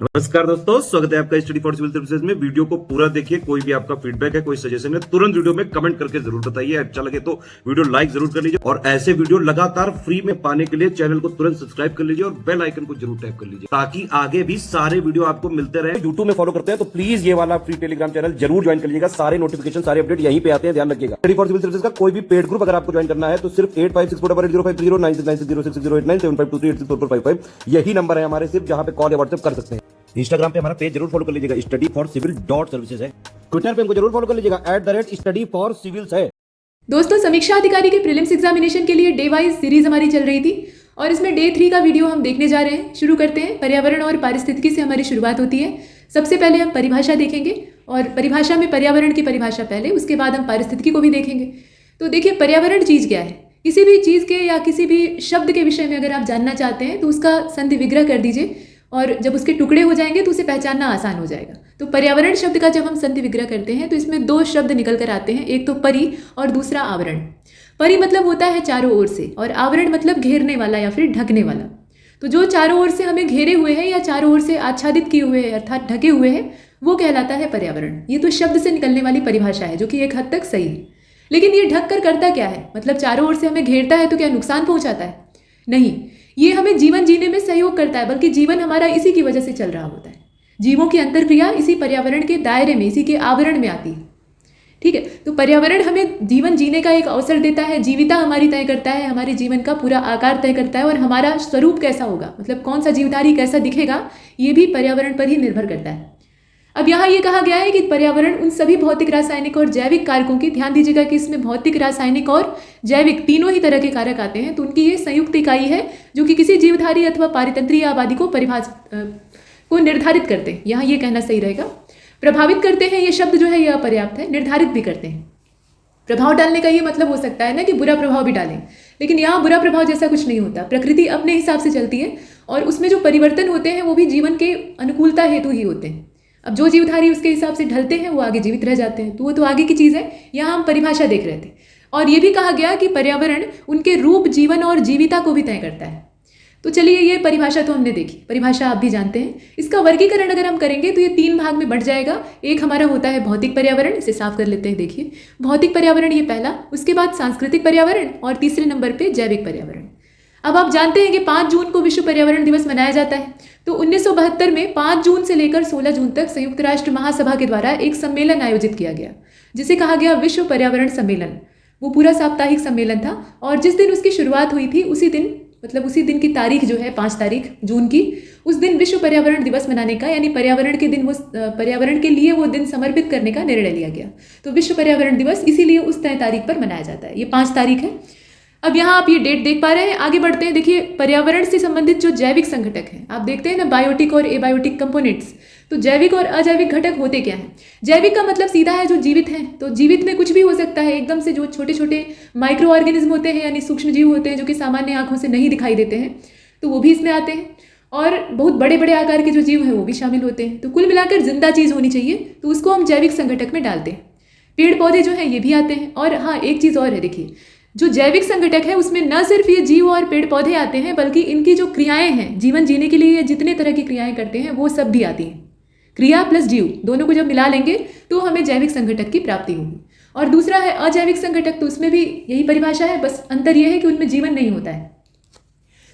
नमस्कार दोस्तों, स्वागत है आपका स्टडी फॉर सिविल सर्विसेज में। वीडियो को पूरा देखिए। कोई भी आपका फीडबैक है, कोई सजेशन है, तुरंत वीडियो में कमेंट करके जरूर बताइए। अच्छा लगे तो वीडियो लाइक जरूर कर लीजिए और ऐसे वीडियो लगातार फ्री में पाने के लिए चैनल को तुरंत सब्सक्राइब कर लीजिए और बेल आइकन को जरूर टैप कर लीजिए ताकि आगे भी सारे वीडियो आपको मिलते रहे। यूट्यूब में फॉलो करते हैं तो प्लीज ये वाला फ्री टेलीग्राम चैनल जरूर ज्वाइन कर लीजिएगा। सारे नोटिफिकेशन, सारे अपडेट यहीं पे आते हैं, ध्यान रखिएगा। स्टडी फॉर सिविल सर्विसेज का कोई भी पेड ग्रुप अगर आपको ज्वाइन करना है तो सिर्फ 856480560660897523864455 यही नंबर है हमारे, सिर्फ जहां पे कॉल या व्हाट्सएप कर सकते हैं। इंस्टाग्राम पे हमारा पेज जरूर फॉलो कर लीजिएगा, studyforcivil.services है। ट्विटर पे हमको जरूर फॉलो कर लीजिएगा, @studyforcivils है। दोस्तों, समीक्षा अधिकारी के प्रीलिम्स एग्जामिनेशन के लिए डे वाइज सीरीज हमारी चल रही थी और इसमें डे 3 का वीडियो हम देखने जा रहे हैं। शुरू करते हैं। पर्यावरण और पारिस्थितिकी से हमारी शुरुआत होती है। सबसे पहले हम परिभाषा देखेंगे और परिभाषा में पर्यावरण की परिभाषा पहले, उसके बाद हम पारिस्थितिकी को भी देखेंगे। तो देखिए, पर्यावरण चीज़ क्या है। किसी भी चीज़ के या किसी भी शब्द के विषय में अगर आप जानना चाहते हैं तो उसका संधि विग्रह कर दीजिए और जब उसके टुकड़े हो जाएंगे तो उसे पहचानना आसान हो जाएगा। तो पर्यावरण शब्द का जब हम संधि विग्रह करते हैं तो इसमें 2 शब्द निकल कर आते हैं, एक तो परि और दूसरा आवरण। परि मतलब होता है चारों ओर से और आवरण मतलब घेरने वाला या फिर ढकने वाला। तो जो चारों ओर से हमें घेरे हुए है या चारों ओर से आच्छादित किए हुए है अर्थात ढके हुए है, वो कहलाता है पर्यावरण। ये तो शब्द से निकलने वाली परिभाषा है जो कि एक हद तक सही है। लेकिन ये ढक कर करता क्या है, मतलब चारों ओर से हमें घेरता है तो क्या नुकसान पहुंचाता है? नहीं, ये हमें जीवन जीने में सहयोग करता है, बल्कि जीवन हमारा इसी की वजह से चल रहा होता है। जीवों की अंतर्क्रिया इसी पर्यावरण के दायरे में, इसी के आवरण में आती है। ठीक है, तो पर्यावरण हमें जीवन जीने का एक अवसर देता है, जीविता हमारी तय करता है, हमारे जीवन का पूरा आकार तय करता है और हमारा स्वरूप कैसा होगा, मतलब कौन सा जीवधारी कैसा दिखेगा, ये भी पर्यावरण पर ही निर्भर करता है। अब यहाँ ये कहा गया है कि पर्यावरण उन सभी भौतिक, रासायनिक और जैविक कारकों की, ध्यान दीजिएगा कि इसमें भौतिक, रासायनिक और जैविक तीनों ही तरह के कारक आते हैं, तो उनकी ये संयुक्त इकाई है जो कि किसी जीवधारी अथवा पारितंत्रीय आबादी को को निर्धारित करते हैं। यहाँ ये कहना सही रहेगा। प्रभावित करते हैं, ये शब्द जो है यह अपर्याप्त है, निर्धारित भी करते हैं। प्रभाव डालने का ये मतलब हो सकता है ना कि बुरा प्रभाव भी डालें, लेकिन यहाँ बुरा प्रभाव जैसा कुछ नहीं होता। प्रकृति अपने हिसाब से चलती है और उसमें जो परिवर्तन होते हैं वो भी जीवन के अनुकूलता हेतु ही होते हैं। अब जो जीवधारी उसके हिसाब से ढलते हैं वो आगे जीवित रह जाते हैं, तो वो तो आगे की चीज़ है। यहाँ हम परिभाषा देख रहे थे और ये भी कहा गया कि पर्यावरण उनके रूप, जीवन और जीविता को भी तय करता है। तो चलिए, ये परिभाषा तो हमने देखी, परिभाषा आप भी जानते हैं। इसका वर्गीकरण अगर हम करेंगे तो ये 3 भाग में बढ़ जाएगा। एक हमारा होता है भौतिक पर्यावरण, इसे साफ कर लेते हैं। देखिए, भौतिक पर्यावरण ये पहला, उसके बाद सांस्कृतिक पर्यावरण और तीसरे नंबर पे जैविक पर्यावरण। अब आप जानते हैं कि 5 जून को विश्व पर्यावरण दिवस मनाया जाता है। तो 1972 में 5 जून से लेकर 16 जून तक संयुक्त राष्ट्र महासभा के द्वारा एक सम्मेलन आयोजित किया गया जिसे कहा गया विश्व पर्यावरण सम्मेलन। वो पूरा साप्ताहिक सम्मेलन था और जिस दिन उसकी शुरुआत हुई थी उसी दिन, मतलब उसी दिन की तारीख जो है 5 तारीख जून की, उस दिन विश्व पर्यावरण दिवस मनाने का, यानी पर्यावरण के दिन, वो पर्यावरण के लिए वो दिन समर्पित करने का निर्णय लिया गया। तो विश्व पर्यावरण दिवस इसीलिए उस तय तारीख पर मनाया जाता है। ये 5 तारीख है। अब यहाँ आप ये डेट देख पा रहे हैं। आगे बढ़ते हैं। देखिए, पर्यावरण से संबंधित जो जैविक संघटक हैं, आप देखते हैं ना, बायोटिक और एबायोटिक कंपोनेंट्स। तो जैविक और अजैविक घटक होते क्या हैं? जैविक का मतलब सीधा है जो जीवित हैं। तो जीवित में कुछ भी हो सकता है, एकदम से जो छोटे छोटे माइक्रो ऑर्गेनिज्म होते हैं, यानी सूक्ष्म जीव होते हैं जो कि सामान्य आंखों से नहीं दिखाई देते हैं, तो वो भी इसमें आते हैं। और बहुत बड़े बड़े आकार के जो जीव हैं वो भी शामिल होते हैं। तो कुल मिलाकर जिंदा चीज़ होनी चाहिए, तो उसको हम जैविक संघटक में डालते हैं। पेड़ पौधे जो हैं ये भी आते हैं। और हाँ, एक चीज़ और है, देखिए, जो जैविक संघटक है उसमें न सिर्फ ये जीव और पेड़ पौधे आते हैं, बल्कि इनकी जो क्रियाएं हैं, जीवन जीने के लिए ये जितने तरह की क्रियाएं करते हैं वो सब भी आती हैं। क्रिया प्लस जीव दोनों को जब मिला लेंगे तो हमें जैविक संघटक की प्राप्ति होगी। और दूसरा है अजैविक संघटक, तो उसमें भी यही परिभाषा है, बस अंतर यह है कि उनमें जीवन नहीं होता है।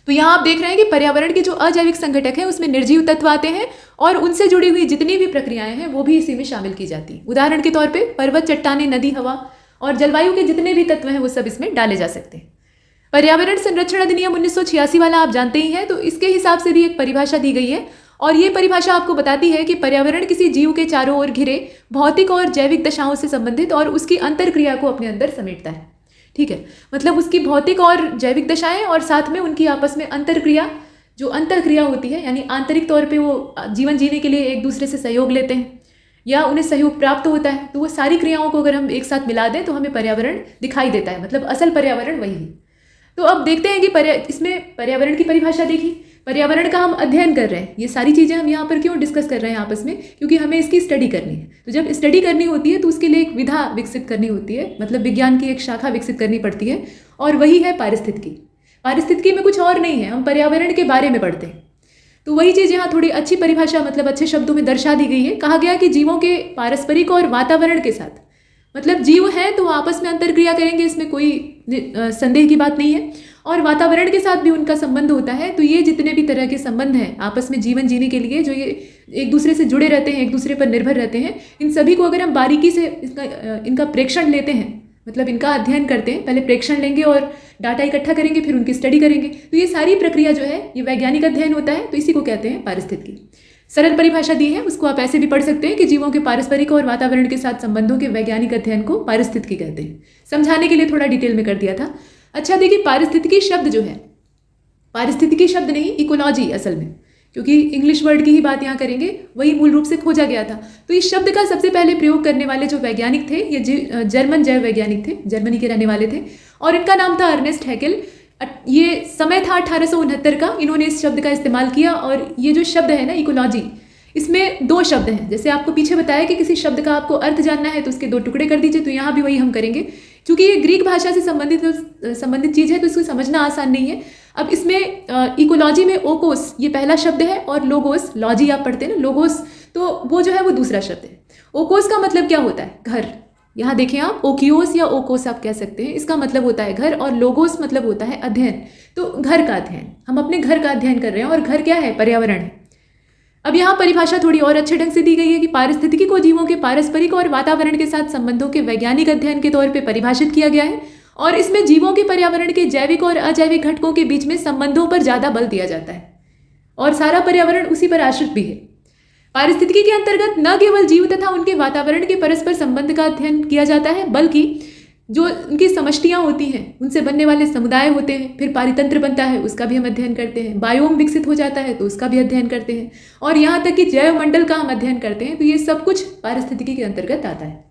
तो यहाँ आप देख रहे हैं कि पर्यावरण के जो अजैविक संघटक हैं उसमें निर्जीव तत्व आते हैं और उनसे जुड़ी हुई जितनी भी प्रक्रियाएं हैं वो भी इसी में शामिल की जाती हैं। उदाहरण के तौर पर पर्वत, चट्टानें, नदी, हवा और जलवायु के जितने भी तत्व हैं वो सब इसमें डाले जा सकते हैं। पर्यावरण संरक्षण अधिनियम 1986 वाला आप जानते ही हैं, तो इसके हिसाब से भी एक परिभाषा दी गई है और ये परिभाषा आपको बताती है कि पर्यावरण किसी जीव के चारों ओर घिरे भौतिक और जैविक दशाओं से संबंधित और उसकी अंतरक्रिया को अपने अंदर समेटता है। ठीक है, मतलब उसकी भौतिक और जैविक दशाएं और साथ में उनकी आपस में अंतरक्रिया, जो अंतरक्रिया होती है, यानी आंतरिक तौर पर वो जीवन जीने के लिए एक दूसरे से सहयोग लेते हैं या उन्हें सहयोग प्राप्त होता है, तो वो सारी क्रियाओं को अगर हम एक साथ मिला दें तो हमें पर्यावरण दिखाई देता है, मतलब असल पर्यावरण वही है। तो अब देखते हैं कि इसमें पर्यावरण की परिभाषा देखी, पर्यावरण का हम अध्ययन कर रहे हैं। ये सारी चीज़ें हम यहाँ पर क्यों डिस्कस कर रहे हैं आपस में? क्योंकि हमें इसकी स्टडी करनी है। तो जब स्टडी करनी होती है तो उसके लिए एक विधा विकसित करनी होती है, मतलब विज्ञान की एक शाखा विकसित करनी पड़ती है और वही है पारिस्थितिकी। पारिस्थितिकी में कुछ और नहीं है, हम पर्यावरण के बारे में पढ़ते हैं। तो वही चीज़ यहाँ थोड़ी अच्छी परिभाषा मतलब अच्छे शब्दों में दर्शा दी गई है। कहा गया कि जीवों के पारस्परिक और वातावरण के साथ, मतलब जीव हैं तो आपस में अंतर्क्रिया करेंगे, इसमें कोई संदेह की बात नहीं है, और वातावरण के साथ भी उनका संबंध होता है। तो ये जितने भी तरह के संबंध हैं आपस में जीवन जीने के लिए, जो ये एक दूसरे से जुड़े रहते हैं, एक दूसरे पर निर्भर रहते हैं, इन सभी को अगर हम बारीकी से इनका प्रेक्षण लेते हैं, मतलब इनका अध्ययन करते हैं, पहले प्रेक्षण लेंगे और डाटा इकट्ठा करेंगे, फिर उनकी स्टडी करेंगे, तो ये सारी प्रक्रिया जो है ये वैज्ञानिक अध्ययन होता है। तो इसी को कहते हैं पारिस्थितिकी। सरल परिभाषा दी है, उसको आप ऐसे भी पढ़ सकते हैं कि जीवों के पारस्परिक और वातावरण के साथ संबंधों के वैज्ञानिक अध्ययन को पारिस्थितिकी कहते हैं। समझाने के लिए थोड़ा डिटेल में कर दिया था। अच्छा देखिए, पारिस्थितिकी शब्द जो है, पारिस्थितिकी शब्द नहीं, इकोलॉजी असल में, क्योंकि इंग्लिश वर्ड की ही बात यहाँ करेंगे, वही मूल रूप से खोजा गया था। तो इस शब्द का सबसे पहले प्रयोग करने वाले जो वैज्ञानिक थे, ये जर्मन जैव वैज्ञानिक थे, जर्मनी के रहने वाले थे, और इनका नाम था अर्नेस्ट हैकेल। ये समय था 1869 का, इन्होंने इस शब्द का इस्तेमाल किया। और ये जो शब्द है ना इकोलॉजी, इसमें दो शब्द हैं। जैसे आपको पीछे बताया कि किसी शब्द का आपको अर्थ जानना है तो उसके दो टुकड़े कर दीजिए, तो यहाँ भी वही हम करेंगे। क्योंकि ये ग्रीक भाषा से संबंधित चीज़ है तो इसको समझना आसान नहीं है। अब इसमें इकोलॉजी में ओकोस ये पहला शब्द है, और लोगोस, लॉजी आप पढ़ते हैं ना, लोगोस, तो वो जो है वो दूसरा शब्द है। ओकोस का मतलब क्या होता है? घर। यहाँ देखें आप, ओकियोस या ओकोस आप कह सकते हैं, इसका मतलब होता है घर, और लोगोस मतलब होता है अध्ययन। तो घर का अध्ययन, हम अपने घर का अध्ययन कर रहे हैं, और घर क्या है? पर्यावरण है। अब यहाँ परिभाषा थोड़ी और अच्छे ढंग से दी गई है कि पारिस्थितिकी को जीवों के पारस्परिक और वातावरण के साथ संबंधों के वैज्ञानिक अध्ययन के तौर पे परिभाषित किया गया है, और इसमें जीवों के पर्यावरण के जैविक और अजैविक घटकों के बीच में संबंधों पर ज़्यादा बल दिया जाता है, और सारा पर्यावरण उसी पर आश्रित भी है। पारिस्थितिकी के अंतर्गत न केवल जीव तथा उनके वातावरण के परस्पर संबंध का अध्ययन किया जाता है, बल्कि जो उनकी समष्टियाँ होती हैं, उनसे बनने वाले समुदाय होते हैं, फिर पारितंत्र बनता है, उसका भी हम अध्ययन करते हैं, बायोम विकसित हो जाता है तो उसका भी अध्ययन करते हैं, और यहाँ तक कि जैव मंडल का हम अध्ययन करते हैं। तो ये सब कुछ पारिस्थितिकी के अंतर्गत आता है।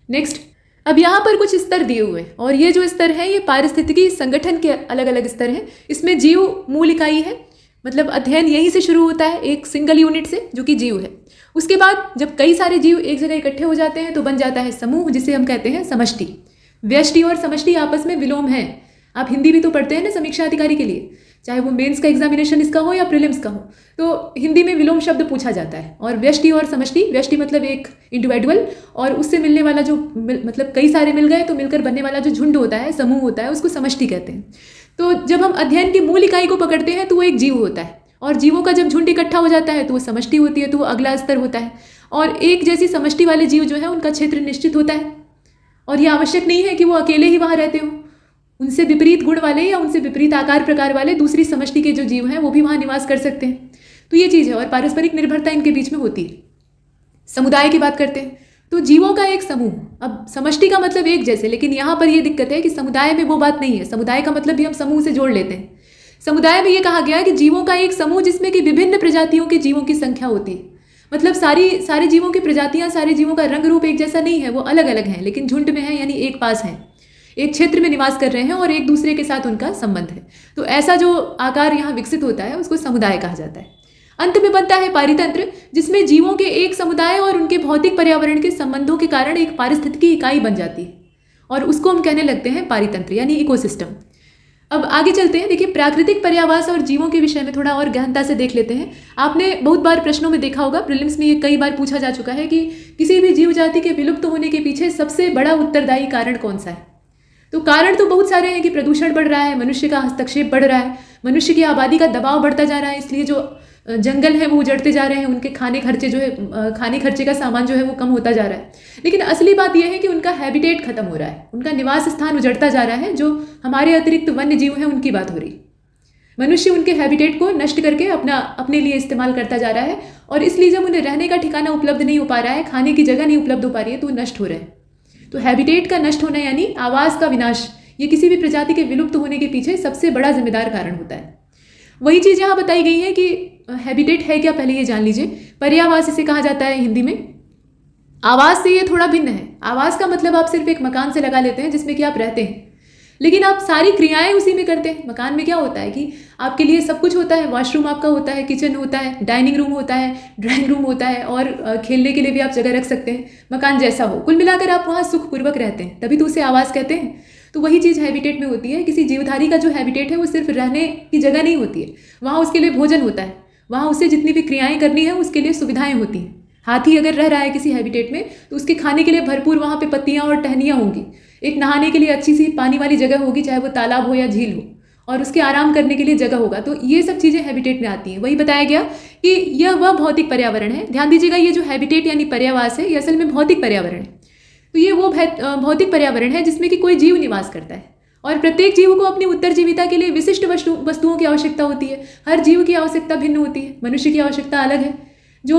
नेक्स्ट, अब यहाँ पर कुछ स्तर दिए हुए हैं, और ये जो स्तर हैं ये पारिस्थितिकी संगठन के अलग अलग स्तर हैं। इसमें जीव मूल इकाई है, मतलब अध्ययन यहीं से शुरू होता है, एक सिंगल यूनिट से, जो कि जीव है। उसके बाद जब कई सारे जीव एक जगह इकट्ठे हो जाते हैं तो बन जाता है समूह, जिसे हम कहते हैं समष्टि। व्यष्टि और समष्टि आपस में विलोम है। आप हिंदी भी तो पढ़ते हैं ना समीक्षा अधिकारी के लिए, चाहे वो मेंस का एग्जामिनेशन इसका हो या प्रीलिम्स का हो, तो हिंदी में विलोम शब्द पूछा जाता है। और व्यष्टि और समष्टि, व्यष्टि मतलब एक इंडिविजुअल, और उससे मिलने वाला जो मतलब कई सारे मिल गए तो मिलकर बनने वाला जो झुंड होता है, समूह होता है, उसको समष्टि कहते हैं। तो जब हम अध्ययन की मूल इकाई को पकड़ते हैं तो वो एक जीव होता है, और जीवों का जब झुंड इकट्ठा हो जाता है तो वो समष्टि होती है, तो वो अगला स्तर होता है। और एक जैसी समष्टि वाले जीव जो है उनका क्षेत्र निश्चित होता है, और ये आवश्यक नहीं है कि वो अकेले ही वहाँ रहते हों। उनसे विपरीत गुण वाले या उनसे विपरीत आकार प्रकार वाले दूसरी समष्टि के जो जीव हैं वो भी वहाँ निवास कर सकते हैं। तो ये चीज़ है, और पारस्परिक निर्भरता इनके बीच में होती है। समुदाय की बात करते हैं तो जीवों का एक समूह, अब समष्टि का मतलब एक जैसे, लेकिन यहाँ पर ये दिक्कत है कि समुदाय में वो बात नहीं है। समुदाय का मतलब भी हम समूह से जोड़ लेते हैं। समुदाय में ये कहा गया कि जीवों का एक समूह जिसमें कि विभिन्न प्रजातियों के जीवों की संख्या होती है। मतलब सारे जीवों की प्रजातियां, सारे जीवों का रंग रूप एक जैसा नहीं है, वो अलग अलग हैं, लेकिन झुंड में है, यानी एक पास हैं, एक क्षेत्र में निवास कर रहे हैं, और एक दूसरे के साथ उनका संबंध है। तो ऐसा जो आकार यहाँ विकसित होता है उसको समुदाय कहा जाता है। अंत में बनता है पारितंत्र, जिसमें जीवों के एक समुदाय और उनके भौतिक पर्यावरण के संबंधों के कारण एक पारिस्थितिकी इकाई बन जाती है, और उसको हम कहने लगते हैं पारितंत्र, यानी इकोसिस्टम। अब आगे चलते हैं। देखिए, प्राकृतिक पर्यावास और जीवों के विषय में थोड़ा और गहनता से देख लेते हैं। आपने बहुत बार प्रश्नों में देखा होगा, प्रीलिम्स में ये कई बार पूछा जा चुका है कि किसी भी जीव जाति के विलुप्त होने के पीछे सबसे बड़ा उत्तरदायी कारण कौन सा है। तो कारण तो बहुत सारे हैं कि प्रदूषण बढ़ रहा है, मनुष्य का हस्तक्षेप बढ़ रहा है, मनुष्य की आबादी का दबाव बढ़ता जा रहा है, इसलिए जो जंगल है वो उजड़ते जा रहे हैं, उनके खाने खर्चे का सामान जो है वो कम होता जा रहा है। लेकिन असली बात यह है कि उनका हैबिटेट खत्म हो रहा है, उनका निवास स्थान उजड़ता जा रहा है। जो हमारे अतिरिक्त वन्य जीव हैं उनकी बात हो रही। मनुष्य उनके हैबिटेट को नष्ट करके अपने लिए इस्तेमाल करता जा रहा है, और इसलिए जब उन्हें रहने का ठिकाना उपलब्ध नहीं हो पा रहा है, खाने की जगह नहीं उपलब्ध हो पा रही है, तो नष्ट हो रहे हैं। तो हैबिटेट का नष्ट होना यानी आवास का विनाश, ये किसी भी प्रजाति के विलुप्त होने के पीछे सबसे बड़ा जिम्मेदार कारण होता है। वही चीज़ यहाँ बताई गई है कि हैबिटेट है क्या, पहले ये जान लीजिए। पर्यावास इसे कहा जाता है हिंदी में। आवास से ये थोड़ा भिन्न है। आवास का मतलब आप सिर्फ एक मकान से लगा लेते हैं जिसमें कि आप रहते हैं, लेकिन आप सारी क्रियाएं उसी में करते हैं। मकान में क्या होता है कि आपके लिए सब कुछ होता है, वॉशरूम आपका होता है, किचन होता है, डाइनिंग रूम होता है, ड्राइंग रूम होता है, और खेलने के लिए भी आप जगह रख सकते हैं, मकान जैसा हो। कुल मिलाकर आप वहाँ सुखपूर्वक रहते हैं, तभी तो उसे आवास कहते हैं। तो वही चीज़ हैबिटेट में होती है। किसी जीवधारी का जो हैबिटेट है वो सिर्फ रहने की जगह नहीं होती है, वहाँ उसके लिए भोजन होता है, वहाँ उसे जितनी भी क्रियाएं करनी है उसके लिए सुविधाएं होती हैं। हाथी अगर रह रहा है किसी हैबिटेट में तो उसके खाने के लिए भरपूर वहाँ पे पत्तियाँ और टहनियाँ होंगी, एक नहाने के लिए अच्छी सी पानी वाली जगह होगी, चाहे वो तालाब हो या झील हो, और उसके आराम करने के लिए जगह होगा। तो ये सब चीज़ें हैबिटेट में आती हैं। वही बताया गया कि यह वह भौतिक पर्यावरण है। ध्यान दीजिएगा, ये जो हैबिटेट यानी पर्यावास है, ये असल में भौतिक पर्यावरण है। तो ये वो भौतिक पर्यावरण है जिसमें कि कोई जीव निवास करता है, और प्रत्येक जीव को अपनी उत्तरजीविता के लिए विशिष्ट वस्तुओं की आवश्यकता होती है। हर जीव की आवश्यकता भिन्न होती है। मनुष्य की आवश्यकता अलग है। जो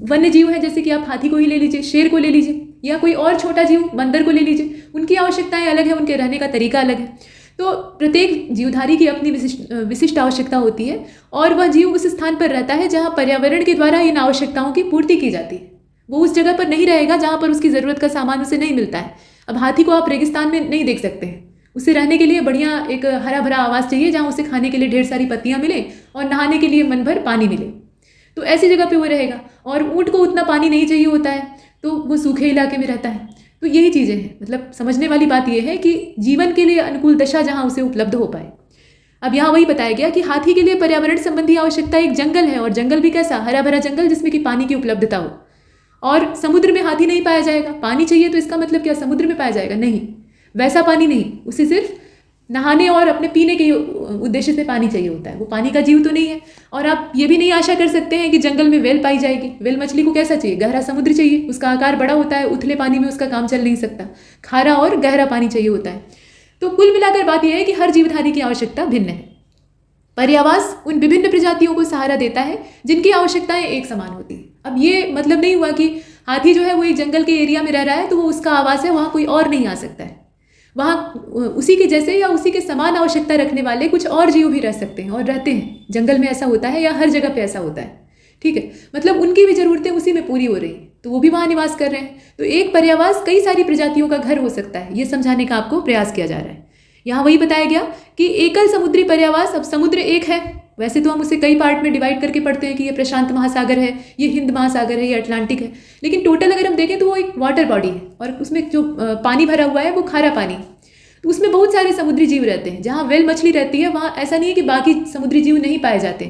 वन्य जीव है, जैसे कि आप हाथी को ही ले लीजिए, शेर को ले लीजिए, या कोई और छोटा जीव बंदर को ले लीजिए, उनकी आवश्यकताएं अलग है, उनके रहने का तरीका अलग है। तो प्रत्येक जीवधारी की अपनी विशिष्ट आवश्यकता होती है, और वह जीव उस स्थान पर रहता है जहाँ पर्यावरण के द्वारा इन आवश्यकताओं की पूर्ति की जाती है। वो उस जगह पर नहीं रहेगा जहाँ पर उसकी ज़रूरत का सामान उसे नहीं मिलता है। अब हाथी को आप रेगिस्तान में नहीं देख सकते हैं। उसे रहने के लिए बढ़िया एक हरा भरा आवास चाहिए जहाँ उसे खाने के लिए ढेर सारी पत्तियाँ मिले और नहाने के लिए मन भर पानी मिले। तो ऐसी जगह पे वो रहेगा। और ऊँट को उतना पानी नहीं चाहिए होता है, तो वो सूखे इलाके में रहता है। तो यही चीज़ें हैं। मतलब समझने वाली बात यह है कि जीवन के लिए अनुकूल दशा जहाँ उसे उपलब्ध हो पाए। अब यहाँ वही बताया गया कि हाथी के लिए पर्यावरण संबंधी आवश्यकता एक जंगल है, और जंगल भी कैसा, हरा भरा जंगल जिसमें कि पानी की उपलब्धता हो। और समुद्र में हाथी नहीं पाया जाएगा। पानी चाहिए तो इसका मतलब क्या समुद्र में पाया जाएगा? नहीं, वैसा पानी नहीं। उसे सिर्फ नहाने और अपने पीने के उद्देश्य से पानी चाहिए होता है। वो पानी का जीव तो नहीं है। और आप ये भी नहीं आशा कर सकते हैं कि जंगल में वेल पाई जाएगी। वेल मछली को कैसा चाहिए? गहरा समुद्र चाहिए। उसका आकार बड़ा होता है, उथले पानी में उसका काम चल नहीं सकता। खारा और गहरा पानी चाहिए होता है। तो कुल मिलाकर बात यह है कि हर जीवधारी की आवश्यकता भिन्न है। पर्यावास उन विभिन्न प्रजातियों को सहारा देता है जिनकी आवश्यकताएं एक समान होती हैं। अब ये मतलब नहीं हुआ कि हाथी जो है वो एक जंगल के एरिया में रह रहा है तो वो उसका आवास है, वहाँ कोई और नहीं आ सकता है। वहाँ उसी के जैसे या उसी के समान आवश्यकता रखने वाले कुछ और जीव भी रह सकते हैं और रहते हैं। जंगल में ऐसा होता है या हर जगह पे ऐसा होता है। ठीक है, मतलब उनकी भी ज़रूरतें उसी में पूरी हो रही हैं, तो वो भी वहाँ निवास कर रहे हैं। तो एक पर्यावास कई सारी प्रजातियों का घर हो सकता है, ये समझाने का आपको प्रयास किया जा रहा है। यहाँ वही बताया गया कि एकल समुद्री पर्यावास, अब समुद्र एक है, वैसे तो हम उसे कई पार्ट में डिवाइड करके पढ़ते हैं कि ये प्रशांत महासागर है, ये हिंद महासागर है, ये अटलांटिक है, लेकिन टोटल अगर हम देखें तो वो एक वाटर बॉडी है और उसमें जो पानी भरा हुआ है वो खारा पानी। तो उसमें बहुत सारे समुद्री जीव रहते हैं। जहाँ वेल मछली रहती है वहाँ ऐसा नहीं है कि बाकी समुद्री जीव नहीं पाए जाते।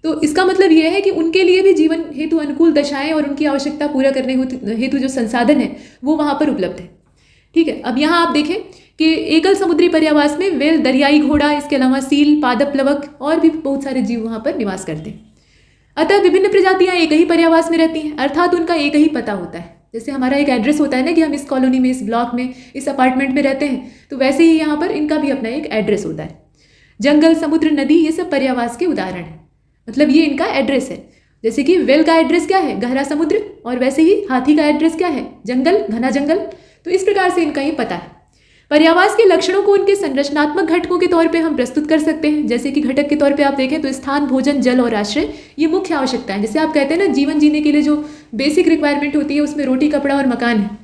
तो इसका मतलब ये है कि उनके लिए भी जीवन हेतु अनुकूल दशाएं और उनकी आवश्यकता पूरा करने हेतु जो संसाधन है वो वहाँ पर उपलब्ध है। ठीक है, अब यहाँ आप देखें कि एकल समुद्री पर्यावास में वेल, दरियाई घोड़ा, इसके अलावा सील, पादप प्लवक और भी बहुत सारे जीव वहाँ पर निवास करते हैं। अतः विभिन्न प्रजातियाँ एक ही पर्यावास में रहती हैं, अर्थात उनका एक ही पता होता है। जैसे हमारा एक एड्रेस होता है ना कि हम इस कॉलोनी में, इस ब्लॉक में, इस अपार्टमेंट में रहते हैं, तो वैसे ही यहाँ पर इनका भी अपना एक एड्रेस होता है। जंगल, समुद्र, नदी, ये सब पर्यावास के उदाहरण हैं। मतलब ये इनका एड्रेस है। जैसे कि वेल का एड्रेस क्या है? गहरा समुद्र। और वैसे ही हाथी का एड्रेस क्या है? जंगल, घना जंगल। तो इस प्रकार से इनका ये पता है। पर्यावास के लक्षणों को उनके संरचनात्मक घटकों के तौर पे हम प्रस्तुत कर सकते हैं। जैसे कि घटक के तौर पे आप देखें तो स्थान, भोजन, जल और आश्रय, ये मुख्य आवश्यकताएं। जैसे आप कहते हैं ना, जीवन जीने के लिए जो बेसिक रिक्वायरमेंट होती है उसमें रोटी, कपड़ा और मकान है।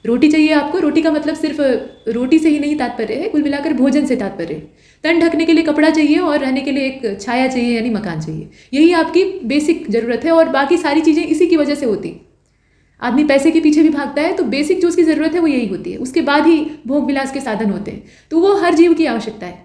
रोटी चाहिए आपको। रोटी का मतलब सिर्फ रोटी से ही नहीं तात्पर्य है, कुल मिलाकर भोजन से तात्पर्य है। तन ढकने के लिए कपड़ा चाहिए और रहने के लिए एक छाया चाहिए यानी मकान चाहिए। यही आपकी बेसिक ज़रूरत है और बाकी सारी चीज़ें इसी की वजह से होती है। आदमी पैसे के पीछे भी भागता है तो बेसिक जो उसकी ज़रूरत है वो यही होती है। उसके बाद ही भोग विलास के साधन होते हैं। तो वो हर जीव की आवश्यकता है।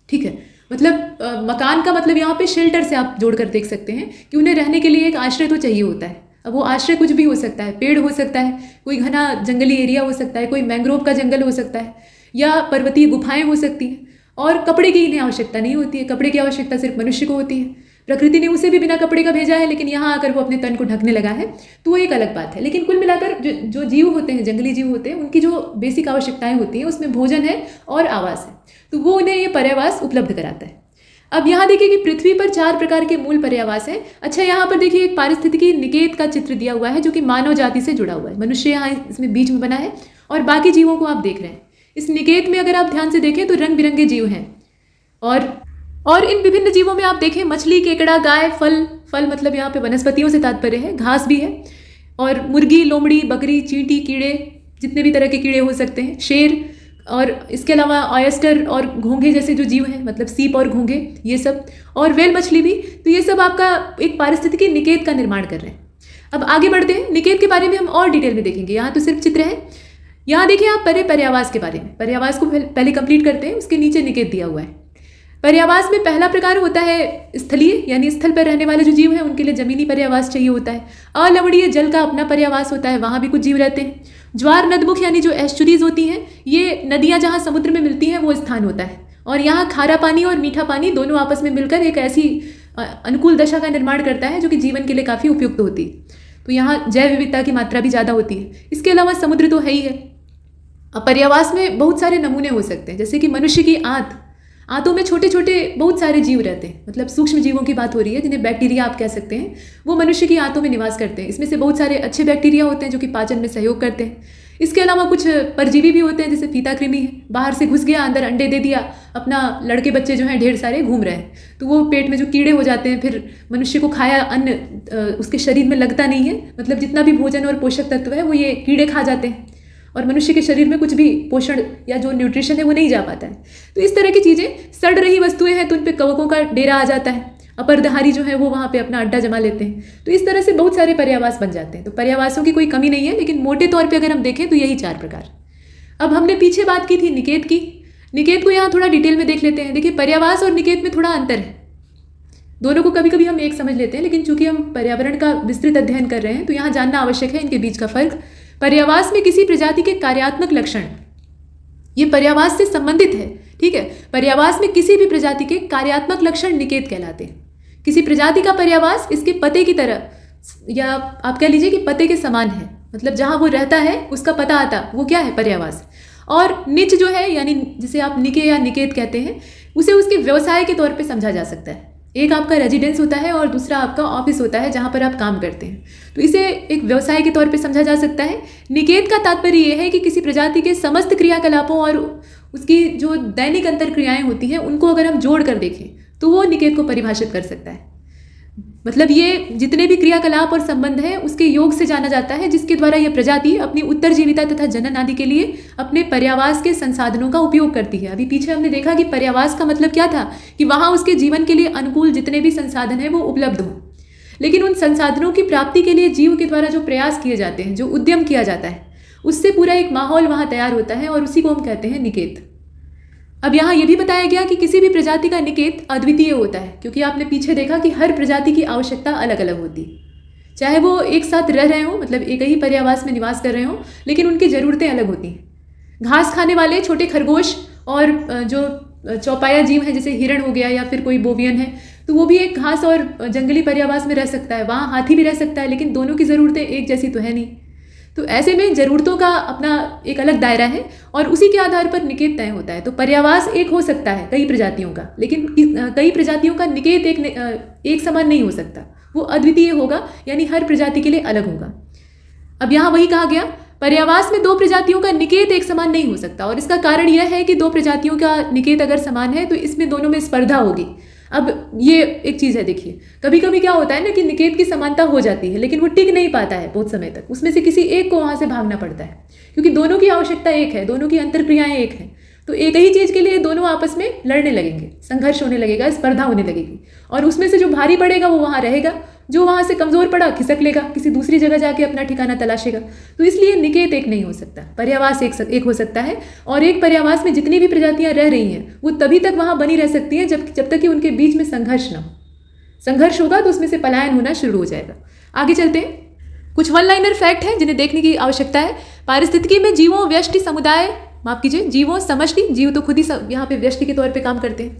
ठीक है, मतलब मकान का मतलब यहाँ पे शेल्टर से आप जोड़कर देख सकते हैं कि उन्हें रहने के लिए एक आश्रय तो चाहिए होता है। अब वो आश्रय कुछ भी हो सकता है, पेड़ हो सकता है, कोई घना जंगली एरिया हो सकता है, कोई मैंग्रोव का जंगल हो सकता है, या पर्वतीय गुफाएं हो सकती हैं। और कपड़े की इन्हें आवश्यकता नहीं होती है। कपड़े की आवश्यकता सिर्फ मनुष्य को होती है। प्रकृति ने उसे भी बिना कपड़े का भेजा है, लेकिन यहाँ आकर वो अपने तन को ढकने लगा है, तो वो एक अलग बात है। लेकिन कुल मिलाकर जो जीव होते हैं, जंगली जीव होते हैं, उनकी जो बेसिक आवश्यकताएं होती हैं उसमें भोजन है और आवास है, तो वो उन्हें ये पर्यावास उपलब्ध कराता है। अब यहाँ देखिए कि पृथ्वी पर 4 प्रकार के मूल पर्यावास हैं। अच्छा, यहाँ पर देखिए एक पारिस्थितिकी निकेत का चित्र दिया हुआ है जो कि मानव जाति से जुड़ा हुआ है। मनुष्य यहाँ इसमें बीच में बना है और बाकी जीवों को आप देख रहे हैं। इस निकेत में अगर आप ध्यान से देखें तो रंग बिरंगे जीव हैं और इन विभिन्न जीवों में आप देखें मछली, केकड़ा, गाय, फल मतलब यहाँ पे वनस्पतियों से तात्पर्य है, घास भी है, और मुर्गी, लोमड़ी, बकरी, चींटी, कीड़े, जितने भी तरह के कीड़े हो सकते हैं, शेर, और इसके अलावा ऑयस्टर और घोंघे जैसे जो जीव हैं, मतलब सीप और घोंघे, ये सब, और वेल मछली भी। तो ये सब आपका एक पारिस्थितिकी निकेत का निर्माण कर रहे हैं। अब आगे बढ़ते हैं, निकेत के बारे में हम और डिटेल में देखेंगे। यहाँ तो सिर्फ चित्र है। यहाँ देखिए आप पर्यावास के बारे में। पर्यावास को पहले कंप्लीट करते हैं, उसके नीचे निकेत दिया हुआ है। पर्यावास में पहला प्रकार होता है स्थलीय, यानी स्थल पर रहने वाले जो जीव हैं उनके लिए जमीनी पर्यावास चाहिए होता है। अलवणीय जल का अपना पर्यावास होता है, वहाँ भी कुछ जीव रहते हैं। ज्वार नदमुख यानी जो एस्चुरीज होती हैं, ये नदियाँ जहाँ समुद्र में मिलती हैं वो स्थान होता है, और यहाँ खारा पानी और मीठा पानी दोनों आपस में मिलकर एक ऐसी अनुकूल दशा का निर्माण करता है जो कि जीवन के लिए काफ़ी उपयुक्त होती है। तो यहाँ जैव विविधता की मात्रा भी ज़्यादा होती है। इसके अलावा समुद्र तो है ही है। अब पर्यावास में बहुत सारे नमूने हो सकते हैं, जैसे कि मनुष्य की आंतों में छोटे छोटे बहुत सारे जीव रहते हैं, मतलब सूक्ष्म जीवों की बात हो रही है, जिन्हें बैक्टीरिया आप कह सकते हैं। वो मनुष्य की आंतों में निवास करते हैं। इसमें से बहुत सारे अच्छे बैक्टीरिया होते हैं जो कि पाचन में सहयोग करते हैं। इसके अलावा कुछ परजीवी भी होते हैं, जैसे फीता कृमि है, बाहर से घुस गया, अंदर अंडे दे दिया, अपना लड़के बच्चे जो हैं ढेर सारे घूम रहे हैं, तो वो पेट में जो कीड़े हो जाते हैं, फिर मनुष्य को खाया अन्न उसके शरीर में लगता नहीं है, मतलब जितना भी भोजन और पोषक तत्व है वो ये कीड़े खा जाते हैं, और मनुष्य के शरीर में कुछ भी पोषण या जो न्यूट्रिशन है वो नहीं जा पाता है। तो इस तरह की चीज़ें, सड़ रही वस्तुएं हैं तो उन पर कवकों का डेरा आ जाता है, अपर्दहारी जो है वो वहाँ पे अपना अड्डा जमा लेते हैं। तो इस तरह से बहुत सारे पर्यावास बन जाते हैं। तो पर्यावासों की कोई कमी नहीं है, लेकिन मोटे तौर पे अगर हम देखें तो यही 4 प्रकार। अब हमने पीछे बात की थी निकेत की। निकेत को यहाँ थोड़ा डिटेल में देख लेते हैं। देखिए, पर्यावास और निकेत में थोड़ा अंतर है। दोनों को कभी कभी हम एक समझ लेते हैं, लेकिन चूंकि हम पर्यावरण का विस्तृत अध्ययन कर रहे हैं तो यहाँ जानना आवश्यक है इनके बीच का फर्क। पर्यावास में किसी प्रजाति के कार्यात्मक लक्षण, ये पर्यावास से संबंधित है, ठीक है। पर्यावास में किसी भी प्रजाति के कार्यात्मक लक्षण निकेत कहलाते हैं। किसी प्रजाति का पर्यावास इसके पते की तरह, या आप कह लीजिए कि पते के समान है, मतलब जहाँ वो रहता है उसका पता आता, वो क्या है, पर्यावास। और निच जो है, यानी जिसे आप निके या निकेत कहते हैं, उसे उसके व्यवसाय के तौर पे समझा जा सकता है। एक आपका रेजिडेंस होता है और दूसरा आपका ऑफिस होता है जहाँ पर आप काम करते हैं, तो इसे एक व्यवसाय के तौर पे समझा जा सकता है। निकेत का तात्पर्य ये है कि किसी प्रजाति के समस्त क्रियाकलापों और उसकी जो दैनिक अंतर क्रियाएँ होती हैं उनको अगर हम जोड़ कर देखें तो वो निकेत को परिभाषित कर सकता है। मतलब ये जितने भी क्रियाकलाप और संबंध हैं उसके योग से जाना जाता है, जिसके द्वारा यह प्रजाति अपनी उत्तरजीविता तथा जनन आदि के लिए अपने पर्यावास के संसाधनों का उपयोग करती है। अभी पीछे हमने देखा कि पर्यावास का मतलब क्या था, कि वहाँ उसके जीवन के लिए अनुकूल जितने भी संसाधन हैं वो उपलब्ध हों। लेकिन उन संसाधनों की प्राप्ति के लिए जीव के द्वारा जो प्रयास किए जाते हैं, जो उद्यम किया जाता है, उससे पूरा एक माहौल वहाँ तैयार होता है और उसी को हम कहते हैं निकेत। अब यहाँ ये भी बताया गया कि किसी भी प्रजाति का निकेत अद्वितीय होता है, क्योंकि आपने पीछे देखा कि हर प्रजाति की आवश्यकता अलग अलग होती है। चाहे वो एक साथ रह रहे हों, मतलब एक ही पर्यावास में निवास कर रहे हों, लेकिन उनकी ज़रूरतें अलग होती हैं। घास खाने वाले छोटे खरगोश और जो चौपाया जीव हैं, जैसे हिरण हो गया या फिर कोई बोवियन है, तो वो भी एक घास और जंगली पर्यावास में रह सकता है। वहाँ हाथी भी रह सकता है, लेकिन दोनों की ज़रूरतें एक जैसी तो है नहीं। तो ऐसे में ज़रूरतों का अपना एक अलग दायरा है और उसी के आधार पर निकेत तय होता है। तो पर्यावास एक हो सकता है कई प्रजातियों का, लेकिन कई प्रजातियों का निकेत एक समान नहीं हो सकता, वो अद्वितीय होगा, यानी हर प्रजाति के लिए अलग होगा। अब यहाँ वही कहा गया, पर्यावास में 2 प्रजातियों का निकेत एक समान नहीं हो सकता, और इसका कारण यह है कि 2 प्रजातियों का निकेत अगर समान है तो इसमें दोनों में स्पर्धा होगी। अब ये एक चीज़ है, देखिए कभी कभी क्या होता है ना कि निकेत की समानता हो जाती है, लेकिन वो टिक नहीं पाता है बहुत समय तक, उसमें से किसी एक को वहाँ से भागना पड़ता है, क्योंकि दोनों की आवश्यकता एक है, दोनों की अंतर्क्रियाएं एक हैं। तो एक ही चीज़ के लिए दोनों आपस में लड़ने लगेंगे, संघर्ष होने लगेगा, स्पर्धा होने लगेगी, और उसमें से जो भारी पड़ेगा वो वहाँ रहेगा, जो वहाँ से कमज़ोर पड़ा खिसक लेगा, किसी दूसरी जगह जाके अपना ठिकाना तलाशेगा। तो इसलिए निकेत एक नहीं हो सकता, पर्यावास एक हो सकता है। और एक पर्यावास में जितनी भी प्रजातियाँ रह रही हैं वो तभी तक वहाँ बनी रह सकती हैं जब तक कि उनके बीच में संघर्ष ना हो। संघर्ष होगा तो उसमें से पलायन होना शुरू हो जाएगा। आगे चलते हैं, कुछ वन लाइनर फैक्ट हैं जिन्हें देखने की आवश्यकता है। पारिस्थितिकी में जीवों, व्यष्टि, समुदाय, माफ कीजिए, जीवों, समष्टि, जीव तो खुद ही यहाँ पे व्यष्टि के तौर पे काम करते हैं,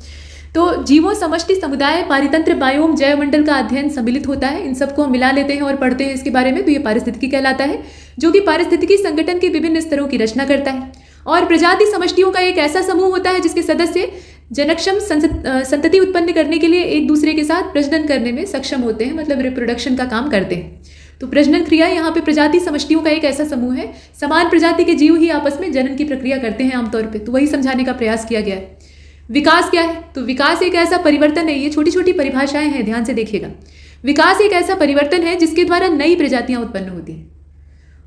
तो जीवों, समष्टि, समुदाय, पारितंत्र, बायोम, जैव मंडल का अध्ययन सम्मिलित होता है। इन सबको हम मिला लेते हैं और पढ़ते हैं इसके बारे में, तो ये पारिस्थितिकी कहलाता है, जो कि पारिस्थितिकी संगठन के विभिन्न स्तरों की रचना करता है। और प्रजाति समष्टियों का एक ऐसा समूह होता है जिसके सदस्य जनक्षम संतति उत्पन्न करने के लिए एक दूसरे के साथ प्रजनन करने में सक्षम होते हैं, मतलब रिप्रोडक्शन का काम करते हैं। तो प्रजनन क्रिया यहाँ पे प्रजाति समष्टियों का एक ऐसा समूह है, समान प्रजाति के जीव ही आपस में जनन की प्रक्रिया करते हैं आमतौर पे, तो वही समझाने का प्रयास किया गया है। विकास क्या है, तो विकास एक ऐसा परिवर्तन है, ये छोटी छोटी परिभाषाएं हैं, ध्यान से देखिएगा। विकास एक ऐसा परिवर्तन है जिसके द्वारा नई प्रजातियां उत्पन्न होती हैं।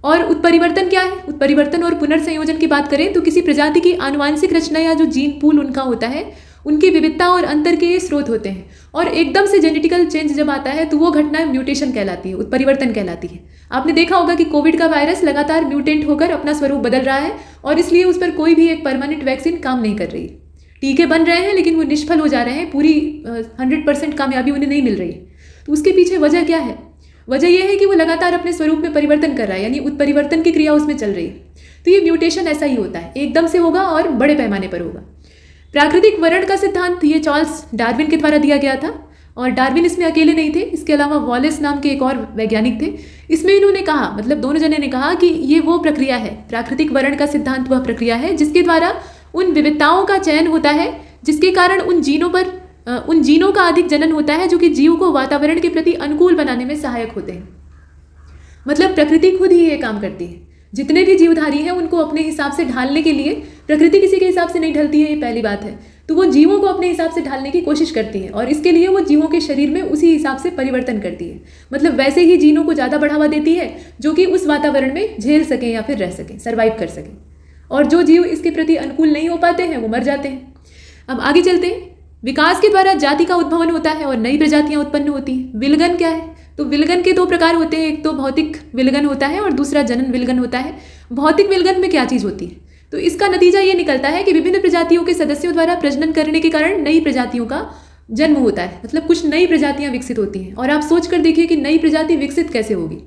और उत्परिवर्तन क्या है, उत्परिवर्तन और पुनर्संयोजन की बात करें तो किसी प्रजाति की आनुवांशिक रचना या जो जीन पूल उनका होता है, उनकी विविधता और अंतर के ये स्रोत होते हैं, और एकदम से जेनेटिकल चेंज जब आता है तो वो घटना म्यूटेशन कहलाती है, उत्परिवर्तन कहलाती है। आपने देखा होगा कि कोविड का वायरस लगातार म्यूटेंट होकर अपना स्वरूप बदल रहा है, और इसलिए उस पर कोई भी एक परमानेंट वैक्सीन काम नहीं कर रही है, टीके बन रहे हैं लेकिन वो निष्फल हो जा रहे हैं, पूरी 100% कामयाबी उन्हें नहीं मिल रही है। तो उसके पीछे वजह क्या है? वजह यह है कि वो लगातार अपने स्वरूप में परिवर्तन कर रहा है, यानी उत्परिवर्तन की क्रिया उसमें चल रही है। तो ये म्यूटेशन ऐसा ही होता है, एकदम से होगा और बड़े पैमाने पर होगा। प्राकृतिक वर्ण का सिद्धांत ये चार्ल्स डार्विन के द्वारा दिया गया था, और डार्विन इसमें अकेले नहीं थे, इसके अलावा वॉलेस नाम के एक और वैज्ञानिक थे। इसमें इन्होंने कहा, मतलब दोनों जने ने कहा कि ये वो प्रक्रिया है, प्राकृतिक वर्ण का सिद्धांत वह प्रक्रिया है जिसके द्वारा उन विविधताओं का चयन होता है, जिसके कारण उन जीनों का अधिक जनन होता है जो कि जीव को वातावरण के प्रति अनुकूल बनाने में सहायक होते हैं। मतलब प्रकृति खुद ही ये काम करती है। जितने भी जीवधारी हैं उनको अपने हिसाब से ढालने के लिए, प्रकृति किसी के हिसाब से नहीं ढलती है, ये पहली बात है। तो वो जीवों को अपने हिसाब से ढालने की कोशिश करती है, और इसके लिए वो जीवों के शरीर में उसी हिसाब से परिवर्तन करती है। मतलब वैसे ही जीनों को ज़्यादा बढ़ावा देती है जो कि उस वातावरण में झेल सकें या फिर रह सकें, सर्वाइव कर सकें। और जो जीव इसके प्रति अनुकूल नहीं हो पाते हैं वो मर जाते हैं। अब आगे चलते हैं। विकास के द्वारा जाति का उद्भवन होता है और नई प्रजातियां उत्पन्न होती हैं। विलगन क्या है? तो विलगन के दो प्रकार होते हैं, एक तो भौतिक विलगन होता है और दूसरा जनन विलगन होता है। भौतिक विलगन में क्या चीज़ होती है? तो इसका नतीजा ये निकलता है कि विभिन्न प्रजातियों के सदस्यों द्वारा प्रजनन करने के कारण नई प्रजातियों का जन्म होता है, मतलब कुछ नई प्रजातियां विकसित होती हैं। और आप सोच कर देखिए कि नई प्रजाति विकसित कैसे होगी।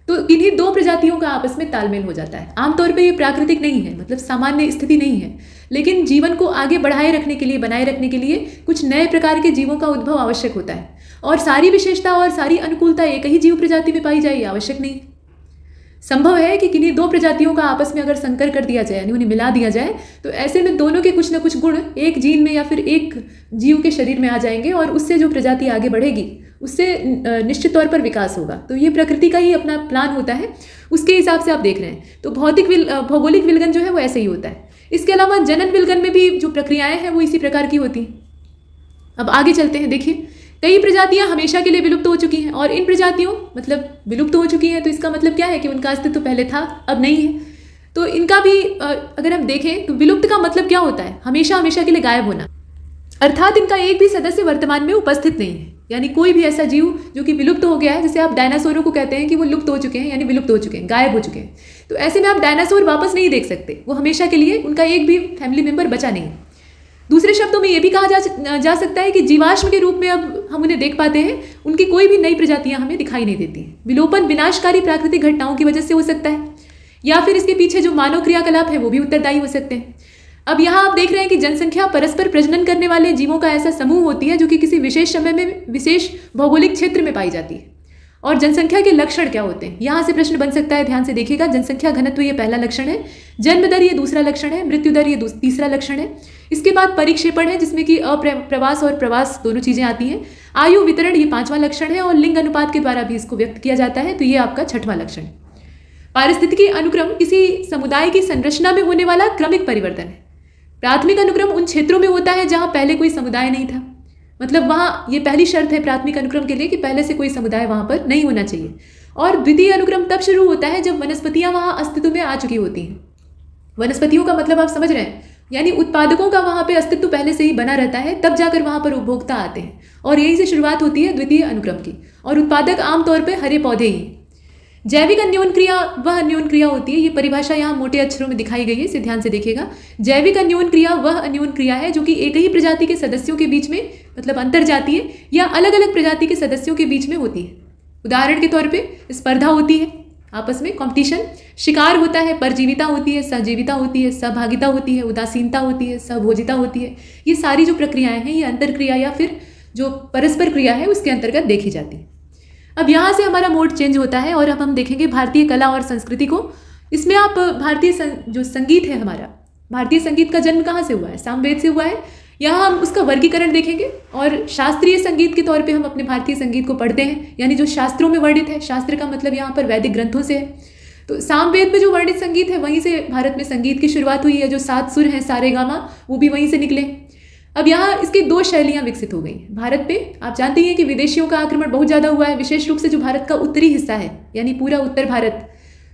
तो इन्हीं दो प्रजातियों का आपस में तालमेल हो जाता है। आमतौर पे ये प्राकृतिक नहीं है, मतलब सामान्य स्थिति नहीं है, लेकिन जीवन को आगे बढ़ाए रखने के लिए, बनाए रखने के लिए कुछ नए प्रकार के जीवों का उद्भव आवश्यक होता है। और सारी विशेषता और सारी अनुकूलता एक ही जीव प्रजाति में पाई जाए, आवश्यक नहीं। संभव है कि किन्हीं दो प्रजातियों का आपस में अगर संकर कर दिया जाए, यानी उन्हें मिला दिया जाए, तो ऐसे में दोनों के कुछ न कुछ गुण एक जीन में या फिर एक जीव के शरीर में आ जाएंगे, और उससे जो प्रजाति आगे बढ़ेगी उससे निश्चित तौर पर विकास होगा। तो ये प्रकृति का ही अपना प्लान होता है, उसके हिसाब से आप देख रहे हैं। तो भौगोलिक विलगन जो है वो ऐसे ही होता है। इसके अलावा जनन विलगन में भी जो प्रक्रियाएं हैं वो इसी प्रकार की होती हैं। अब आगे चलते हैं। देखिए, कई प्रजातियां हमेशा के लिए विलुप्त हो चुकी हैं, और इन प्रजातियों मतलब विलुप्त हो चुकी हैं तो इसका मतलब क्या है कि उनका अस्तित्व पहले था, अब नहीं है। तो इनका भी अगर हम देखें तो विलुप्त का मतलब क्या होता है? हमेशा हमेशा के लिए गायब होना, अर्थात इनका एक भी सदस्य वर्तमान में उपस्थित नहीं है। यानी कोई भी ऐसा जीव जो कि विलुप्त हो गया है, जैसे आप डायनासोरों को कहते हैं कि वो लुप्त हो चुके हैं, यानी विलुप्त हो चुके हैं, गायब हो चुके हैं। तो ऐसे में आप डायनासोर वापस नहीं देख सकते, वो हमेशा के लिए, उनका एक भी फैमिली मेंबर बचा नहीं। दूसरे शब्दों में ये भी कहा जा सकता है कि जीवाश्म के रूप में अब हम उन्हें देख पाते हैं, उनकी कोई भी नई प्रजातियां हमें दिखाई नहीं देती हैं। विलोपन विनाशकारी प्राकृतिक घटनाओं की वजह से हो सकता है, या फिर इसके पीछे जो मानव क्रियाकलाप है वो भी उत्तरदायी हो सकते हैं। अब यहाँ आप देख रहे हैं कि जनसंख्या परस्पर प्रजनन करने वाले जीवों का ऐसा समूह होती है जो कि किसी विशेष समय में विशेष भौगोलिक क्षेत्र में पाई जाती है। और जनसंख्या के लक्षण क्या होते हैं? यहाँ से प्रश्न बन सकता है, ध्यान से देखिएगा। जनसंख्या घनत्व ये पहला लक्षण है, जन्म दर ये दूसरा लक्षण है, मृत्यु दर ये तीसरा लक्षण है। इसके बाद परिक्षेपण है, जिसमें कि अप्रवास और प्रवास दोनों चीजें आती हैं। आयु वितरण ये पांचवा लक्षण है, और लिंग अनुपात के द्वारा भी इसको व्यक्त किया जाता है, तो ये आपका छठवां लक्षण है। पारिस्थितिकी अनुक्रम किसी समुदाय की संरचना में होने वाला क्रमिक परिवर्तन है। प्राथमिक अनुक्रम उन क्षेत्रों में होता है जहां पहले कोई समुदाय नहीं था, मतलब वहां ये पहली शर्त है प्राथमिक अनुक्रम के लिए कि पहले से कोई समुदाय वहां पर नहीं होना चाहिए। और द्वितीय अनुक्रम तब शुरू होता है जब वनस्पतियां वहां अस्तित्व में आ चुकी होती हैं। वनस्पतियों का मतलब आप समझ रहे हैं, यानी उत्पादकों का वहां पे अस्तित्व पहले से ही बना रहता है, तब जाकर वहां पर उपभोक्ता आते हैं, और यहीं से शुरुआत होती है द्वितीय अनुक्रम की। और उत्पादक आमतौर पर हरे पौधे ही। जैविक अन्योन क्रिया वह अन्योन क्रिया होती है, ये परिभाषा यहाँ मोटे अक्षरों में दिखाई गई है, इसे ध्यान से देखिएगा। जैविक अन्योन क्रिया वह अन्योन क्रिया है जो कि एक ही प्रजाति के सदस्यों के बीच में, मतलब अंतर जातीय या अलग अलग प्रजाति के सदस्यों के बीच में होती है। उदाहरण के तौर पे स्पर्धा होती है, आपस में कॉम्पिटिशन, शिकार होता है, परजीविता होती है, सहजीविता होती है, सहभागिता होती है, उदासीनता होती है, सहभोजिता होती है। ये सारी जो प्रक्रियाएं हैं ये अंतरक्रिया या फिर जो परस्पर क्रिया है उसके अंतर्गत देखी जाती है। अब यहाँ से हमारा मोड चेंज होता है, और अब हम देखेंगे भारतीय कला और संस्कृति को। इसमें आप भारतीय जो संगीत है हमारा, भारतीय संगीत का जन्म कहाँ से हुआ है? सामवेद से हुआ है। यहाँ हम उसका वर्गीकरण देखेंगे, और शास्त्रीय संगीत के तौर पे हम अपने भारतीय संगीत को पढ़ते हैं, यानी जो शास्त्रों में वर्णित है। शास्त्र का मतलब यहाँ पर वैदिक ग्रंथों से है। तो सामवेद में जो वर्णित संगीत है वहीं से भारत में संगीत की शुरुआत हुई है। जो 7 सुर हैं सारे गामा, वो भी वहीं से निकले। अब यहाँ इसकी 2 शैलियाँ विकसित हो गई हैं भारत पे। आप जानते हैं कि विदेशियों का आक्रमण बहुत ज़्यादा हुआ है, विशेष रूप से जो भारत का उत्तरी हिस्सा है, यानी पूरा उत्तर भारत,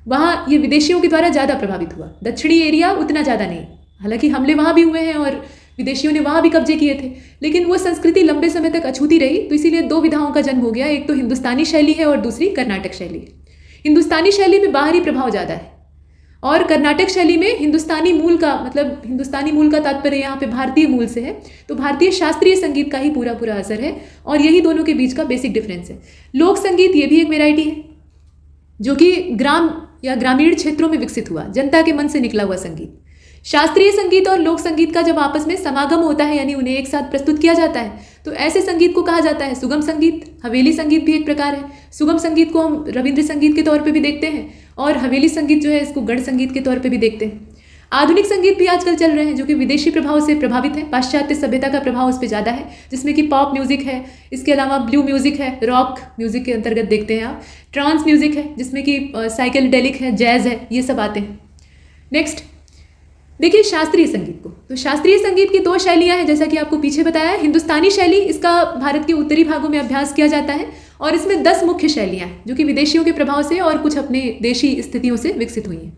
वहाँ ये विदेशियों के द्वारा ज़्यादा प्रभावित हुआ। दक्षिणी एरिया उतना ज़्यादा नहीं, हालांकि हमले वहाँ भी हुए हैं और विदेशियों ने वहाँ भी कब्जे किए थे, लेकिन वो संस्कृति लंबे समय तक अछूती रही। तो इसीलिए 2 विधाओं का जन्म हो गया, एक तो हिंदुस्तानी शैली है और दूसरी कर्नाटक शैली है। हिंदुस्तानी शैली में बाहरी प्रभाव ज़्यादा है, और कर्नाटक शैली में हिंदुस्तानी मूल का मतलब हिंदुस्तानी मूल का तात्पर्य यहाँ पे भारतीय मूल से है, तो भारतीय शास्त्रीय संगीत का ही पूरा पूरा असर है और यही दोनों के बीच का बेसिक डिफरेंस है। लोक संगीत ये भी एक वेराइटी है जो कि ग्राम या ग्रामीण क्षेत्रों में विकसित हुआ, जनता के मन से निकला हुआ संगीत। शास्त्रीय संगीत और लोक संगीत का जब आपस में समागम होता है यानी उन्हें एक साथ प्रस्तुत किया जाता है तो ऐसे संगीत को कहा जाता है सुगम संगीत। हवेली संगीत भी एक प्रकार है। सुगम संगीत को हम रविंद्र संगीत के तौर पे भी देखते हैं और हवेली संगीत जो है इसको गण संगीत के तौर पे भी देखते हैं। आधुनिक संगीत भी आजकल चल रहे हैं जो कि विदेशी प्रभाव से प्रभावित है, पाश्चात्य सभ्यता का प्रभाव उस पर ज़्यादा है, जिसमें कि पॉप म्यूजिक है, इसके अलावा ब्लू म्यूजिक है, रॉक म्यूजिक के अंतर्गत देखते हैं आप, ट्रांस म्यूजिक है जिसमें कि साइकेडेलिक है, जैज है, ये सब आते हैं। नेक्स्ट देखिए शास्त्रीय संगीत को, तो शास्त्रीय संगीत की दो शैलियां हैं जैसा कि आपको पीछे बताया है। हिंदुस्तानी शैली, इसका भारत के उत्तरी भागों में अभ्यास किया जाता है और इसमें 10 मुख्य शैलियां हैं जो कि विदेशियों के प्रभाव से और कुछ अपने देशी स्थितियों से विकसित हुई हैं।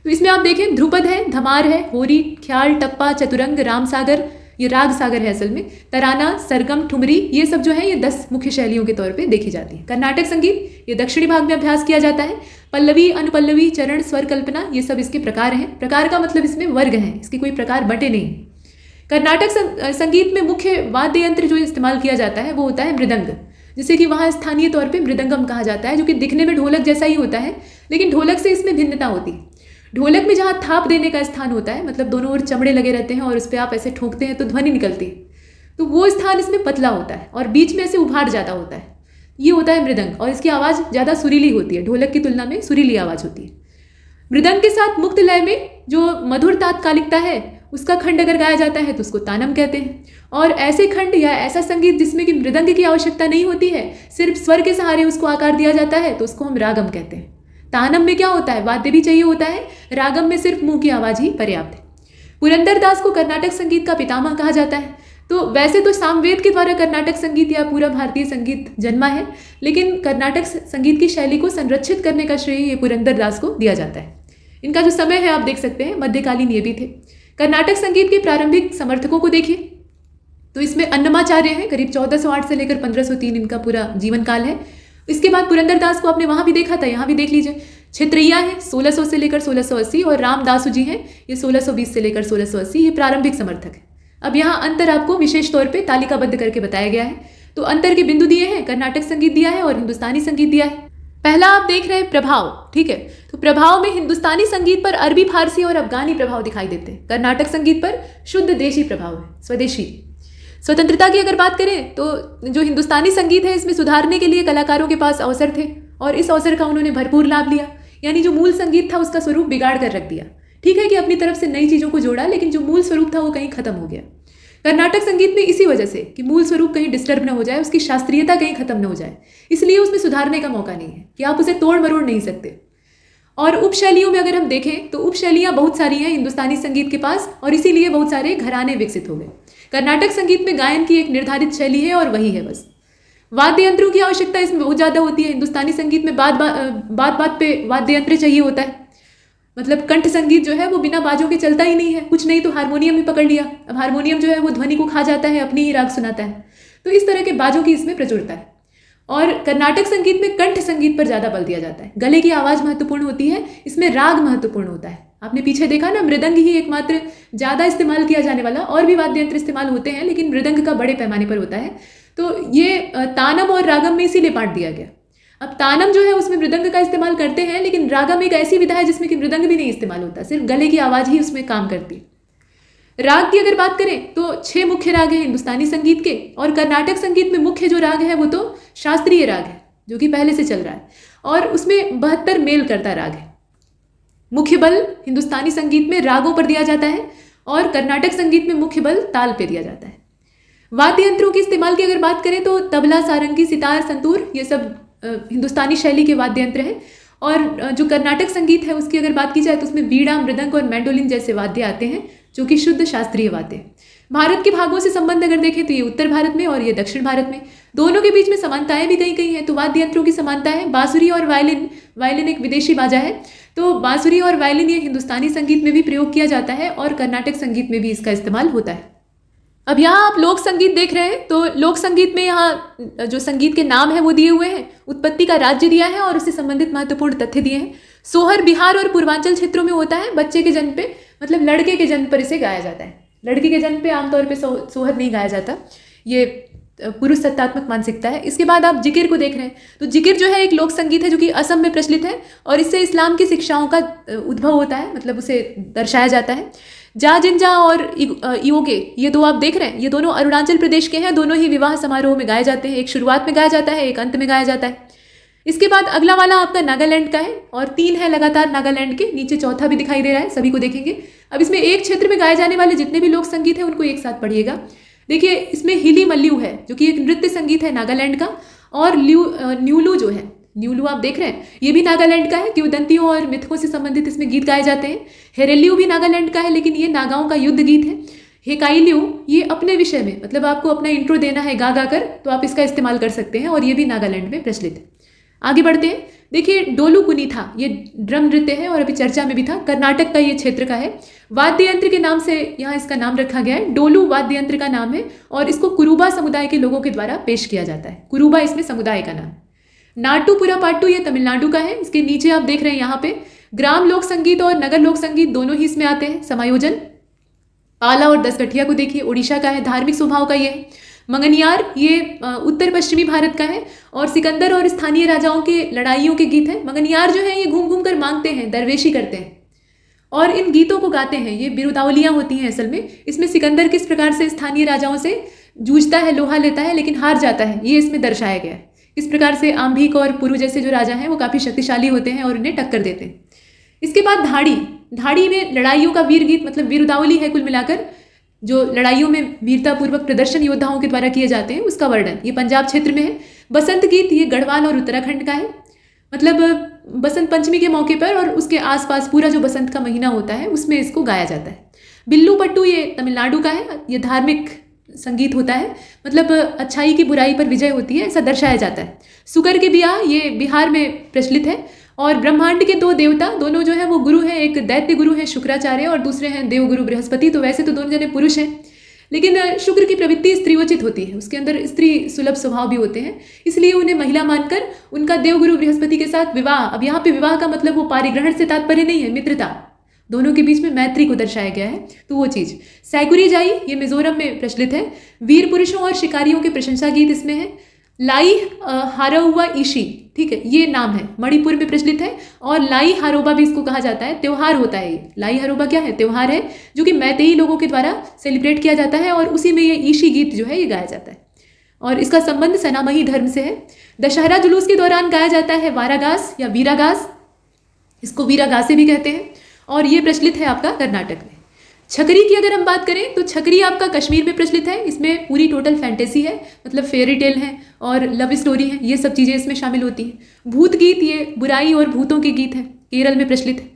तो इसमें आप देखें ध्रुपद है, धमार है, होरी, ख्याल, टप्पा, चतुरंग, राम सागर, ये राग सागर है असल में, तराना, सरगम, ठुमरी, ये सब जो है ये 10 मुख्य शैलियों के तौर पे देखी जाती है। कर्नाटक संगीत ये दक्षिणी भाग में अभ्यास किया जाता है। पल्लवी, अनुपल्लवी, चरण, स्वर कल्पना, ये सब इसके प्रकार हैं। प्रकार का मतलब इसमें वर्ग हैं, इसके कोई प्रकार बटे नहीं। कर्नाटक संगीत में मुख्य वाद्य यंत्र जो इस्तेमाल किया जाता है वो होता है मृदंग, जिसे कि वहाँ स्थानीय तौर पे मृदंगम कहा जाता है, जो कि दिखने में ढोलक जैसा ही होता है लेकिन ढोलक से इसमें भिन्नता होती है। ढोलक में जहाँ थाप देने का स्थान होता है, मतलब दोनों ओर चमड़े लगे रहते हैं और उस पर आप ऐसे ठोकते हैं तो ध्वनि निकलती है, तो वो स्थान इसमें पतला होता है और बीच में ऐसे उभार ज़्यादा होता है, ये होता है मृदंग और इसकी आवाज़ ज़्यादा सुरीली होती है, ढोलक की तुलना में सुरीली आवाज़ होती है। मृदंग के साथ मुक्त लय में जो मधुर तात्कालिकता है उसका खंड अगर गाया जाता है तो उसको तानम कहते हैं। और ऐसे खंड या ऐसा संगीत जिसमें कि मृदंग की आवश्यकता नहीं होती है, सिर्फ स्वर के सहारे उसको आकार दिया जाता है, तो उसको हम रागम कहते हैं। तानम में क्या होता है, वाद्य भी चाहिए होता है, रागम में सिर्फ मुंह की आवाज़ ही पर्याप्त है। पुरंदरदास को कर्नाटक संगीत का पितामह कहा जाता है। तो वैसे तो सामवेद के द्वारा कर्नाटक संगीत या पूरा भारतीय संगीत जन्मा है, लेकिन कर्नाटक संगीत की शैली को संरक्षित करने का श्रेय ये पुरंदरदास को दिया जाता है। इनका जो समय है आप देख सकते हैं, मध्यकालीन ये भी थे। कर्नाटक संगीत के प्रारंभिक समर्थकों को देखिए तो इसमें अन्नमाचार्य हैं, करीब 1408 से लेकर 1503 इनका पूरा जीवन काल है। इसके बाद पुरंदरदास को आपने वहाँ भी देखा था, यहाँ भी देख लीजिए। क्षेत्रैया है 1600 से लेकर 1680 और रामदासु जी हैं ये 1620 से लेकर 1680, ये प्रारंभिक समर्थक है। अब यहाँ अंतर आपको विशेष तौर पे तालिकाबद्ध करके बताया गया है। तो अंतर के बिंदु दिए हैं, कर्नाटक संगीत दिया है और हिंदुस्तानी संगीत दिया है। पहला आप देख रहे हैं प्रभाव, ठीक है। तो प्रभाव में हिंदुस्तानी संगीत पर अरबी, फारसी और अफगानी प्रभाव दिखाई देते हैं। कर्नाटक संगीत पर शुद्ध देशी प्रभाव है, स्वदेशी। स्वतंत्रता की अगर बात करें तो जो हिंदुस्तानी संगीत है इसमें सुधारने के लिए कलाकारों के पास अवसर थे और इस अवसर का उन्होंने भरपूर लाभ लिया, यानी जो मूल संगीत था उसका स्वरूप बिगाड़ कर रख दिया। ठीक है कि अपनी तरफ से नई चीज़ों को जोड़ा, लेकिन जो मूल स्वरूप था वो कहीं खत्म हो गया। कर्नाटक संगीत में इसी वजह से कि मूल स्वरूप कहीं डिस्टर्ब न हो जाए, उसकी शास्त्रीयता कहीं खत्म न हो जाए, इसलिए उसमें सुधारने का मौका नहीं है कि आप उसे तोड़ मरोड़ नहीं सकते। और उपशैलियों में अगर हम देखें तो उपशैलियाँ बहुत सारी हैं हिंदुस्तानी संगीत के पास और इसीलिए बहुत सारे घराने विकसित हो गए। कर्नाटक संगीत में गायन की एक निर्धारित शैली है और वही है बस। वाद्य यंत्रों की आवश्यकता इसमें बहुत ज़्यादा होती है। हिंदुस्तानी संगीत में बात पे वाद्य यंत्र चाहिए होता है, मतलब कंठ संगीत जो है वो बिना बाजों के चलता ही नहीं है, कुछ नहीं तो हारमोनियम ही पकड़ लिया। अब हारमोनियम जो है वो ध्वनि को खा जाता है, अपनी ही राग सुनाता है, तो इस तरह के बाजों की इसमें प्रचुरता है। और कर्नाटक संगीत में कंठ संगीत पर ज़्यादा बल दिया जाता है, गले की आवाज़ महत्वपूर्ण होती है, इसमें राग महत्वपूर्ण होता है। आपने पीछे देखा ना, मृदंग ही एकमात्र ज़्यादा इस्तेमाल किया जाने वाला, और भी वाद्य यंत्र इस्तेमाल होते हैं लेकिन मृदंग का बड़े पैमाने पर होता है। तो ये तानम और रागम में इसीलिए बांट दिया गया। अब तानम जो है उसमें मृदंग का इस्तेमाल करते हैं, लेकिन रागम एक ऐसी विधा है जिसमें कि मृदंग भी नहीं इस्तेमाल होता, सिर्फ गले की आवाज़ ही उसमें काम करती है। राग की अगर बात करें तो 6 मुख्य राग हैं हिंदुस्तानी संगीत के, और कर्नाटक संगीत में मुख्य जो राग है वो तो शास्त्रीय राग है जो कि पहले से चल रहा है, और उसमें 72 मेल करता राग है। मुख्य बल हिंदुस्तानी संगीत में रागों पर दिया जाता है और कर्नाटक संगीत में मुख्य बल ताल पे दिया जाता है। वाद्य यंत्रों के इस्तेमाल की अगर बात करें तो तबला, सारंगी, सितार, संतूर, ये सब हिंदुस्तानी शैली के वाद्य यंत्र हैं। और जो कर्नाटक संगीत है उसकी अगर बात की जाए तो उसमें बीड़ा, मृदंग और मैंडोलिन जैसे वाद्य आते हैं जो कि शुद्ध शास्त्रीय वाद्य हैं। भारत के भागों से संबंध अगर देखें तो ये उत्तर भारत में और ये दक्षिण भारत में, दोनों के बीच में समानताएं भी कहीं कहीं हैं। तो वाद्य यंत्रों की समानता है, बांसुरी और वायलिन, वायलिन एक विदेशी बाजा है, तो बांसुरी और वायलिन ये हिंदुस्तानी संगीत में भी प्रयोग किया जाता है और कर्नाटक संगीत में भी इसका इस्तेमाल होता है। अब यहाँ आप लोक संगीत देख रहे हैं, तो लोक संगीत में यहाँ जो संगीत के नाम है वो दिए हुए हैं, उत्पत्ति का राज्य दिया है और उससे संबंधित महत्वपूर्ण तथ्य दिए हैं। सोहर बिहार और पूर्वांचल क्षेत्रों में होता है बच्चे के जन्म पे, मतलब लड़के के जन्म पर इसे गाया जाता है। लड़की के जन्म पे आमतौर पे सोहर नहीं गाया जाता, ये पुरुष सत्तात्मक मानसिकता है। इसके बाद आप जिकिर को देख रहे हैं, तो जिकिर जो है एक लोक संगीत है जो कि असम में प्रचलित है और इससे इस्लाम की शिक्षाओं का उद्भव होता है, मतलब उसे दर्शाया जाता है। जा जिंजा और इयोगे, ये दो आप देख रहे हैं, ये दोनों अरुणाचल प्रदेश के हैं। दोनों ही विवाह समारोह में गाए जाते हैं, एक शुरुआत में गाया जाता है, एक अंत में गाया जाता है। इसके बाद अगला वाला आपका नागालैंड का है और 3 है लगातार नागालैंड के, नीचे चौथा भी दिखाई दे रहा है, सभी को देखेंगे। अब इसमें एक क्षेत्र में गाए जाने वाले जितने भी लोक संगीत हैं उनको एक साथ पढ़िएगा। देखिए इसमें हिली मल्लू है जो कि एक नृत्य संगीत है नागालैंड का, और न्यूलू जो है, न्यूलू आप देख रहे हैं, ये भी नागालैंड का है। किंवदंतियों और मिथकों से संबंधित इसमें गीत गाए जाते हैं। हेरेल्यू भी नागालैंड का है, लेकिन ये नागाओं का युद्ध गीत है। हेकाइल्यू ये अपने विषय में, मतलब आपको अपना इंट्रो देना है गा गा कर, तो आप इसका इस्तेमाल कर सकते हैं और ये भी नागालैंड में प्रचलित है। आगे बढ़ते हैं। देखिए डोलू कुनीथा, ये ड्रम नृत्य है और अभी चर्चा में भी था, कर्नाटक का ये क्षेत्र का है। वाद्य यंत्र के नाम से यहाँ इसका नाम रखा गया है, डोलू वाद्य यंत्र का नाम है और इसको कुरुबा समुदाय के लोगों के द्वारा पेश किया जाता है। कुरुबा इसमें समुदाय का नाम। नाटुपुरा पाट्टू ये तमिलनाडु का है। इसके नीचे आप देख रहे हैं यहाँ पे ग्राम लोक संगीत और नगर लोक संगीत दोनों ही इसमें आते हैं। समायोजन पाला और दसगठिया को देखिए, उड़ीसा का है, धार्मिक स्वभाव का ये है। मंगनियार ये उत्तर पश्चिमी भारत का है और सिकंदर और स्थानीय राजाओं के लड़ाइयों के गीत हैं। मंगनियार जो है ये घूम घूम कर मांगते हैं, दरवेशी करते हैं और इन गीतों को गाते हैं। ये बिरुदावलियाँ होती हैं असल में। इसमें सिकंदर किस प्रकार से स्थानीय राजाओं से जूझता है, लोहा लेता है लेकिन हार जाता है, ये इसमें दर्शाया गया है। इस प्रकार से आम्भिक और पुरु जैसे जो राजा हैं वो काफ़ी शक्तिशाली होते हैं और उन्हें टक्कर देते हैं। इसके बाद धाड़ी, धाड़ी में लड़ाइयों का वीर गीत, मतलब बिरुदावली है कुल मिलाकर, जो लड़ाइयों में वीरतापूर्वक प्रदर्शन योद्धाओं के द्वारा किए जाते हैं उसका वर्णन। ये पंजाब क्षेत्र में है। बसंत गीत ये गढ़वाल और उत्तराखंड का है, मतलब बसंत पंचमी के मौके पर और उसके आसपास पूरा जो बसंत का महीना होता है उसमें इसको गाया जाता है। बिल्लू पट्टू ये तमिलनाडु का है। ये धार्मिक संगीत होता है, मतलब अच्छाई की बुराई पर विजय होती है ऐसा दर्शाया जाता है। सुकर के बियाह ये बिहार में प्रचलित है। और ब्रह्मांड के 2 देवता, दोनों जो है वो गुरु हैं, एक दैत्य गुरु है शुक्राचार्य और दूसरे हैं देवगुरु बृहस्पति। तो वैसे तो दोनों जने पुरुष हैं, लेकिन शुक्र की प्रवृत्ति स्त्रीवोचित होती है, उसके अंदर स्त्री सुलभ स्वभाव भी होते हैं, इसलिए उन्हें महिला मानकर उनका देवगुरु बृहस्पति के साथ विवाह। अब यहाँ पे विवाह का मतलब वो पारिग्रहण से तात्पर्य नहीं है, मित्रता, दोनों के बीच में मैत्री को दर्शाया गया है। तो वो चीज़ सैकुरी जाई ये मिजोरम में प्रचलित है। वीर पुरुषों और शिकारियों के प्रशंसा गीत इसमें है। लाई हारोबा ईशी, ठीक है, ये नाम है, मणिपुर में प्रचलित है। और लाई हारोबा भी इसको कहा जाता है, त्योहार होता है ये। लाई हारोबा क्या है? त्योहार है जो कि मैतेई लोगों के द्वारा सेलिब्रेट किया जाता है और उसी में ये ईशी गीत जो है ये गाया जाता है और इसका संबंध सनामही धर्म से है। दशहरा जुलूस के दौरान गाया जाता है वारागास या वीरागास, इसको वीरागासे भी कहते हैं और ये प्रचलित है आपका कर्नाटक में। छकरी की अगर हम बात करें तो छकरी आपका कश्मीर में प्रचलित है। इसमें पूरी टोटल फैंटेसी है, मतलब फेरी टेल है और लव स्टोरी है, ये सब चीज़ें इसमें शामिल होती हैं। भूत गीत ये बुराई और भूतों के गीत हैं, केरल में प्रचलित है।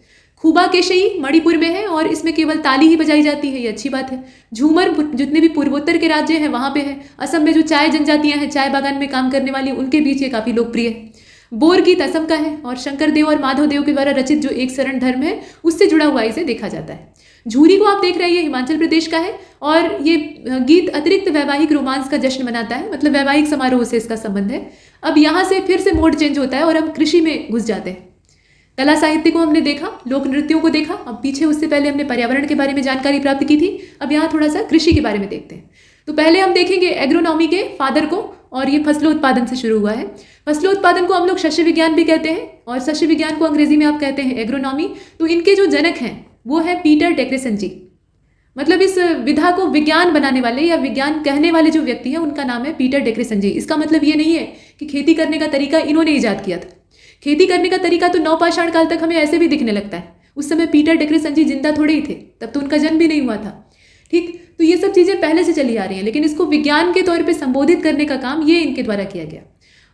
खूबा केशई मणिपुर में है और इसमें केवल ताली ही बजाई जाती है, ये अच्छी बात है। झूमर जितने भी पूर्वोत्तर के राज्य हैं वहाँ पे है। असम में जो चाय जनजातियाँ हैं, चाय बागान में काम करने वाली, उनके बीच ये काफ़ी लोकप्रिय है। बोर गीत असम का है और शंकर देव और माधव देव के द्वारा रचित जो एक शरण धर्म है उससे जुड़ा हुआ इसे देखा जाता है। झूरी को आप देख रहे हैं, ये हिमाचल प्रदेश का है और ये गीत अतिरिक्त वैवाहिक रोमांस का जश्न मनाता है, मतलब वैवाहिक समारोह से इसका संबंध है। अब यहाँ से फिर से मोड चेंज होता है और हम कृषि में घुस जाते हैं। कला साहित्य को हमने देखा, लोक नृत्यों को देखा, अब पीछे उससे पहले हमने पर्यावरण के बारे में जानकारी प्राप्त की थी। अब यहाँ थोड़ा सा कृषि के बारे में देखते हैं। तो पहले हम देखेंगे एग्रोनॉमी के फादर को, और ये फसलों उत्पादन से शुरू हुआ है। फसलों उत्पादन को हम लोग शस्य विज्ञान भी कहते हैं और शस्य विज्ञान को अंग्रेजी में आप कहते हैं एग्रोनॉमी। तो इनके जो जनक हैं वो है पीटर डेक्रेसन, मतलब इस विधा को विज्ञान बनाने वाले या विज्ञान कहने वाले जो व्यक्ति हैं उनका नाम है पीटर डेक्रेसन। इसका मतलब ये नहीं है कि खेती करने का तरीका इन्होंने ईजाद किया था। खेती करने का तरीका तो नवपाषाण काल तक हमें ऐसे भी दिखने लगता है। उस समय पीटर डेक्रेसन जिंदा थोड़े ही थे, तब तो उनका जन्म भी नहीं हुआ था। ठीक, तो ये सब चीज़ें पहले से चली आ रही हैं, लेकिन इसको विज्ञान के तौर पे संबोधित करने का काम ये इनके द्वारा किया गया।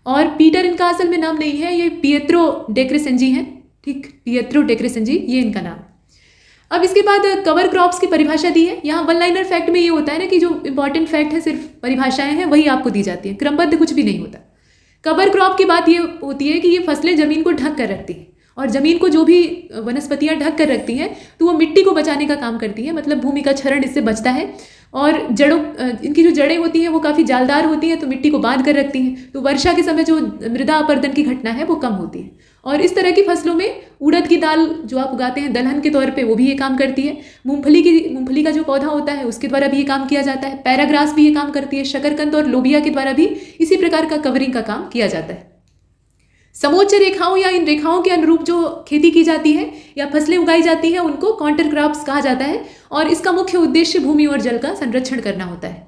और पीटर इनका असल में नाम नहीं है, ये पिएत्रो डेक्रेसन हैं। ठीक, पिएत्रो डेक्रेसन ये इनका नाम। अब इसके बाद कवर क्रॉप्स की परिभाषा दी है। यहाँ वन लाइनर फैक्ट में ये होता है ना कि जो इंपॉर्टेंट फैक्ट है सिर्फ परिभाषाएं हैं वही आपको दी जाती है, क्रमबद्ध कुछ भी नहीं होता। कवर क्रॉप की बात ये होती है कि ये फसलें जमीन को ढक कर रखती हैं और ज़मीन को जो भी वनस्पतियाँ ढक कर रखती हैं तो वो मिट्टी को बचाने का काम करती है, मतलब भूमि का क्षरण इससे बचता है। और इनकी जो जड़ें होती हैं वो काफ़ी जालदार होती हैं, तो मिट्टी को बांध कर रखती हैं, तो वर्षा के समय जो मृदा अपरदन की घटना है वो कम होती है। और इस तरह की फसलों में उड़द की दाल जो आप उगाते हैं दलहन के तौर पे, वो भी ये काम करती है। मूंगफली का जो पौधा होता है उसके द्वारा भी ये काम किया जाता है। पैराग्रास भी ये काम करती है। शकरकंद और लोबिया के द्वारा भी इसी प्रकार का कवरिंग का काम किया जाता है। समोच्च रेखाओं या इन रेखाओं के अनुरूप जो खेती की जाती है या फसलें उगाई जाती हैं उनको कॉन्टर क्रॉप्स कहा जाता है, और इसका मुख्य उद्देश्य भूमि और जल का संरक्षण करना होता है।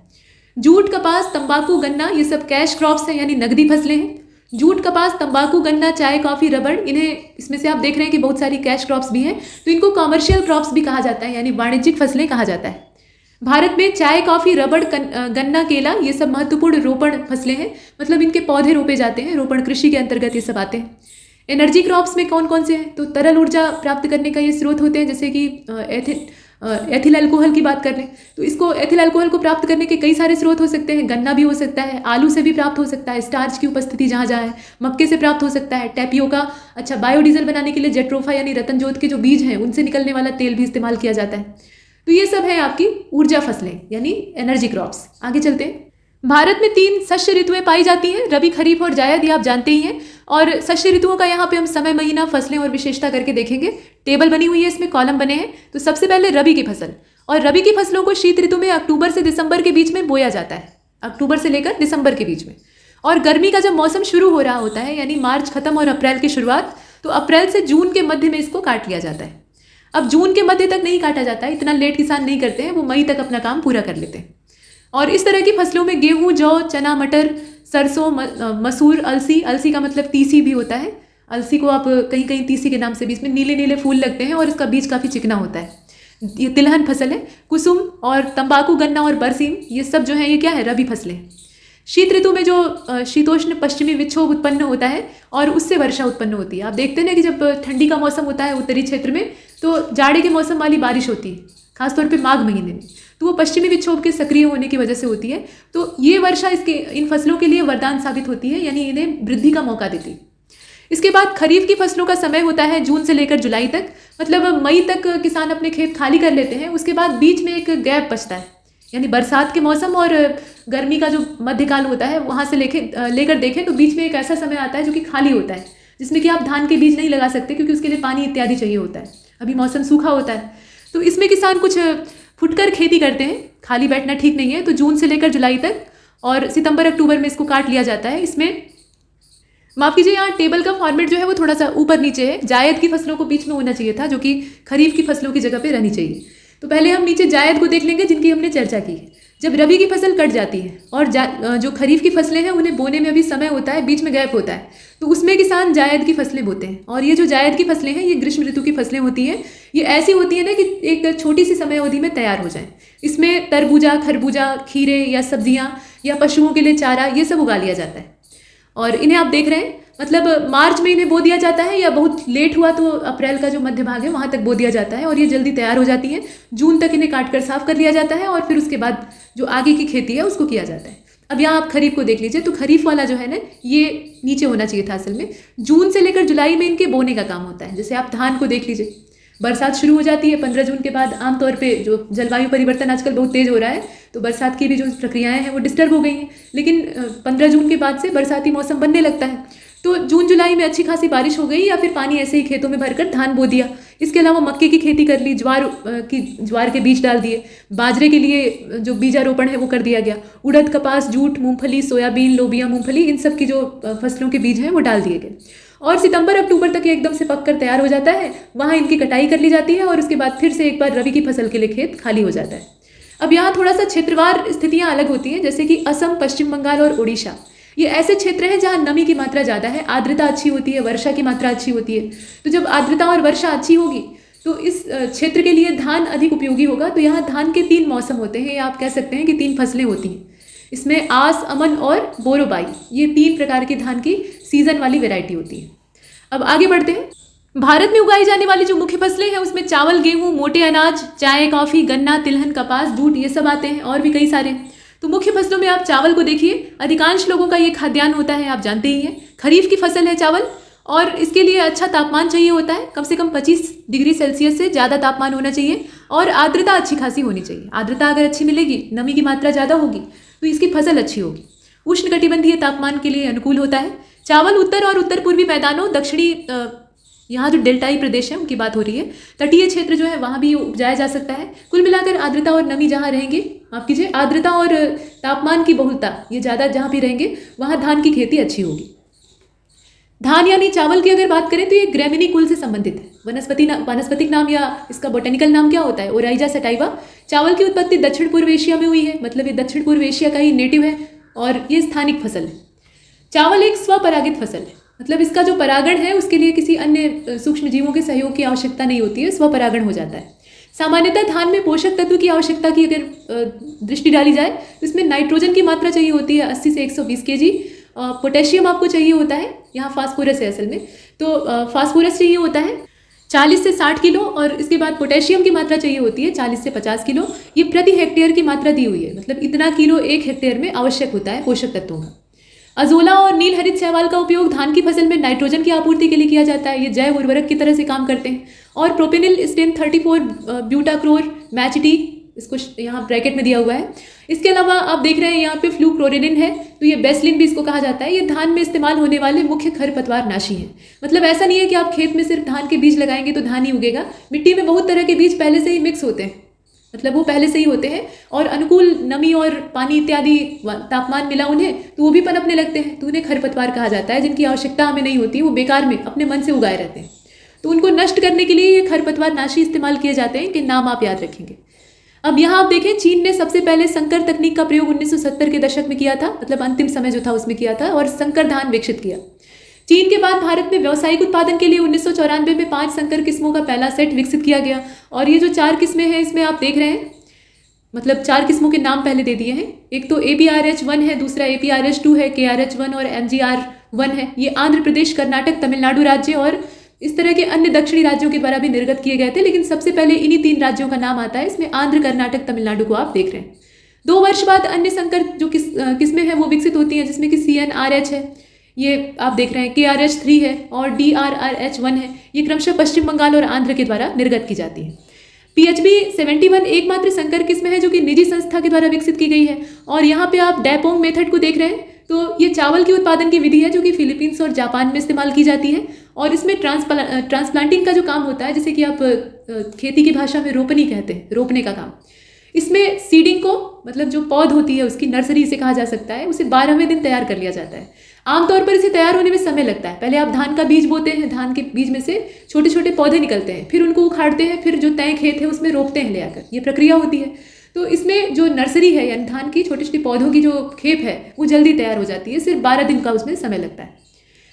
जूट, कपास, तंबाकू, गन्ना ये सब कैश क्रॉप्स हैं, यानी नकदी फसलें हैं। जूट, कपास, तंबाकू, गन्ना, चाय, कॉफ़ी, रबड़, इसमें से आप देख रहे हैं कि बहुत सारी कैश क्रॉप्स भी हैं, तो इनको कॉमर्शियल क्रॉप्स भी कहा जाता है, यानी वाणिज्यिक फसलें कहा जाता है। भारत में चाय, कॉफ़ी, रबड़, गन्ना, केला ये सब महत्वपूर्ण रोपण फसलें हैं, मतलब इनके पौधे रोपे जाते हैं, रोपण कृषि के अंतर्गत ये सब आते हैं। एनर्जी क्रॉप्स में कौन कौन से हैं, तो तरल ऊर्जा प्राप्त करने का ये स्रोत होते हैं, जैसे कि एथिल अल्कोहल की बात कर लें तो एथिल अल्कोहल को प्राप्त करने के कई सारे स्रोत हो सकते हैं। गन्ना भी हो सकता है, आलू से भी प्राप्त हो सकता है, स्टार्च की उपस्थिति जहाँ जहाँ है, मक्के से प्राप्त हो सकता है, टैपियोका, अच्छा बायोडीजल बनाने के लिए जेट्रोफा यानी रतनजोत के जो बीज हैं उनसे निकलने वाला तेल भी इस्तेमाल किया जाता है। तो ये सब है आपकी ऊर्जा फसलें यानी एनर्जी क्रॉप्स। आगे चलते हैं। भारत में 3 शस्य ऋतुएं पाई जाती हैं, रबी, खरीफ और जायद, ये आप जानते ही हैं। और शस्य ऋतुओं का यहाँ पे हम समय, महीना, फसलें और विशेषता करके देखेंगे। टेबल बनी हुई है, इसमें कॉलम बने हैं। तो सबसे पहले रबी की फसल, और रबी की फसलों को शीत ऋतु में अक्टूबर से दिसंबर के बीच में बोया जाता है, अक्टूबर से लेकर दिसंबर के बीच में। और गर्मी का जब मौसम शुरू हो रहा होता है, यानी मार्च खत्म और अप्रैल की शुरुआत, तो अप्रैल से जून के मध्य में इसको काट लिया जाता है। अब जून के मध्य तक नहीं काटा जाता है, इतना लेट किसान नहीं करते हैं, वो मई तक अपना काम पूरा कर लेते हैं। और इस तरह की फसलों में गेहूं, जौ, चना, मटर, सरसों, मसूर, अलसी का मतलब तीसी भी होता है। अलसी को आप कहीं कहीं तीसी के नाम से भी, इसमें नीले नीले फूल लगते हैं और इसका बीज काफ़ी चिकना होता है। ये तिलहन फसल है। कुसुम और तंबाकू, गन्ना और बरसीम ये सब जो है ये क्या है, रबी फसलें। शीत ऋतु में जो शीतोष्ण पश्चिमी विक्षोभ उत्पन्न होता है और उससे वर्षा उत्पन्न होती है। आप देखते हैं ना कि जब ठंडी का मौसम होता है उत्तरी क्षेत्र में, तो जाड़े के मौसम वाली बारिश होती है, खासतौर पे माघ महीने में, तो वो पश्चिमी विक्षोभ के सक्रिय होने की वजह से होती है। तो ये वर्षा इन फसलों के लिए वरदान साबित होती है, यानी इन्हें वृद्धि का मौका देती है। इसके बाद खरीफ की फसलों का समय होता है जून से लेकर जुलाई तक, मतलब मई तक किसान अपने खेत खाली कर लेते हैं। उसके बाद बीच में एक गैप बचता है, यानी बरसात के मौसम और गर्मी का जो मध्यकाल होता है वहाँ से लेकर देखें तो बीच में एक ऐसा समय आता है जो कि खाली होता है, जिसमें कि आप धान के बीज नहीं लगा सकते क्योंकि उसके लिए पानी इत्यादि चाहिए होता है, अभी मौसम सूखा होता है। तो इसमें किसान कुछ फुटकर खेती करते हैं, खाली बैठना ठीक नहीं है। तो जून से लेकर जुलाई तक और सितंबर अक्टूबर में इसको काट लिया जाता है। इसमें माफ़ कीजिए, यहाँ टेबल का फॉर्मेट जो है वो थोड़ा सा ऊपर नीचे है। जायद की फसलों को बीच में होना चाहिए था, जो कि खरीफ की फसलों की जगह पे रहनी चाहिए। तो पहले हम नीचे जायद को देख लेंगे जिनकी हमने चर्चा की है। जब रबी की फसल कट जाती है और जो खरीफ की फसलें हैं उन्हें बोने में अभी समय होता है, बीच में गैप होता है, तो उसमें किसान जायद की फसलें बोते हैं। और ये जो जायद की फसलें हैं ये ग्रीष्म ऋतु की फसलें होती हैं। ये ऐसी होती है ना कि एक छोटी सी समय अवधि में तैयार हो जाए। इसमें तरबूजा, खरबूजा, खीरे या सब्जियां या पशुओं के लिए चारा ये सब उगा लिया जाता है। और इन्हें आप देख रहे हैं, मतलब मार्च में इन्हें बो दिया जाता है, या बहुत लेट हुआ तो अप्रैल का जो मध्य भाग है वहाँ तक बो दिया जाता है और ये जल्दी तैयार हो जाती हैं। जून तक इन्हें काट कर साफ कर लिया जाता है और फिर उसके बाद जो आगे की खेती है उसको किया जाता है। अब यहाँ आप खरीफ को देख लीजिए, तो खरीफ वाला जो है ना ये नीचे होना चाहिए था। असल में जून से लेकर जुलाई में इनके बोने का काम होता है। जैसे आप धान को देख लीजिए, बरसात शुरू हो जाती है 15 जून के बाद। आमतौर पे जो जलवायु परिवर्तन आजकल बहुत तेज़ हो रहा है, तो बरसात की भी जो प्रक्रियाएं हैं वो डिस्टर्ब हो गई हैं, लेकिन 15 जून के बाद से बरसाती मौसम बनने लगता है। तो जून जुलाई में अच्छी खासी बारिश हो गई, या फिर पानी ऐसे ही खेतों में भरकर धान बो दिया। इसके अलावा मक्के की खेती कर ली, ज्वार के बीज डाल दिए, बाजरे के लिए जो बीजारोपण है वो कर दिया गया, उड़द, कपास, जूट, मूंगफली, सोयाबीन, लोबिया, मूंगफली, इन सब की जो फसलों के बीज हैं वो डाल दिए गए। और सितंबर अक्टूबर तक ये एकदम से पककर तैयार हो जाता है, वहाँ इनकी कटाई कर ली जाती है और उसके बाद फिर से एक बार रबी की फसल के लिए खेत खाली हो जाता है। अब यहाँ थोड़ा सा क्षेत्रवार स्थितियाँ अलग होती हैं, जैसे कि असम, पश्चिम बंगाल और उड़ीसा, ये ऐसे क्षेत्र हैं जहाँ नमी की मात्रा ज़्यादा है, आर्द्रता अच्छी होती है, वर्षा की मात्रा अच्छी होती है। तो जब आर्द्रता और वर्षा अच्छी होगी तो इस क्षेत्र के लिए धान अधिक उपयोगी होगा। तो यहाँ धान के 3 मौसम होते हैं, या आप कह सकते हैं कि 3 फसलें होती हैं। इसमें आस, अमन और बोरोबाई, ये 3 प्रकार की धान की सीजन वाली वेराइटी होती है। अब आगे बढ़ते हैं। भारत में उगाई जाने वाली जो मुख्य फसलें हैं उसमें चावल, गेहूँ, मोटे अनाज, चाय, कॉफ़ी, गन्ना, तिलहन, कपास, जूट ये सब आते हैं, और भी कई सारे हैं। तो मुख्य फसलों में आप चावल को देखिए, अधिकांश लोगों का ये खाद्यान्न होता है, आप जानते ही हैं। खरीफ की फसल है चावल, और इसके लिए अच्छा तापमान चाहिए होता है, कम से कम 25 डिग्री सेल्सियस से ज़्यादा तापमान होना चाहिए और आर्द्रता अच्छी खासी होनी चाहिए। आर्द्रता अगर अच्छी मिलेगी, नमी की मात्रा ज़्यादा होगी तो इसकी फसल अच्छी होगी। उष्णकटिबंधीय तापमान के लिए अनुकूल होता है। चावल उत्तर और उत्तर पूर्वी मैदानों, दक्षिणी यहाँ जो डेल्टाई प्रदेश है उनकी बात हो रही है, तटीय क्षेत्र जो है वहाँ भी उपजाया जा सकता है। कुल मिलाकर आर्द्रता और नमी जहाँ रहेंगे, माफ कीजिए, आर्द्रता और तापमान की बहुलता ये ज़्यादा जहाँ भी रहेंगे वहाँ धान की खेती अच्छी होगी। धान यानी चावल की अगर बात करें तो ये ग्रेमिनी कुल से संबंधित है। वानस्पतिक नाम या इसका बोटेनिकल नाम क्या होता है? Oryza sativa. चावल की उत्पत्ति दक्षिण पूर्व एशिया में हुई है, मतलब ये दक्षिण पूर्व एशिया का ही नेटिव है और ये स्थानिक फसल है। चावल एक स्वपरागित फसल है, मतलब इसका जो परागण है उसके लिए किसी अन्य सूक्ष्म जीवों के सहयोग की आवश्यकता नहीं होती है, स्वपरागण हो जाता है। सामान्यतः धान में पोषक तत्व की आवश्यकता की अगर दृष्टि डाली जाए तो इसमें नाइट्रोजन की मात्रा चाहिए होती है 80 से 120 kg। पोटेशियम आपको चाहिए होता है, यहाँ फास्फोरस है असल में, तो फास्फोरस चाहिए होता है 40 से 60 किलो और इसके बाद पोटेशियम की मात्रा चाहिए होती है 40 से 50 किलो। ये प्रति हेक्टेयर की मात्रा दी हुई है, मतलब इतना किलो एक हेक्टेयर में आवश्यक होता है पोषक तत्वों का। अजोला और नील हरित शैवाल का उपयोग धान की फसल में नाइट्रोजन की आपूर्ति के लिए किया जाता है। ये जैव उर्वरक की तरह से काम करते हैं। और प्रोपेनिल स्टेम 34 ब्यूटाक्रोर मैच टी, इसको यहाँ ब्रैकेट में दिया हुआ है। इसके अलावा आप देख रहे हैं यहाँ पे फ्लूक्लोरिन है, तो ये बेसलिन भी इसको कहा जाता है। ये धान में इस्तेमाल होने वाले मुख्य खरपतवार नाशी हैं। मतलब ऐसा नहीं है कि आप खेत में सिर्फ धान के बीज लगाएंगे तो धान ही उगेगा। मिट्टी में बहुत तरह के बीज पहले से ही मिक्स होते हैं, मतलब वो पहले से ही होते हैं और अनुकूल नमी और पानी इत्यादि तापमान मिला उन्हें तो वो भी पनपने लगते हैं, तो उन्हें खरपतवार कहा जाता है। जिनकी आवश्यकता हमें नहीं होती, वो बेकार में अपने मन से उगाए रहते हैं, तो उनको नष्ट करने के लिए ये खरपतवार नाशी इस्तेमाल किए जाते हैं, कि नाम आप याद रखेंगे। अब यहाँ आप देखें, चीन ने सबसे पहले संकर तकनीक का प्रयोग 1970 के दशक में किया था, मतलब अंतिम समय जो था उसमें किया था, और संकर धान विकसित किया। चीन के बाद भारत में व्यावसायिक उत्पादन के लिए 1994 में 5 संकर किस्मों का पहला सेट विकसित किया गया। और ये जो 4 किस्में हैं इसमें आप देख रहे हैं, मतलब 4 किस्मों के नाम पहले दे दिए हैं। एक तो APRH1 है, दूसरा APRH2 है, KRH1 और MGR1 है। ये आंध्र प्रदेश, कर्नाटक, तमिलनाडु राज्य और इस तरह के अन्य दक्षिणी राज्यों के द्वारा भी निर्गत किए गए थे, लेकिन सबसे पहले इन्हीं 3 राज्यों का नाम आता है। इसमें आंध्र, कर्नाटक, तमिलनाडु को आप देख रहे हैं। 2 वर्ष बाद अन्य संकर जो किस्में हैं वो विकसित होती हैं, जिसमें कि CNRH है, ये आप देख रहे हैं, KRH3 है और DRRH1 है। ये क्रमशः पश्चिम बंगाल और आंध्र के द्वारा निर्गत की जाती है। PHB 71 एकमात्र संकर किस्म है जो कि निजी संस्था के द्वारा विकसित की गई है। और यहाँ पे आप डैपोंग मेथड को देख रहे हैं, तो ये चावल की उत्पादन की विधि है जो कि फिलीपींस और जापान में इस्तेमाल की जाती है। और इसमें ट्रांसप्लांटिंग का जो काम होता है, जैसे कि आप खेती की भाषा में रोपनी कहते हैं, रोपने का काम। इसमें सीडिंग को, मतलब जो पौध होती है उसकी नर्सरी इसे कहा जा सकता है, उसे 12वें दिन तैयार कर लिया जाता है। आमतौर पर इसे तैयार होने में समय लगता है। पहले आप धान का बीज बोते हैं, धान के बीज में से छोटे छोटे पौधे निकलते हैं, फिर उनको उखाड़ते हैं, फिर जो तय खेत है उसमें रोपते हैं ले आकर। ये प्रक्रिया होती है। तो इसमें जो नर्सरी है यानी धान की छोटे छोटे पौधों की जो खेप है वो जल्दी तैयार हो जाती है, सिर्फ 12 दिन का उसमें समय लगता है।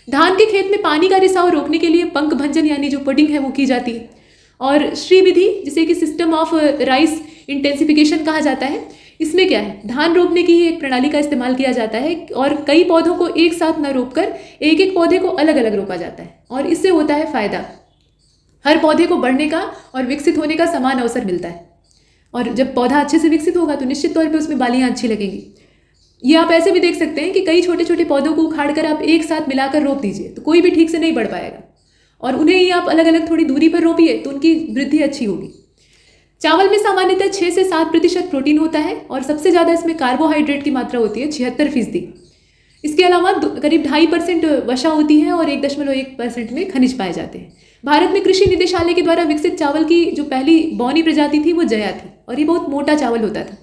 धान के खेत में पानी का रिसाव रोकने के लिए पंख भंजन यानी जो पुडिंग है वो की जाती है। और श्री विधि, जिसे कि सिस्टम ऑफ राइस इंटेंसिफिकेशन कहा जाता है, इसमें क्या है, धान रोपने की ही एक प्रणाली का इस्तेमाल किया जाता है और कई पौधों को एक साथ न रोपकर एक एक पौधे को अलग अलग रोपा जाता है। और इससे होता है फायदा, हर पौधे को बढ़ने का और विकसित होने का समान अवसर मिलता है। और जब पौधा अच्छे से विकसित होगा तो निश्चित तौर पे उसमें बालियाँ अच्छी लगेंगी। ये आप ऐसे भी देख सकते हैं कि कई छोटे छोटे पौधों को उखाड़कर आप एक साथ मिलाकर रोप दीजिए तो कोई भी ठीक से नहीं बढ़ पाएगा, और उन्हें ही आप अलग अलग थोड़ी दूरी पर रोपिए तो उनकी वृद्धि अच्छी होगी। चावल में सामान्यतः 6 से 7% प्रोटीन होता है और सबसे ज़्यादा इसमें कार्बोहाइड्रेट की मात्रा होती है 76%। इसके अलावा करीब 2.5% वसा होती है और 1.1% में खनिज पाए जाते हैं। भारत में कृषि निदेशालय के द्वारा विकसित चावल की जो पहली बौनी प्रजाति थी वो जया थी और ये बहुत मोटा चावल होता था।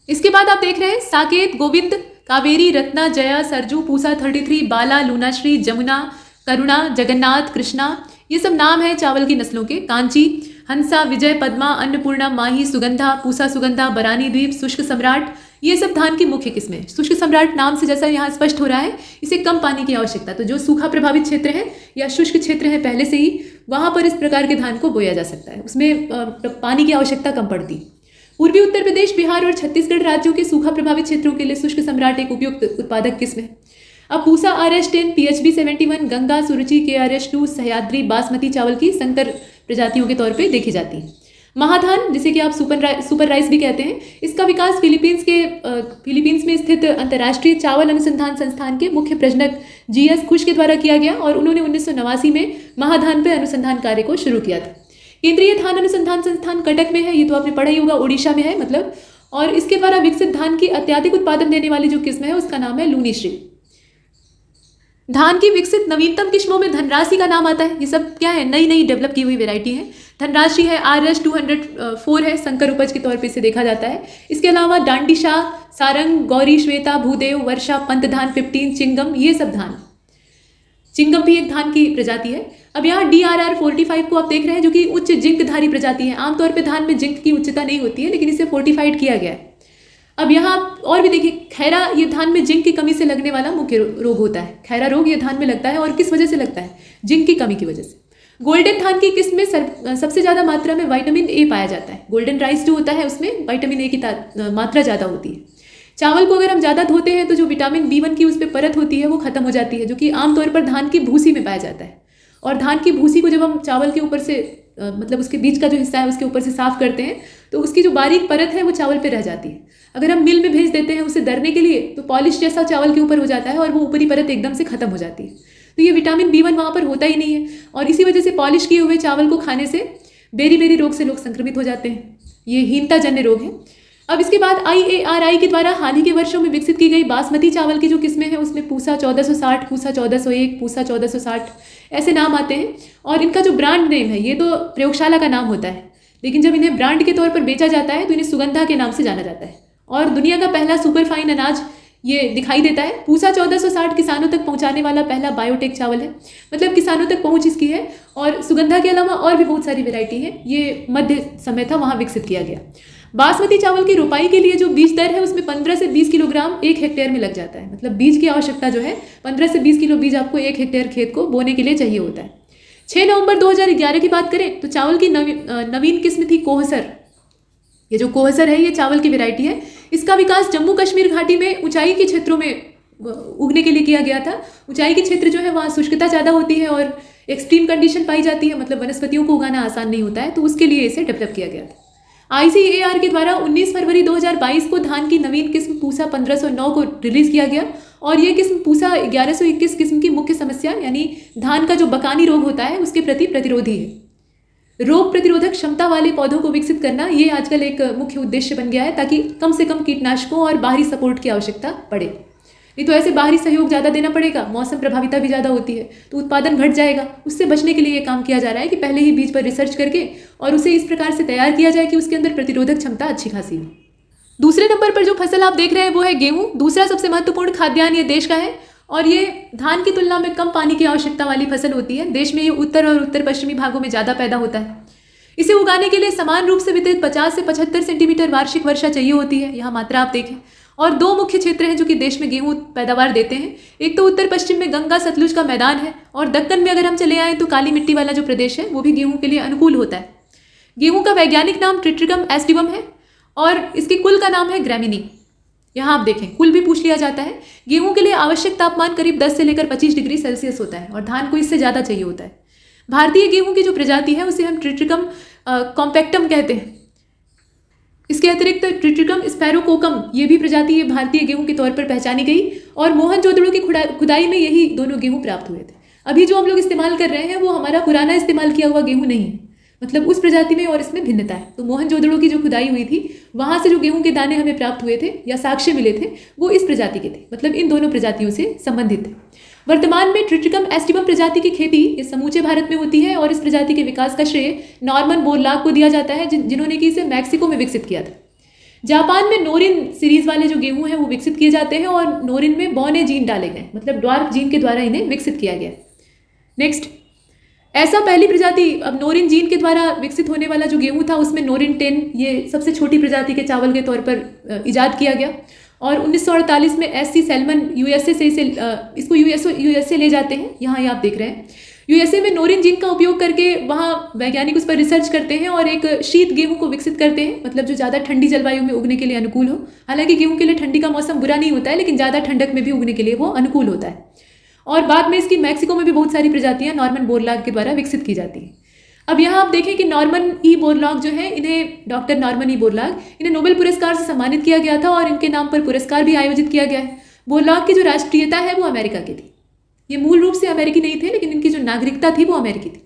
इसके बाद आप देख रहे हैं साकेत, गोविंद, कावेरी, रत्ना, जया, सरजू, पूसा 33, बाला, लूनाश्री, जमुना, करुणा, जगन्नाथ, कृष्णा, ये सब नाम है चावल की नस्लों के। कांची, हंसा, विजय, पद्मा, अन्नपूर्णा, माही, सुगंधा, पूसा सुगंधा, बरानी द्वीप, शुष्क सम्राट, ये सब धान की मुख्य किस्में हैं। शुष्क सम्राट नाम से जैसा यहाँ स्पष्ट हो रहा है, इसे कम पानी की आवश्यकता, तो जो सूखा प्रभावित क्षेत्र है या शुष्क क्षेत्र है पहले से ही, वहाँ पर इस प्रकार के धान को बोया जा सकता है, उसमें पानी की आवश्यकता कम पड़ती। पूर्वी उत्तर प्रदेश, बिहार और छत्तीसगढ़ राज्यों के सूखा प्रभावित क्षेत्रों के लिए शुष्क सम्राट एक उपयुक्त उत्पादक किस्म है। अब पूसा RS10, PHB 71, गंगा, सुरुचि, KRH2, सह्याद्री, बासमती चावल की संकर प्रजातियों के तौर पे देखी जाती है। महाधान, जिसे कि आप सुपर राइस भी कहते हैं, इसका विकास फिलीपींस में स्थित अंतर्राष्ट्रीय चावल अनुसंधान संस्थान के मुख्य प्रजनक GS खुश के द्वारा किया गया और उन्होंने 1989 में महाधान पर अनुसंधान कार्य को शुरू किया था। केंद्रीय धान अनुसंधान संस्थान कटक में है, ये तो आपने पढ़ा ही होगा, उड़ीसा में है मतलब, और इसके द्वारा विकसित धान की अत्यधिक उत्पादन देने वाली जो किस्म है उसका नाम है लूनीश्री। धान की विकसित नवीनतम किस्मों में धनराशि का नाम आता है। ये सब क्या है, नई डेवलप की हुई वैरायटी है। धनराशि है, RS 204 है, संकर उपज के तौर पे इसे देखा जाता है। इसके अलावा डांडीशा, सारंग, गौरी, श्वेता, भूदेव, वर्षा, पंतधान 15, चिंगम, ये सब धान। चिंगम भी एक धान की प्रजाति है। अब यहाँ DRR 45 को आप देख रहे हैं, जो कि उच्च जिंकधारी प्रजाति है। आमतौर पर धान में जिंक की उच्चता नहीं होती है, लेकिन इसे फोर्टिफाइड किया गया है। अब यहाँ और भी देखिए, खैरा, ये धान में जिंक की कमी से लगने वाला मुख्य रोग होता है। खैरा रोग ये धान में लगता है, और किस वजह से लगता है? जिंक की कमी की वजह से। गोल्डन धान की किस्म में सबसे ज़्यादा मात्रा में विटामिन A पाया जाता है। गोल्डन राइस जो होता है उसमें विटामिन A की मात्रा ज़्यादा होती है। चावल को अगर हम ज़्यादा धोते हैं तो जो विटामिन B1 की उस पर परत होती है वो खत्म हो जाती है, जो कि आमतौर पर धान की भूसी में पाया जाता है। और धान की भूसी को जब हम चावल के ऊपर से मतलब उसके बीच का जो हिस्सा है उसके ऊपर से साफ करते हैं तो उसकी जो बारीक परत है वो चावल पे रह जाती है। अगर हम मिल में भेज देते हैं उसे दरने के लिए तो पॉलिश जैसा चावल के ऊपर हो जाता है और वो ऊपरी परत एकदम से खत्म हो जाती है। तो ये विटामिन B1 वहाँ पर होता ही नहीं है, और इसी वजह से पॉलिश किए हुए चावल को खाने से बेरी रोग से लोग संक्रमित हो जाते हैं। ये हीनता जन्य रोग है। अब इसके बाद IARI के द्वारा हाल ही के वर्षों में विकसित की गई बासमती चावल की जो किस्में हैं उसमें पूसा 1460, पूसा 1401, पूसा 1460 ऐसे नाम आते हैं। और इनका जो ब्रांड नेम है, ये तो प्रयोगशाला का नाम होता है, लेकिन जब इन्हें ब्रांड के तौर पर बेचा जाता है तो इन्हें सुगंधा के नाम से जाना जाता है। और दुनिया का पहला सुपरफाइन अनाज ये दिखाई देता है। पूसा 1460 किसानों तक पहुंचाने वाला पहला बायोटेक चावल है, मतलब किसानों तक पहुंच इसकी है। और सुगंधा के अलावा और भी बहुत सारी वैरायटी है। ये मध्य समय था, वहाँ विकसित किया गया। बासमती चावल की रोपाई के लिए जो बीज दर है उसमें 15 से 20 किलोग्राम 1 हेक्टेयर में लग जाता है। मतलब बीज की आवश्यकता जो है 15 से 20 किलो बीज आपको 1 हेक्टेयर खेत को बोने के लिए चाहिए होता है। 6 नवंबर 2011 की बात करें तो चावल की नवीन किस्म थी कोहसर। ये जो कोहसर है ये चावल की वैरायटी है। इसका विकास जम्मू कश्मीर घाटी में ऊंचाई के क्षेत्रों में उगने के लिए किया गया था। ऊंचाई के क्षेत्र जो है वहाँ शुष्कता ज़्यादा होती है और एक्सट्रीम कंडीशन पाई जाती है, मतलब वनस्पतियों को उगाना आसान नहीं होता है, तो उसके लिए इसे डेवलप किया गया था। ICAR के द्वारा 19 फरवरी 2022 को धान की नवीन किस्म पूसा 1509 को रिलीज किया गया। और ये किस्म पूसा 1121 किस्म की मुख्य समस्या यानी धान का जो बकानी रोग होता है उसके प्रति प्रतिरोधी है। रोग प्रतिरोधक क्षमता वाले पौधों को विकसित करना ये आजकल एक मुख्य उद्देश्य बन गया है, ताकि कम से कम कीटनाशकों और बाहरी सपोर्ट की आवश्यकता पड़े। नहीं तो ऐसे बाहरी सहयोग ज़्यादा देना पड़ेगा, मौसम प्रभाविता भी ज़्यादा होती है तो उत्पादन घट जाएगा। उससे बचने के लिए ये काम किया जा रहा है कि पहले ही बीज पर रिसर्च करके और उसे इस प्रकार से तैयार किया जाए कि उसके अंदर प्रतिरोधक क्षमता अच्छी खासी हो। दूसरे नंबर पर जो फसल आप देख रहे हैं वो है गेहूँ। दूसरा सबसे महत्वपूर्ण खाद्यान्न ये देश का है और ये धान की तुलना में कम पानी की आवश्यकता वाली फसल होती है। देश में ये उत्तर और उत्तर पश्चिमी भागों में ज़्यादा पैदा होता है। इसे उगाने के लिए समान रूप से वितरित 50 से 75 सेंटीमीटर वार्षिक वर्षा चाहिए होती है। यहाँ मात्रा आप देखें। और 2 मुख्य क्षेत्र हैं जो कि देश में गेहूं पैदावार देते हैं। एक तो उत्तर पश्चिम में गंगा सतलुज का मैदान है, और दक्कन में अगर हम चले आएँ तो काली मिट्टी वाला जो प्रदेश है वो भी गेहूं के लिए अनुकूल होता है। गेहूं का वैज्ञानिक नाम ट्रिट्रिकम एस्टिवम है और इसके कुल का नाम है ग्रैमिनी। यहाँ आप देखें, कुल भी पूछ लिया जाता है। गेहूं के लिए आवश्यक तापमान करीब 10 से लेकर 25 डिग्री सेल्सियस होता है और धान को इससे ज़्यादा चाहिए होता है। भारतीय गेहूं की जो प्रजाति है उसे हम ट्रिट्रिकम कॉम्पैक्टम कहते हैं। इसके अतिरिक्त ट्रिट्रिकम स्पैरोकोकम ये भी प्रजाति ये भारतीय गेहूं के तौर पर पहचानी गई और मोहनजोदड़ो की खुदाई में यही दोनों गेहूं प्राप्त हुए थे। अभी जो हम लोग इस्तेमाल कर रहे हैं वो हमारा पुराना इस्तेमाल किया हुआ गेहूं नहीं है, मतलब उस प्रजाति में और इसमें भिन्नता है। तो मोहनजोदड़ो की जो खुदाई हुई थी वहाँ से जो गेहूं के दाने हमें प्राप्त हुए थे या साक्ष्य मिले थे वो इस प्रजाति के थे, मतलब इन दोनों प्रजातियों से संबंधित थे। वर्तमान में ट्रिट्रिकम एस्टिवम प्रजाति की खेती इस समूचे भारत में होती है और इस प्रजाति के विकास का श्रेय नॉर्मन बोरलाग को दिया जाता है, जिन्होंने कि इसे मैक्सिको में विकसित किया था। जापान में नोरिन सीरीज वाले जो गेहूं हैं वो विकसित किए जाते हैं और नोरिन में बौने जीन डाले गए, मतलब ड्वार्फ जीन के द्वारा इन्हें विकसित किया गया। नेक्स्ट, ऐसा पहली प्रजाति अब नोरिन जीन के द्वारा विकसित होने वाला जो गेहूं था उसमें नोरिन 10 ये सबसे छोटी प्रजाति के चावल के तौर पर इजाद किया गया और 1948 में SC सैल्मन USA से इसको USA ले जाते हैं। यहाँ ये आप देख रहे हैं USA में नोरिन जीन का उपयोग करके वहाँ वैज्ञानिक उस पर रिसर्च करते हैं और एक शीत गेहूं को विकसित करते हैं, मतलब जो ज़्यादा ठंडी जलवायु में उगने के लिए अनुकूल हो। हालांकि गेहूं के लिए ठंडी का मौसम बुरा नहीं होता है, लेकिन ज़्यादा ठंडक में भी उगने के लिए वो अनुकूल होता है। और बाद में इसकी मैक्सिको में भी बहुत सारी प्रजातियाँ नॉर्मन बोरलाग के द्वारा विकसित की जाती हैं। अब यहाँ आप देखें कि नॉर्मन ई बोरलॉग जो है, इन्हें डॉक्टर नॉर्मन ई बोरलॉग, इन्हें नोबेल पुरस्कार से सम्मानित किया गया था और इनके नाम पर पुरस्कार भी आयोजित किया गया है। बोरलॉग की जो राष्ट्रीयता है वो अमेरिका की थी। ये मूल रूप से अमेरिकी नहीं थे, लेकिन इनकी जो नागरिकता थी वो अमेरिकी थी।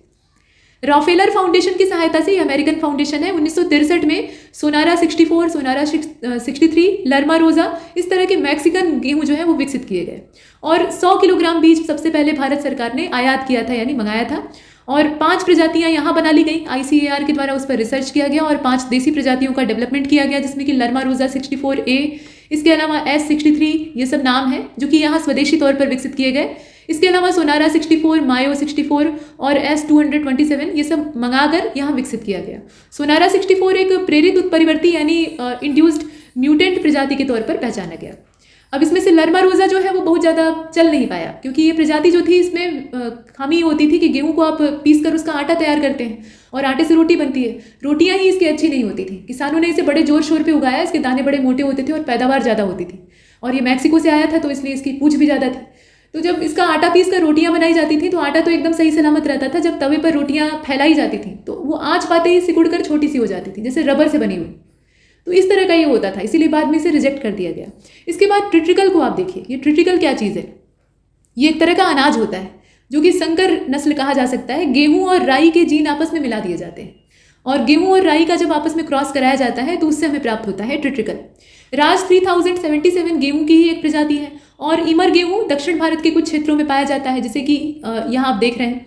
रॉकफेलर फाउंडेशन की सहायता से, ये अमेरिकन फाउंडेशन है, 1963 में सोनारा 64, सोनारा 63, लर्मा रोजा, इस तरह के मैक्सिकन गेहूं जो है वो विकसित किए गए। और 100 किलोग्राम बीज सबसे पहले भारत सरकार ने आयात किया था, यानी मंगाया था। और 5 प्रजातियां यहाँ बना ली गई, ICAR के द्वारा उस पर रिसर्च किया गया और 5 देसी प्रजातियों का डेवलपमेंट किया गया, जिसमें कि लर्मा रोजा 64A, इसके अलावा S63, ये सब नाम है जो कि यहाँ स्वदेशी तौर पर विकसित किए गए। इसके अलावा सोनारा 64, मायो 64 और S227, ये सब मंगाकर यहाँ विकसित किया गया। सोनारा 64 एक प्रेरित उत्परिवर्ती यानी इंड्यूस्ड म्यूटेंट प्रजाति के तौर पर पहचाना गया। अब इसमें से लर्मा रोजा जो है वो बहुत ज़्यादा चल नहीं पाया, क्योंकि ये प्रजाति जो थी इसमें खामी होती थी कि गेहूं को आप पीस कर उसका आटा तैयार करते हैं और आटे से रोटी बनती है, रोटियां ही इसकी अच्छी नहीं होती थी। किसानों ने इसे बड़े जोर शोर पे उगाया, इसके दाने बड़े मोटे होते थे और पैदावार ज़्यादा होती थी। और ये मैक्सिको से आया था तो इसलिए इसकी पूछ भी ज़्यादा थी। तो जब इसका आटा पीस कर रोटियां बनाई जाती थी तो आटा तो एकदम सही सलामत रहता था। जब तवे पर रोटियां फैलाई जाती थी तो वो आँच पाते ही सिकुड़ कर छोटी सी हो जाती थी, जैसे रबर से बनी हुई। तो इस तरह का ये होता था, इसीलिए बाद में इसे रिजेक्ट कर दिया गया। इसके बाद ट्रिटिकल को आप देखिए, ये ट्रिटिकल क्या चीज़ है? ये एक तरह का अनाज होता है जो कि संकर नस्ल कहा जा सकता है। गेहूं और राई के जीन आपस में मिला दिए जाते हैं और गेहूं और राई का जब आपस में क्रॉस कराया जाता है तो उससे हमें प्राप्त होता है ट्रिटिकल। राज 3077 गेहूं की ही एक प्रजाति है और इमर गेहूं दक्षिण भारत के कुछ क्षेत्रों में पाया जाता है, जैसे कि यहाँ आप देख रहे हैं।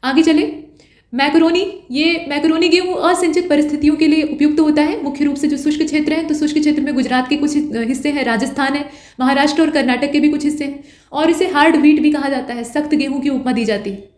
आगे चले, मैकरोनी, ये मैकरोनी गेहूं असिंचित परिस्थितियों के लिए उपयुक्त होता है, मुख्य रूप से जो शुष्क क्षेत्र हैं। तो शुष्क क्षेत्र में गुजरात के कुछ हिस्से हैं, राजस्थान है, महाराष्ट्र और कर्नाटक के भी कुछ हिस्से हैं। और इसे हार्ड व्हीट भी कहा जाता है, सख्त गेहूं की उपमा दी जाती है।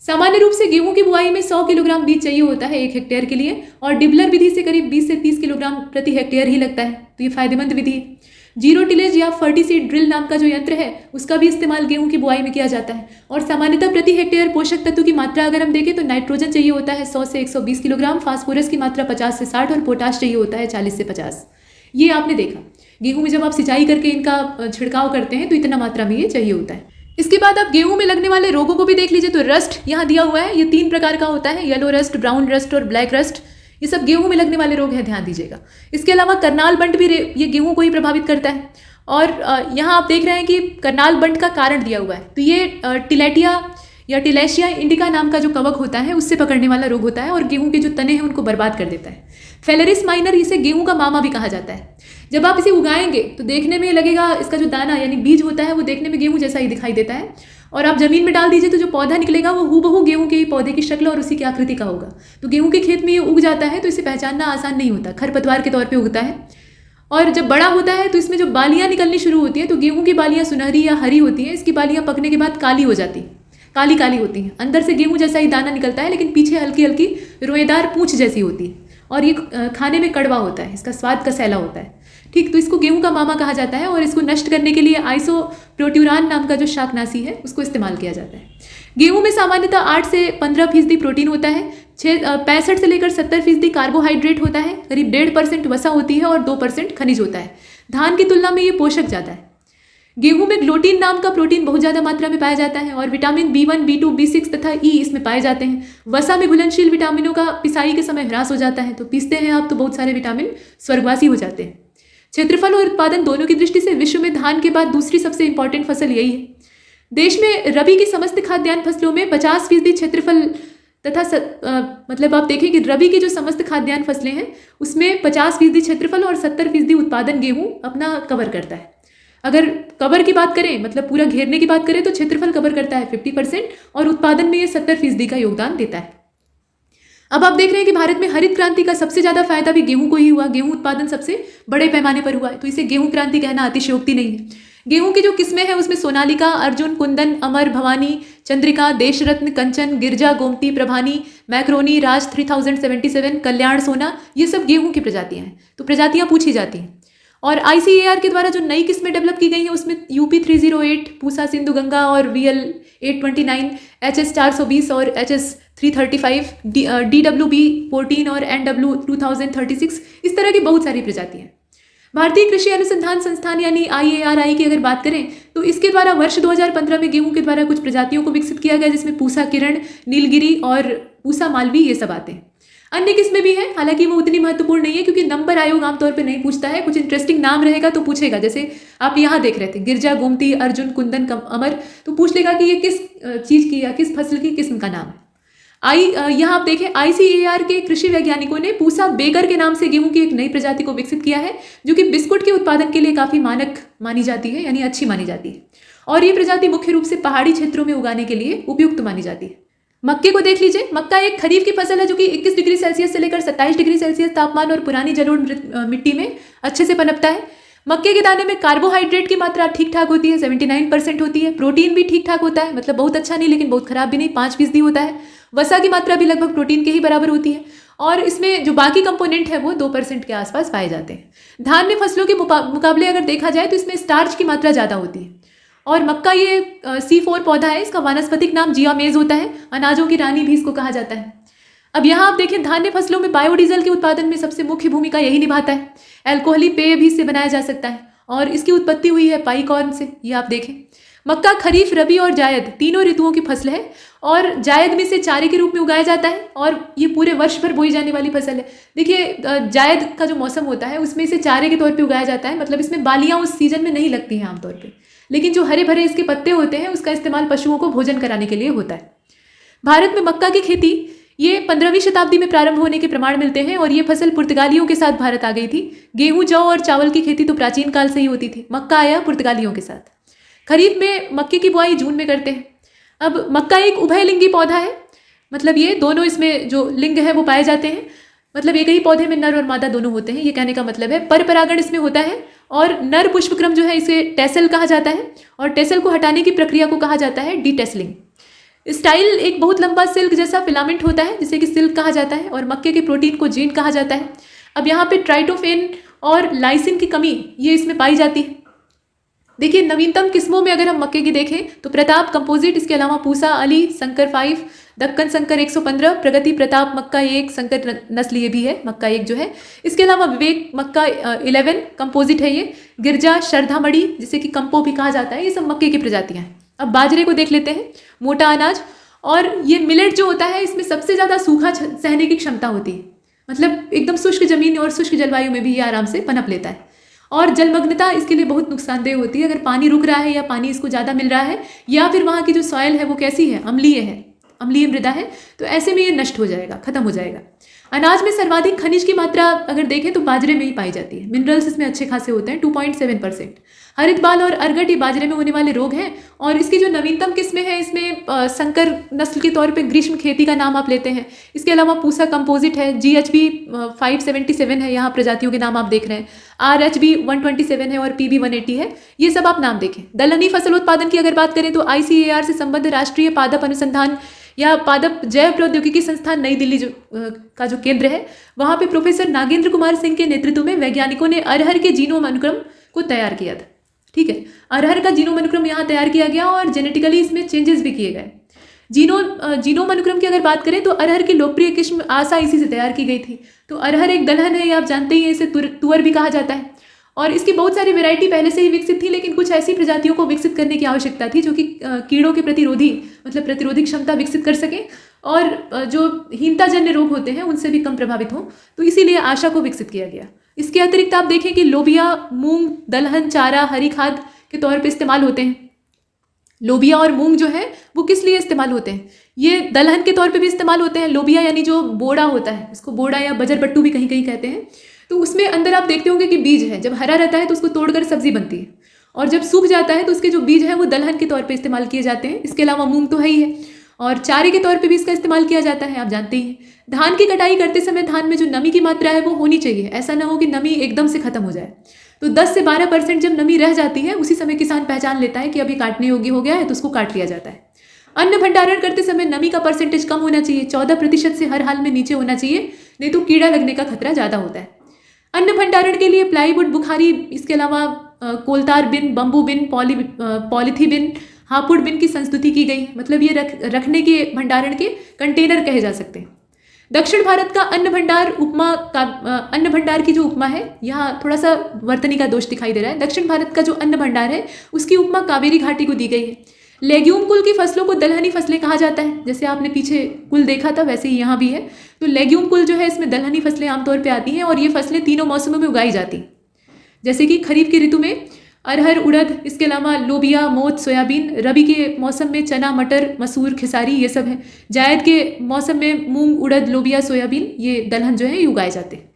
सामान्य रूप से गेहूं की बुआई में 100 किलोग्राम बीज चाहिए होता है 1 हेक्टेयर के लिए, और डिबलर विधि से करीब 20 से 30 किलोग्राम प्रति हेक्टेयर ही लगता है। तो ये फायदेमंद विधि है। जीरो टिलेज या फर्टिसीड ड्रिल नाम का जो यंत्र है उसका भी इस्तेमाल गेहूं की बुआई में किया जाता है। और सामान्यतः प्रति हेक्टेयर पोषक तत्व की मात्रा अगर हम देखें तो नाइट्रोजन चाहिए होता है 100 से 120 किलोग्राम, फास्फोरस की मात्रा 50 से 60 और पोटाश चाहिए होता है 40 से 50। ये आपने देखा, गेहूं में जब आप सिंचाई करके इनका छिड़काव करते हैं तो इतना मात्रा में ये चाहिए होता है। इसके बाद आप गेहूं में लगने वाले रोगों को भी देख लीजिए। तो रस्ट यहाँ दिया हुआ है, ये 3 प्रकार का होता है, येलो रस्ट, ब्राउन रस्ट और ब्लैक रस्ट। ये सब गेहूं में लगने वाले रोग हैं, ध्यान दीजिएगा। इसके अलावा करनाल बंट भी ये गेहूं को ही प्रभावित करता है। और यहाँ आप देख रहे हैं कि करनाल बंट का कारण दिया हुआ है। तो ये टिलेटिया या टिलेशिया इंडिका नाम का जो कवक होता है उससे पकड़ने वाला रोग होता है और गेहूं के जो तने हैं उनको बर्बाद कर देता है। फेलेरिस माइनर, इसे गेहूं का मामा भी कहा जाता है। जब आप इसे उगाएंगे तो देखने में लगेगा, इसका जो दाना यानी बीज होता है वो देखने में गेहूं जैसा ही दिखाई देता है। और आप जमीन में डाल दीजिए तो जो पौधा निकलेगा वो हूबहू गेहूं के ही पौधे की शक्ल और उसी की आकृति का होगा। तो गेहूं के खेत में ये उग जाता है तो इसे पहचानना आसान नहीं होता, खरपतवार के तौर पर उगता है। और जब बड़ा होता है तो इसमें जो बालियां निकलनी शुरू होती हैं, तो गेहूं की बालियां सुनहरी या हरी होती हैं, इसकी बालियां पकने के बाद काली हो जाती हैं, काली काली होती हैं। अंदर से गेहूं जैसा ही दाना निकलता है लेकिन पीछे हल्की हल्की रोएदार पूंछ जैसी होती है और ये खाने में कड़वा होता है, इसका स्वाद कसैला होता है। ठीक, तो इसको गेहूं का मामा कहा जाता है और इसको नष्ट करने के लिए आइसोप्रोट्यूरान नाम का जो शाकनाशी है उसको इस्तेमाल किया जाता है। गेहूं में सामान्यतः 8 से 15% प्रोटीन होता है, 65 से लेकर 70% कार्बोहाइड्रेट होता है, करीब 1.5% वसा होती है और 2% खनिज होता है। धान की तुलना में ये पोषक ज़्यादा है। गेहूं में ग्लूटीन नाम का प्रोटीन बहुत ज़्यादा मात्रा में पाया जाता है और विटामिन B1, B2, B6 तथा E इसमें पाए जाते हैं। वसा में घुलनशील विटामिनों का पिसाई के समय ह्रास हो जाता है, तो पीसते हैं आप तो बहुत सारे विटामिन स्वर्गवासी हो जाते हैं। क्षेत्रफल और उत्पादन दोनों की दृष्टि से विश्व में धान के बाद दूसरी सबसे इंपॉर्टेंट फसल यही है। देश में रबी की समस्त खाद्यान्न फसलों में 50% क्षेत्रफल तथा मतलब आप देखें कि रबी की जो समस्त खाद्यान्न फसलें हैं उसमें 50% क्षेत्रफल और 70% उत्पादन गेहूं अपना कवर करता है। अगर कवर की बात करें, मतलब पूरा घेरने की बात करें, तो क्षेत्रफल कवर करता है 50% और उत्पादन में ये 70% का योगदान देता है। अब आप देख रहे हैं कि भारत में हरित क्रांति का सबसे ज़्यादा फायदा भी गेहूं को ही हुआ। गेहूं उत्पादन सबसे बड़े पैमाने पर हुआ है, तो इसे गेहूं क्रांति कहना अतिशयोक्ति नहीं है। गेहूं की जो किस्में हैं उसमें सोनालिका, अर्जुन, कुंदन, अमर, भवानी, चंद्रिका, देशरत्न, कंचन, गिरजा, गोमती, प्रभानी, मैक्रोनी, राज 3077, कल्याण, सोना, ये सब गेहूं की प्रजातियां हैं। तो प्रजातियां पूछी जाती हैं और ICAR के द्वारा जो नई किस्में डेवलप की गई हैं उसमें UP 308, पूसा, सिंधु, गंगा और VL 829, HS 420 और HS 335, DWB 14 और NW 2036, इस तरह की बहुत सारी प्रजातियां हैं। भारतीय कृषि अनुसंधान संस्थान यानी IARI की अगर बात करें तो इसके द्वारा वर्ष 2015 में गेहूं के द्वारा कुछ प्रजातियों को विकसित किया गया, जिसमें पूसा किरण, नीलगिरी और पूसा मालवी ये सब आते हैं। अन्य किस्में भी हैं, हालांकि वो उतनी महत्वपूर्ण नहीं है क्योंकि नंबर आयोग आमतौर पर नहीं पूछता है। कुछ इंटरेस्टिंग नाम रहेगा तो पूछेगा, जैसे आप यहाँ देख रहे थे गिरजा, गोमती, अर्जुन, कुंदन, अमर, तो पूछ लेगा कि ये किस चीज़ की या किस फसल की किस्म का नाम है। यहाँ आप देखें ICAR के कृषि वैज्ञानिकों ने पूसा बेगर के नाम से गेहूं की एक नई प्रजाति को विकसित किया है, जो कि बिस्कुट के उत्पादन के लिए काफ़ी मानक मानी जाती है, यानी अच्छी मानी जाती है। और ये प्रजाति मुख्य रूप से पहाड़ी क्षेत्रों में उगाने के लिए उपयुक्त मानी जाती है। मक्के को देख लीजिए। मक्का एक खरीफ की फसल है जो कि 21 डिग्री सेल्सियस से लेकर 27 डिग्री सेल्सियस तापमान और पुरानी जलोढ़ मिट्टी में अच्छे से पनपता है। मक्के के दाने में कार्बोहाइड्रेट की मात्रा ठीक ठाक होती है, 79% होती है। प्रोटीन भी ठीक ठाक होता है, मतलब बहुत अच्छा नहीं लेकिन बहुत खराब भी नहीं, 5% होता है। वसा की मात्रा भी लगभग प्रोटीन के ही बराबर होती है और इसमें जो बाकी कंपोनेंट है वो 2% के आसपास पाए जाते हैं। धान्य फसलों के मुकाबले अगर देखा जाए तो इसमें स्टार्च की मात्रा ज़्यादा होती है। और मक्का ये C4 पौधा है, इसका वानस्पतिक नाम जिया मेज होता है, अनाजों की रानी भी इसको कहा जाता है। अब यहाँ आप देखें धान्य फसलों में बायोडीजल के उत्पादन में सबसे मुख्य भूमिका यही निभाता है। एल्कोहली पेय भी इससे बनाया जा सकता है और इसकी उत्पत्ति हुई है पाई कॉर्न से, ये आप देखें। मक्का खरीफ, रबी और जायद तीनों ऋतुओं की फसल है और जायद में से चारे के रूप में उगाया जाता है और ये पूरे वर्ष भर बोई जाने वाली फसल है। देखिए जायद का जो मौसम होता है उसमें इसे चारे के तौर पे उगाया जाता है, मतलब इसमें बालियाँ उस सीजन में नहीं लगती हैं आमतौर पे, लेकिन जो हरे भरे इसके पत्ते होते हैं उसका इस्तेमाल पशुओं को भोजन कराने के लिए होता है। भारत में मक्का की खेती ये 15वीं शताब्दी में प्रारंभ होने के प्रमाण मिलते हैं और ये फसल पुर्तगालियों के साथ भारत आ गई थी। गेहूं, जौ और चावल की खेती तो प्राचीन काल से ही होती थी, मक्का आया पुर्तगालियों के साथ। खरीफ में मक्के की बुआई जून में करते हैं। अब मक्का एक उभयलिंगी पौधा है, मतलब ये दोनों इसमें जो लिंग है वो पाए जाते हैं, मतलब एक ही पौधे में नर और मादा दोनों होते हैं, ये कहने का मतलब है। पर परागण इसमें होता है और नर पुष्पक्रम जो है इसे टेसल कहा जाता है और टेसल को हटाने की प्रक्रिया को कहा जाता है डीटेसलिंग। स्टाइल एक बहुत लंबा सिल्क जैसा फिलामेंट होता है जिसे कि सिल्क कहा जाता है और मक्के के प्रोटीन को जीन कहा जाता है। अब यहाँ पे ट्राइटोफेन और लाइसिन की कमी ये इसमें पाई जाती है। देखिए नवीनतम किस्मों में अगर हम मक्के की देखें तो प्रताप कंपोजिट, इसके अलावा पूसा, अली, शंकर 5, दक्कन शंकर 115, प्रगति प्रताप मक्का 1, शंकर नस्ल ये भी है मक्का 1 जो है। इसके अलावा विवेक मक्का 11 कंपोजिट है ये, गिरजा, श्रद्धामणि जिसे कि कंपो भी कहा जाता है, ये सब मक्के की प्रजातियां हैं। अब बाजरे को देख लेते हैं, मोटा अनाज, और ये मिलेट जो होता है इसमें सबसे ज़्यादा सूखा सहने की क्षमता होती है, मतलब एकदम शुष्क जमीन और शुष्क जलवायु में भी ये आराम से पनप लेता है। और जलमग्नता इसके लिए बहुत नुकसानदेह होती है, अगर पानी रुक रहा है या पानी इसको ज़्यादा मिल रहा है या फिर वहाँ की जो सॉइल है वो कैसी है, अम्लीय मृदा है, तो ऐसे में ये नष्ट हो जाएगा, खत्म हो जाएगा। अनाज में सर्वाधिक खनिज की मात्रा अगर देखें तो बाजरे में ही पाई जाती है, मिनरल्स इसमें अच्छे खासे होते हैं, 2.7%। हरित बाल और अरगट ये बाजरे में होने वाले रोग हैं और इसकी जो नवीनतम किस्में हैं इसमें संकर नस्ल के तौर पे ग्रीष्म खेती का नाम आप लेते हैं। इसके अलावा पूसा कंपोजिट है, GHB 577 है, यहाँ प्रजातियों के नाम आप देख रहे हैं, RHB 127 है और PB 180 है, ये सब आप नाम देखें। दलहनी फसल उत्पादन की अगर बात करें तो ICAR से संबद्ध राष्ट्रीय पादप अनुसंधान या पादप जैव प्रौद्योगिकी संस्थान नई दिल्ली का जो केंद्र है, वहाँ पे प्रोफेसर नागेंद्र कुमार सिंह के नेतृत्व में वैज्ञानिकों ने अरहर के जीनोम अनुक्रम को तैयार किया था। ठीक है, अरहर का जीनोम अनुक्रम यहाँ तैयार किया गया और जेनेटिकली इसमें चेंजेस भी किए गए। जीनोम अनुक्रम की अगर बात करें तो अरहर की लोकप्रिय किस्म आसा इसी से तैयार की गई थी। तो अरहर एक दलहन है, ये आप जानते ही हैं, इसे तुअर भी कहा जाता है और इसकी बहुत सारी वैरायटी पहले से ही विकसित थी, लेकिन कुछ ऐसी प्रजातियों को विकसित करने की आवश्यकता थी जो कि कीड़ों के प्रतिरोधी मतलब प्रतिरोधी क्षमता विकसित कर सकें और जो हीनताजन्य रोग होते हैं उनसे भी कम प्रभावित हों, तो इसीलिए आशा को विकसित किया गया। इसके अतिरिक्त आप देखें कि लोबिया, मूंग, दलहन, चारा, हरी खाद के तौर पर इस्तेमाल होते हैं। लोबिया और मूंग जो है वो किस लिए इस्तेमाल होते हैं, ये दलहन के तौर पे भी इस्तेमाल होते हैं। लोबिया यानी जो बोड़ा होता है, इसको बोड़ा या बजरबट्टू भी कहीं कहीं कहते हैं, तो उसमें अंदर आप देखते होंगे कि बीज है, जब हरा रहता है तो उसको तोड़कर सब्जी बनती है और जब सूख जाता है तो उसके जो बीज हैं वो दलहन के तौर पे इस्तेमाल किए जाते हैं। इसके अलावा मूंग तो है ही है और चारे के तौर पे भी इसका इस्तेमाल किया जाता है, आप जानते ही हैं। धान की कटाई करते समय धान में जो नमी की मात्रा है वो होनी चाहिए, ऐसा ना हो कि नमी एकदम से खत्म हो जाए। तो 10 से 12% जब नमी रह जाती है उसी समय किसान पहचान लेता है कि अभी काटने योग्य हो गया है, तो उसको काट लिया जाता है। अन्न भंडारण करते समय नमी का परसेंटेज कम होना चाहिए, 14% से हर हाल में नीचे होना चाहिए, नहीं तो कीड़ा लगने का खतरा ज़्यादा होता है। अन्न भंडारण के लिए प्लाईवुड, बुखारी, इसके अलावा कोलतार बिन, बम्बू बिन, पॉलीथी बिन, हापुड़ बिन की संस्तुति की गई है, मतलब ये रखने के भंडारण के कंटेनर कहे जा सकते हैं। दक्षिण भारत का अन्न भंडार उपमा का अन्न भंडार की जो उपमा है, यहाँ थोड़ा सा वर्तनी का दोष दिखाई दे रहा है। दक्षिण भारत का जो अन्न भंडार है उसकी उपमा कावेरी घाटी को दी गई है। लेग्यूम कुल की फसलों को दलहनी फसलें कहा जाता है। जैसे आपने पीछे कुल देखा था वैसे ही यहाँ भी है। तो लेग्यूम कुल जो है इसमें दलहनी फसलें आमतौर पर आती हैं और ये फसलें तीनों मौसमों में उगाई जाती हैं। जैसे कि खरीफ की ऋतु में अरहर, उड़द, इसके अलावा लोबिया, मोठ, सोयाबीन, रबी के मौसम में चना, मटर, मसूर, खेसारी ये सब है। जायद के मौसम में मूंग, उड़द, लोबिया, सोयाबीन ये दलहन जो है ये उगाए जाते हैं।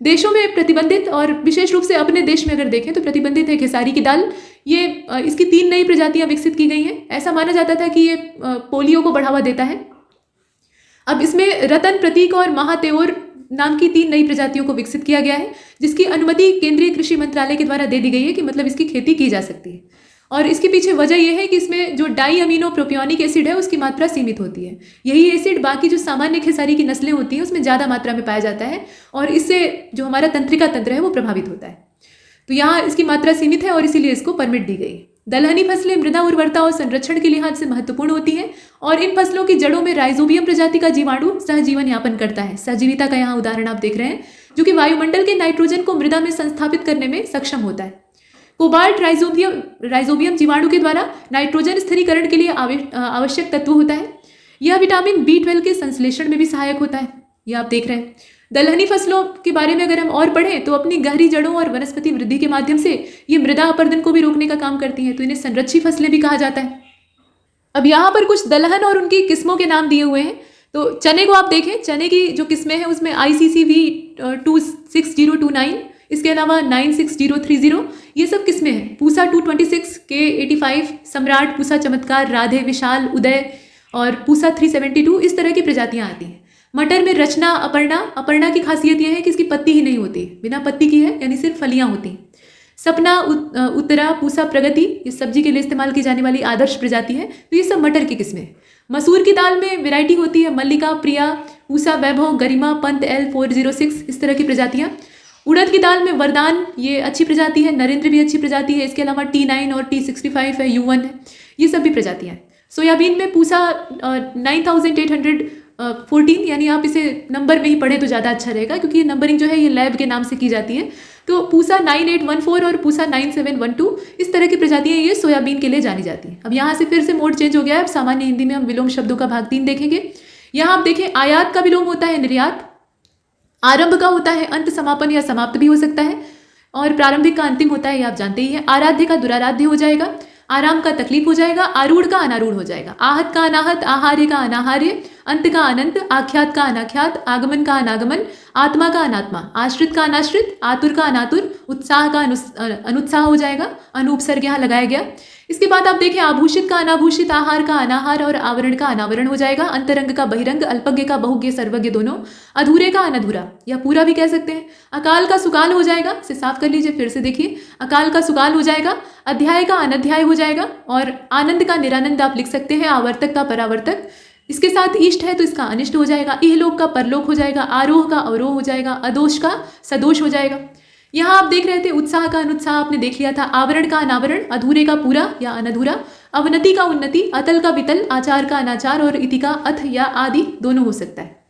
देशों में प्रतिबंधित और विशेष रूप से अपने देश में अगर देखें तो प्रतिबंधित है खेसारी की दाल। ये इसकी 3 नई प्रजातियां विकसित की गई हैं। ऐसा माना जाता था कि ये पोलियो को बढ़ावा देता है। अब इसमें रतन, प्रतीक और महातेओर नाम की 3 नई प्रजातियों को विकसित किया गया है, जिसकी अनुमति केंद्रीय कृषि मंत्रालय के द्वारा दे दी गई है कि मतलब इसकी खेती की जा सकती है। और इसके पीछे वजह यह है कि इसमें जो डाई अमीनो प्रोपियोनिक एसिड है उसकी मात्रा सीमित होती है। यही एसिड बाकी जो सामान्य खेसारी की नस्लें होती हैं उसमें ज़्यादा मात्रा में पाया जाता है और इससे जो हमारा तंत्रिका तंत्र है वो प्रभावित होता है। तो यहाँ इसकी मात्रा सीमित है और इसीलिए इसको परमिट दी गई। दलहनी फसलें मृदा उर्वरता और संरक्षण के लिहाज से महत्वपूर्ण होती हैं और इन फसलों की जड़ों में राइजोबियम प्रजाति का जीवाणु सहजीवन यापन करता है। सहजीविता का यहाँ उदाहरण आप देख रहे हैं, जो कि वायुमंडल के नाइट्रोजन को मृदा में संस्थापित करने में सक्षम होता है। कोबाल्ट राइजोबियम जीवाणु के द्वारा नाइट्रोजन स्थिरीकरण के लिए आवश्यक तत्व होता है। यह विटामिन B12 के संश्लेषण में भी सहायक होता है। यह आप देख रहे हैं। दलहनी फसलों के बारे में अगर हम और पढ़ें तो अपनी गहरी जड़ों और वनस्पति वृद्धि के माध्यम से ये मृदा अपरदन को भी रोकने का काम करती हैं, तो इन्हें संरक्षी फसलें भी कहा जाता है। अब यहाँ पर कुछ दलहन और उनकी किस्मों के नाम दिए हुए हैं। तो चने को आप देखें, चने की जो किस्में हैं उसमें ICCV 26029, इसके अलावा 96030 ये सब किस्में हैं। पूसा 226, K85, सम्राट, पूसा चमत्कार, राधे, विशाल, उदय और पूसा 372 इस तरह की प्रजातियाँ आती हैं। मटर में रचना, अपर्णा की खासियत यह है कि इसकी पत्ती ही नहीं होती, बिना पत्ती की है, यानी सिर्फ फलियाँ होती हैं। सपना, उत्तरा, पूसा, प्रगति ये सब्जी के लिए इस्तेमाल की जाने वाली आदर्श प्रजाति है। तो ये सब मटर की किस्में हैं। मसूर की दाल में वैरायटी होती है, मल्लिका, प्रिया, पूसा, वैभव, गरिमा, पंत, L406 इस तरह की प्रजातियाँ। उड़द की दाल में वरदान ये अच्छी प्रजाति है, नरेंद्र भी अच्छी प्रजाति है, इसके अलावा T9 और T65 है, U1 है, ये सब भी प्रजातियाँ हैं। सोयाबीन में पूसा 9814, यानी आप इसे नंबर में ही पढ़ें तो ज़्यादा अच्छा रहेगा क्योंकि ये नंबरिंग जो है ये लैब के नाम से की जाती है। तो पूसा 9814 और पूसा 9712 इस तरह की प्रजातियाँ ये सोयाबीन के लिए जानी जाती हैं। अब यहाँ से फिर से मोड चेंज हो गया है। अब सामान्य हिंदी में हम विलोम शब्दों का भाग 3 देखेंगे। यहाँ आप देखें, आयात का विलोम होता है निर्यात, आरंभ का होता है अंत, समापन या समाप्त भी हो सकता है, और प्रारंभिक का अंतिम होता है, ये आप जानते ही हैं। आराध्य का दुराराध्य हो जाएगा, आराम का तकलीफ हो जाएगा, आरूढ़ का अनारूढ़ हो जाएगा, आहत का अनाहत, आहार्य का अनाहार्य, अंत का अनंत, आख्यात का अनाख्यात, आगमन का अनागमन, आत्मा का अनात्मा, आश्रित का अनाश्रित, आतुर का अनातुर, उत्साह का अनुत्साह हो जाएगा, अनुपसर्ग यहाँ लगाया गया। इसके बाद आप देखें, आभूषित का अनाभूषित, आहार का अनाहार और आवरण का अनावरण हो जाएगा, अंतरंग का बहिरंग, अल्पज्ञ का बहुज्ञ, सर्वज्ञ दोनों, अधूरे का अनधूरा या पूरा भी कह सकते हैं। अकाल का सुकाल हो जाएगा, इसे साफ कर लीजिए, फिर से देखिए, अकाल का सुकाल हो जाएगा, अध्याय का अनध्याय हो जाएगा, और आनंद का निरानंद आप लिख सकते हैं, आवर्तक का परावर्तक। इसके साथ इष्ट है तो इसका अनिष्ट हो जाएगा, इहलोक का परलोक हो जाएगा, आरोह का अवरोह हो जाएगा, अदोष का सदोष हो जाएगा। यहाँ आप देख रहे थे उत्साह का अनुत्साह आपने देख लिया था, आवरण का अनावरण, अधूरे का पूरा या अनधूरा, अवनति का उन्नति, अतल का वितल, आचार का अनाचार और इति का अथ या आदि दोनों हो सकता है।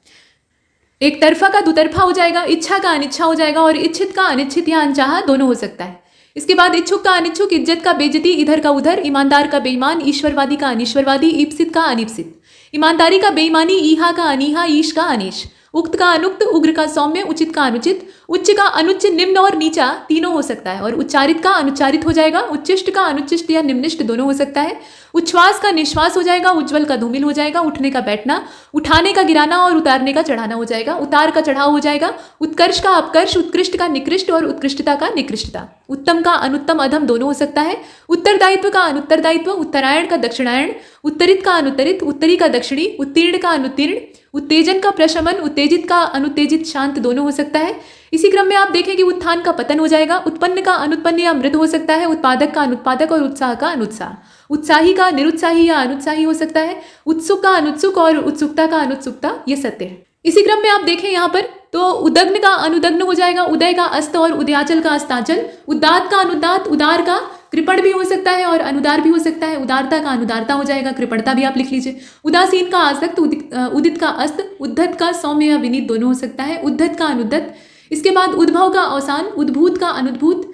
एक तरफा का दुतरफा हो जाएगा, इच्छा का अनिच्छा हो जाएगा, और इच्छित का अनिच्छित या अनचाहा दोनों हो सकता है। इसके बाद इच्छुक का अनिच्छुक, इज्जत का बेइज्जती, इधर का उधर, ईमानदार का बेईमान, ईश्वरवादी का अनीश्वरवादी, ईप्सित का अनीप्सित, ईमानदारी का बेईमानी, ईहा का अनीहा, ईश का अनीश, उक्त का अनुक्त, उग्र का सौम्य, उचित का अनुचित, उच्च का अनुच्च, निम्न और नीचा तीनों हो सकता है, और उच्चारित का अनुच्चारित हो जाएगा, उच्चिष्ट का अनुच्चिष्ट या निम्निष्ट दोनों हो सकता है, उच्छ्वास का निश्वास हो जाएगा, उज्ज्वल का धूमिल हो जाएगा, उठने का बैठना, उठाने का गिराना और उतारने का चढ़ाना हो जाएगा, उतार का चढ़ाव हो जाएगा, उत्कर्ष का अपकर्ष, उत्कृष्ट का निकृष्ट और उत्कृष्टता का निकृष्टता, उत्तम का अनुत्तम अधम दोनों हो सकता है, उत्तरदायित्व का अनुत्तरदायित्व, उत्तरायण का दक्षिणायण, उत्तरित का अनुत्तरित, उत्तरी का दक्षिणी, उत्तीर्ण का अनुत्तीर्ण, उत्तेजन का प्रशमन, उत्तेजित का अनुत्तेजित शांत दोनों हो सकता है। इसी क्रम में आप देखें कि उत्थान का पतन हो जाएगा, उत्पन्न का अनुत्पन्न या मृत हो सकता है, उत्पादक का अनुत्पादक और उत्साह का अनुत्साह, उत्साही का निरुत्साही या अनुत्साही हो सकता है, उत्सुक का अनुत्सुक और उत्सुकता का अनुत्सुकता, ये सत्य है। इसी क्रम में आप देखें यहाँ पर तो उदग्न का अनुदग्न हो जाएगा, उदय का अस्त और उदयाचल का अस्ताचल, उदात का अनुदात, उदार का कृपण भी हो सकता है और अनुदार भी हो सकता है। उदारता का अनुदारता हो जाएगा, कृपणता भी आप लिख लीजिए। उदासीन का आसक्त, उदित का अस्त, उद्धत का सौम्य या विनीत दोनों हो सकता है, उद्धत का अनुद्धत। इसके बाद उद्भव का अवसान, उद्भूत का अनुद्भूत,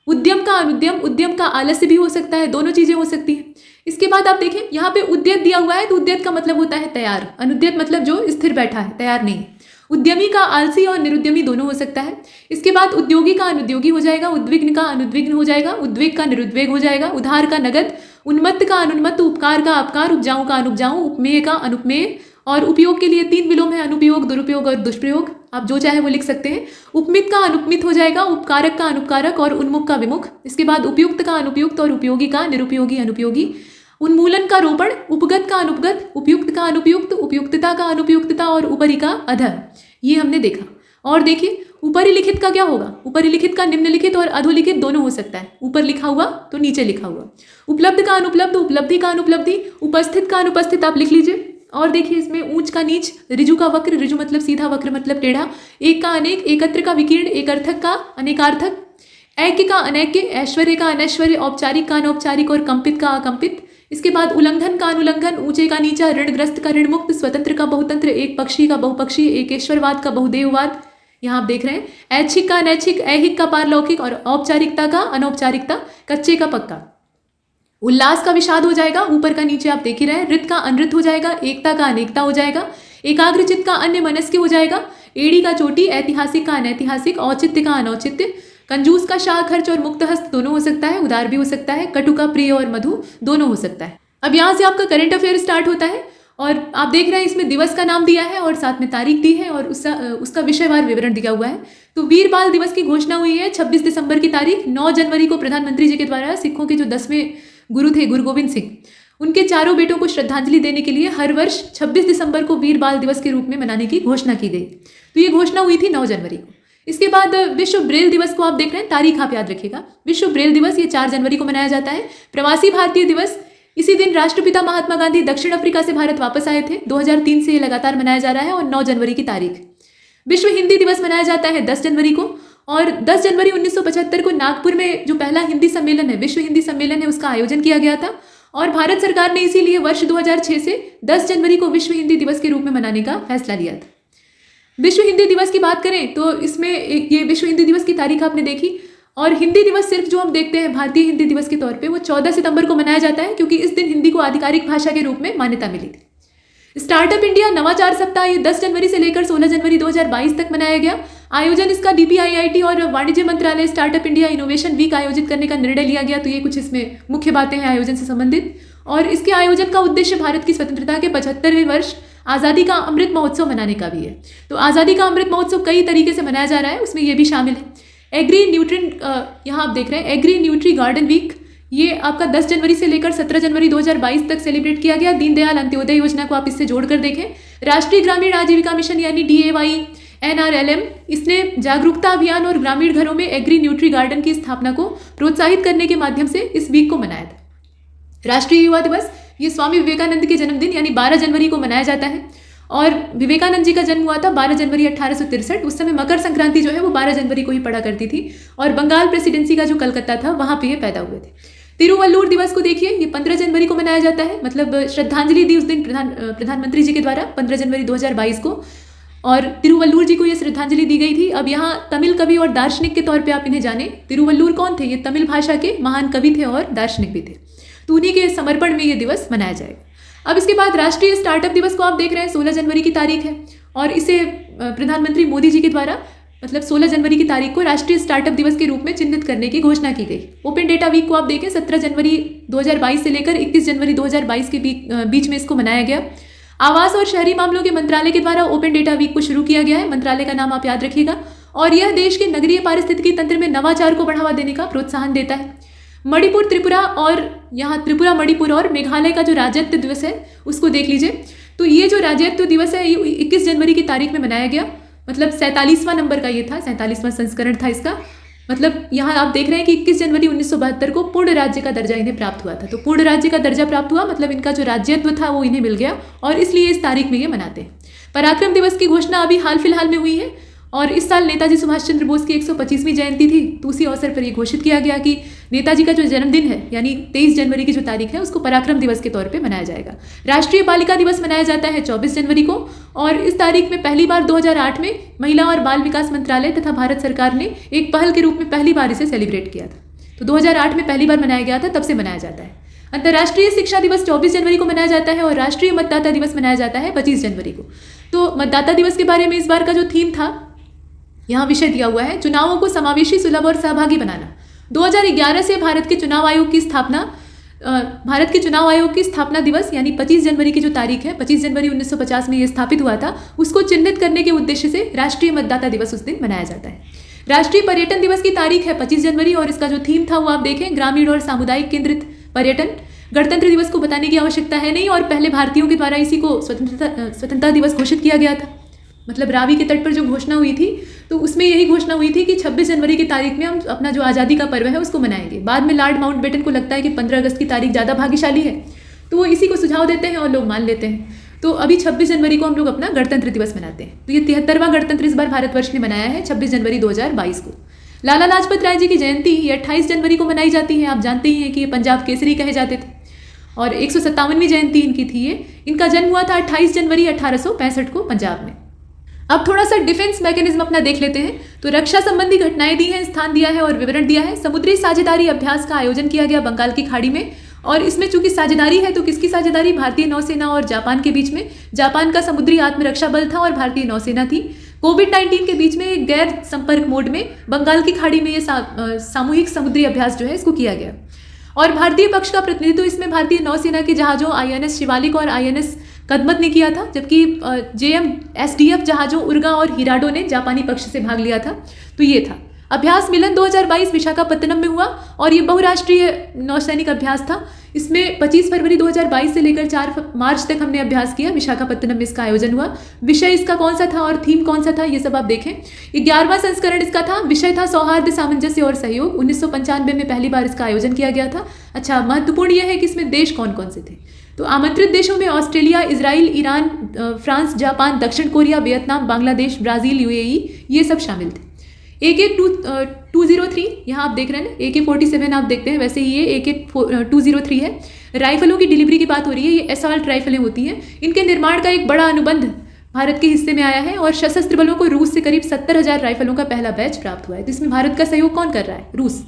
उद्यम का अनुद्यम, उद्यम का आलस्य भी हो सकता है, दोनों चीजें हो सकती हैं। इसके बाद आप देखें यहाँ पे उद्यत दिया हुआ है, तो उद्यत का मतलब होता है तैयार, अनुद्यत मतलब जो स्थिर बैठा है, तैयार नहीं। उद्यमी का आलसी और निरुद्यमी दोनों हो सकता है। इसके बाद उद्योगी का अनुद्योगी हो जाएगा, उद्विग्न का अनुद्विग्न हो जाएगा, उद्वेग का निरुद्वेग हो जाएगा, उधार का नगद, उन्मत्त का अनुन्मत्त, उपकार का अपकार, उपजाऊ का अनुपजाऊ, उपमेय का अनुपमेय। और उपयोग के लिए 3 विलोम है, अनुपयोग, दुरुपयोग और दुष्प्रयोग। आप जो चाहे वो लिख सकते हैं। उपमित का अनुपमित हो जाएगा, उपकारक का अनुपकारक और उन्मुख का विमुख। इसके बाद उपयुक्त का अनुपयुक्त और उपयोगी का निरुपयोगी अनुपयोगी। उन्मूलन का रोपण, उपगत का अनुपगत, उपयुक्त का अनुपयुक्त, उपयुक्तता का अनुपयुक्तता और उपरि का अधः। ये हमने देखा। और देखिए ऊपरी लिखित का क्या होगा, ऊपरी लिखित का निम्नलिखित और अधोलिखित दोनों हो सकता है। ऊपर लिखा हुआ तो नीचे लिखा हुआ। उपलब्ध का अनुपलब्ध, उपलब्धि का अनुपलब्धि, उपस्थित का अनुपस्थित आप लिख लीजिए। और देखिए इसमें ऊंच का नीच, ऋजु का वक्र, ऋजु मतलब सीधा, वक्र मतलब टेढ़ा, एक का अनेक, एकत्र का विकीर्ण, एक अर्थक का अनेकार्थक, ऐक्य का अनैक्य, ऐश्वर्य का अनैश्वर्य, औपचारिक का अनौपचारिक और कंपित का अकंपित। इसके बाद उल्लंघन का अनुलंघन, ऊंचे का नीचा, ऋणग्रस्त का ऋण मुक्त, स्वतंत्र का बहुतंत्र, एक पक्षी का बहुपक्षी, एकेश्वरवाद का बहुदेववाद। यहाँ आप देख रहे हैं ऐच्छिक का अनैच्छिक, ऐहिक का पारलौकिक और औपचारिकता का अनौपचारिकता, कच्चे का पक्का। उल्लास का विषाद हो जाएगा, ऊपर का नीचे आप देख ही रहे हैं। ऋत का अनृत हो जाएगा, एकता का अनेकता हो जाएगा, एकाग्रचित्त का अन्य मनस्क हो जाएगा, एड़ी का चोटी, ऐतिहासिक का अनैतिहासिक, औचित्य का अनौचित्य, कंजूस का शाह खर्च और मुक्त हस्त दोनों हो सकता है, उदार भी हो सकता है, कटु का प्रिय और मधु दोनों हो सकता है। अब यहाँ से आपका करंट अफेयर स्टार्ट होता है और आप देख रहे हैं इसमें दिवस का नाम दिया है और साथ में तारीख दी है और उसका विषयवार विवरण दिया हुआ है। तो वीर बाल दिवस की घोषणा हुई है 26 दिसंबर की तारीख। 9 जनवरी को प्रधानमंत्री जी के द्वारा सिखों के जो 10वें गुरु थे गुरु गोविंद सिंह, उनके चारों बेटों को श्रद्धांजलि देने के लिए हर वर्ष 26 दिसंबर को वीर बाल दिवस के रूप में मनाने की घोषणा की गई। तो ये घोषणा हुई थी 9 जनवरी को। इसके बाद विश्व ब्रेल दिवस को आप देख रहे हैं, तारीख आप याद रखिएगा। विश्व ब्रेल दिवस ये 4 जनवरी को मनाया जाता है। प्रवासी भारतीय दिवस, इसी दिन राष्ट्रपिता महात्मा गांधी दक्षिण अफ्रीका से भारत वापस आए थे। 2003 से ये लगातार मनाया जा रहा है और 9 जनवरी की तारीख। विश्व हिंदी दिवस मनाया जाता है 10 जनवरी को और 10 जनवरी 1975 को नागपुर में जो पहला हिंदी सम्मेलन है, विश्व हिंदी सम्मेलन है, उसका आयोजन किया गया था और भारत सरकार ने इसीलिए वर्ष 2006 से 10 जनवरी को विश्व हिंदी दिवस के रूप में मनाने का फैसला लिया था। विश्व हिंदी दिवस की बात करें तो इसमें ये विश्व हिंदी दिवस की तारीख आपने देखी और हिंदी दिवस सिर्फ जो हम देखते हैं भारतीय हिंदी दिवस के तौर पे वो 14 सितंबर को मनाया जाता है क्योंकि इस दिन हिंदी को आधिकारिक भाषा के रूप में मान्यता मिली थी। स्टार्टअप इंडिया नवाचार सप्ताह ये 10 जनवरी से लेकर 16 जनवरी 2022 तक मनाया गया। आयोजन इसका DPIIT और वाणिज्य मंत्रालय स्टार्टअप इंडिया इनोवेशन वीक आयोजित करने का निर्णय लिया गया। तो ये कुछ इसमें मुख्य बातें हैं आयोजन से संबंधित। और इसके आयोजन का उद्देश्य भारत की स्वतंत्रता के 75वें वर्ष आज़ादी का अमृत महोत्सव मनाने का भी है। तो आज़ादी का अमृत महोत्सव कई तरीके से मनाया जा रहा है, उसमें ये भी शामिल है। एग्री न्यूट्रिएंट, यहाँ आप देख रहे हैं एग्री न्यूट्री गार्डन वीक, ये आपका 10 जनवरी से लेकर 17 जनवरी 2022 तक सेलिब्रेट किया गया। दीनदयाल अंत्योदय योजना को आप इससे जोड़कर देखें। राष्ट्रीय ग्रामीण आजीविका मिशन यानी DAY NRLM, इसने जागरूकता अभियान और ग्रामीण घरों में एग्री न्यूट्री गार्डन की स्थापना को प्रोत्साहित करने के माध्यम से इस वीक को मनाया था। राष्ट्रीय युवा दिवस, ये स्वामी विवेकानंद के जन्मदिन यानी 12 जनवरी को मनाया जाता है और विवेकानंद जी का जन्म हुआ था 12 जनवरी 1863। उस समय मकर संक्रांति जो है वो 12 जनवरी को ही पड़ा करती थी और बंगाल प्रेसिडेंसी का जो कलकत्ता था वहाँ पे ये पैदा हुए थे। तिरुवल्लुवर दिवस को देखिए, ये 15 जनवरी को मनाया जाता है, मतलब श्रद्धांजलि दी उस दिन प्रधानमंत्री जी के द्वारा 15 जनवरी 2022 को और तिरुवल्लुवर जी को ये श्रद्धांजलि दी गई थी। अब यहाँ तमिल कवि और दार्शनिक के तौर पे आप इन्हें जाने। तिरुवल्लुवर कौन थे? ये तमिल भाषा के महान कवि थे और दार्शनिक भी थे। तो उन्हीं के समर्पण में ये दिवस मनाया जाएगा। अब इसके बाद राष्ट्रीय स्टार्टअप दिवस को आप देख रहे हैं, 16 जनवरी की तारीख है और इसे प्रधानमंत्री मोदी जी के द्वारा मतलब 16 जनवरी की तारीख को राष्ट्रीय स्टार्टअप दिवस के रूप में चिन्हित करने की घोषणा की गई। ओपन डेटा वीक को आप देखें, 17 जनवरी 2022 से लेकर 21 जनवरी 2022 के बीच में इसको मनाया गया। आवास और शहरी मामलों के मंत्रालय के द्वारा ओपन डेटा वीक को शुरू किया गया है। मंत्रालय का नाम आप याद रखिएगा और यह देश के नगरीय पारिस्थितिकी तंत्र में नवाचार को बढ़ावा देने का प्रोत्साहन देता है। मणिपुर, त्रिपुरा और यहाँ त्रिपुरा, मणिपुर और मेघालय का जो राज्यत्व दिवस है उसको देख लीजिए। तो ये जो राज्यत्व दिवस है ये 21 जनवरी की तारीख में मनाया गया, मतलब 47वां नंबर का ये था, 47वां संस्करण था इसका। मतलब यहाँ आप देख रहे हैं कि 21 जनवरी 1972 को पूर्ण राज्य का दर्जा इन्हें प्राप्त हुआ था। तो पूर्ण राज्य का दर्जा प्राप्त हुआ मतलब इनका जो राज्यत्व था वो इन्हें मिल गया और इसलिए इस तारीख में ये मनाते हैं। पराक्रम दिवस की घोषणा अभी हाल फिलहाल में हुई है और इस साल नेताजी सुभाष चंद्र बोस की 125वीं जयंती थी। तो उसी अवसर पर यह घोषित किया गया कि नेताजी का जो जन्मदिन है यानी 23 जनवरी की जो तारीख है उसको पराक्रम दिवस के तौर पे मनाया जाएगा। राष्ट्रीय बालिका दिवस मनाया जाता है 24 जनवरी को, और इस तारीख में पहली बार 2008 में महिला और बाल विकास मंत्रालय तथा भारत सरकार ने एक पहल के रूप में पहली बार इसे सेलिब्रेट किया था। तो 2008 में पहली बार मनाया गया था, तब से मनाया जाता है। अंतर्राष्ट्रीय शिक्षा दिवस 24 जनवरी को मनाया जाता है और राष्ट्रीय मतदाता दिवस मनाया जाता है 25 जनवरी को। तो मतदाता दिवस के बारे में इस बार का जो थीम था, यहाँ विषय दिया हुआ है, चुनावों को समावेशी, सुलभ और सहभागी बनाना। 2011 से भारत के चुनाव आयोग की स्थापना दिवस यानी 25 जनवरी की जो तारीख है, 25 जनवरी 1950 में ये स्थापित हुआ था, उसको चिन्हित करने के उद्देश्य से राष्ट्रीय मतदाता दिवस उस दिन मनाया जाता है। राष्ट्रीय पर्यटन दिवस की तारीख है 25 जनवरी और इसका जो थीम था वो आप देखें, ग्रामीण और सामुदायिक केंद्रित पर्यटन। गणतंत्र दिवस को बताने की आवश्यकता है नहीं, और पहले भारतीयों के द्वारा इसी को स्वतंत्रता दिवस घोषित किया गया था। मतलब रावी के तट पर जो घोषणा हुई थी तो उसमें यही घोषणा हुई थी कि 26 जनवरी की तारीख में हम अपना जो आज़ादी का पर्व है उसको मनाएंगे। बाद में लॉर्ड माउंटबेटन को लगता है कि 15 अगस्त की तारीख ज़्यादा भाग्यशाली है, तो वो इसी को सुझाव देते हैं और लोग मान लेते हैं। तो अभी 26 जनवरी को हम लोग अपना गणतंत्र दिवस मनाते हैं। तो ये 73वां गणतंत्र इस बार भारतवर्ष ने मनाया है 26 जनवरी 2022 को। लाला लाजपत राय जी की जयंती ये 28 जनवरी को मनाई जाती है। आप जानते ही हैं कि ये पंजाब केसरी कहे जाते थे, और 157वीं जयंती इनकी थी। ये इनका जन्म हुआ था 28 जनवरी 1865 को पंजाब में। अब थोड़ा सा डिफेंस मैकेनिज्म अपना देख लेते हैं। तो रक्षा संबंधी घटनाएं दी हैं, स्थान दिया है और विवरण दिया है। समुद्री साझेदारी अभ्यास का आयोजन किया गया बंगाल की खाड़ी में, और इसमें चूंकि साझेदारी है तो किसकी साझेदारी? भारतीय नौसेना और जापान के बीच में। जापान का समुद्री आत्मरक्षा बल था और भारतीय नौसेना थी। कोविड-19 के बीच में गैर संपर्क मोड में बंगाल की खाड़ी में ये सामूहिक समुद्री अभ्यास जो है इसको किया गया। और भारतीय पक्ष का प्रतिनिधित्व इसमें भारतीय नौसेना के जहाजों INS शिवालिक और INS कदमत ने किया था, जबकि JM-SDF जहाजों उर्गा और हिराडो ने जापानी पक्ष से भाग लिया था। तो ये था अभ्यास मिलन 2022 विशाखापत्तनम में हुआ, और ये बहुराष्ट्रीय नौसैनिक अभ्यास था। इसमें 25 फरवरी 2022 से लेकर 4 मार्च तक हमने अभ्यास किया। विशाखापत्तनम में इसका आयोजन हुआ। विषय इसका कौन सा था और थीम कौन सा था, ये सब आप देखें। 11वां संस्करण इसका था। विषय था सौहार्द, सामंजस्य और सहयोग। 1995 में पहली बार इसका आयोजन किया गया था। अच्छा, महत्वपूर्ण यह है कि इसमें देश कौन कौन से थे। तो आमंत्रित देशों में Australia, Israel, Iran, France, Japan, दक्षिण Korea, Vietnam, Bangladesh, Brazil, UAE ये सब शामिल थे। AK-203 यहाँ आप देख रहे हैं ना, AK-47 आप देखते हैं, वैसे ही ये AK-203 है। राइफलों की डिलीवरी की बात हो रही है। ये असॉल्ट राइफलें होती हैं। इनके निर्माण का एक बड़ा अनुबंध भारत के हिस्से में आया है, और सशस्त्र बलों को रूस से करीब 70,000 राइफलों का पहला बैच प्राप्त हुआ है। तो इसमें भारत का सहयोग कौन कर रहा है? रूस।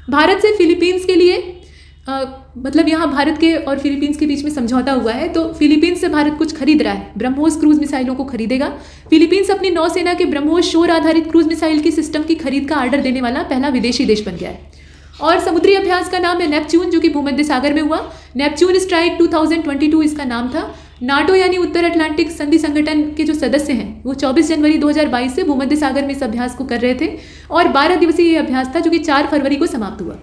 भारत से फिलीपींस के लिए मतलब यहाँ भारत के और फिलीपींस के बीच में समझौता हुआ है। तो फिलीपींस से भारत कुछ खरीद रहा है, ब्रह्मोस क्रूज मिसाइलों को खरीदेगा। फिलीपींस अपनी नौसेना के ब्रह्मोस शोर आधारित क्रूज मिसाइल की सिस्टम की खरीद का आर्डर देने वाला पहला विदेशी देश बन गया है। और समुद्री अभ्यास का नाम है नेपच्यून, जो कि भूमध्य सागर में हुआ। नेपच्यून स्ट्राइक 2022 इसका नाम था। नाटो यानी उत्तर अटलांटिक संधि संगठन के जो सदस्य हैं वो 24 जनवरी 2022 से भूमध्य सागर में इस अभ्यास को कर रहे थे, और 12 दिवसीय ये अभ्यास था जो कि 4 फरवरी को समाप्त हुआ।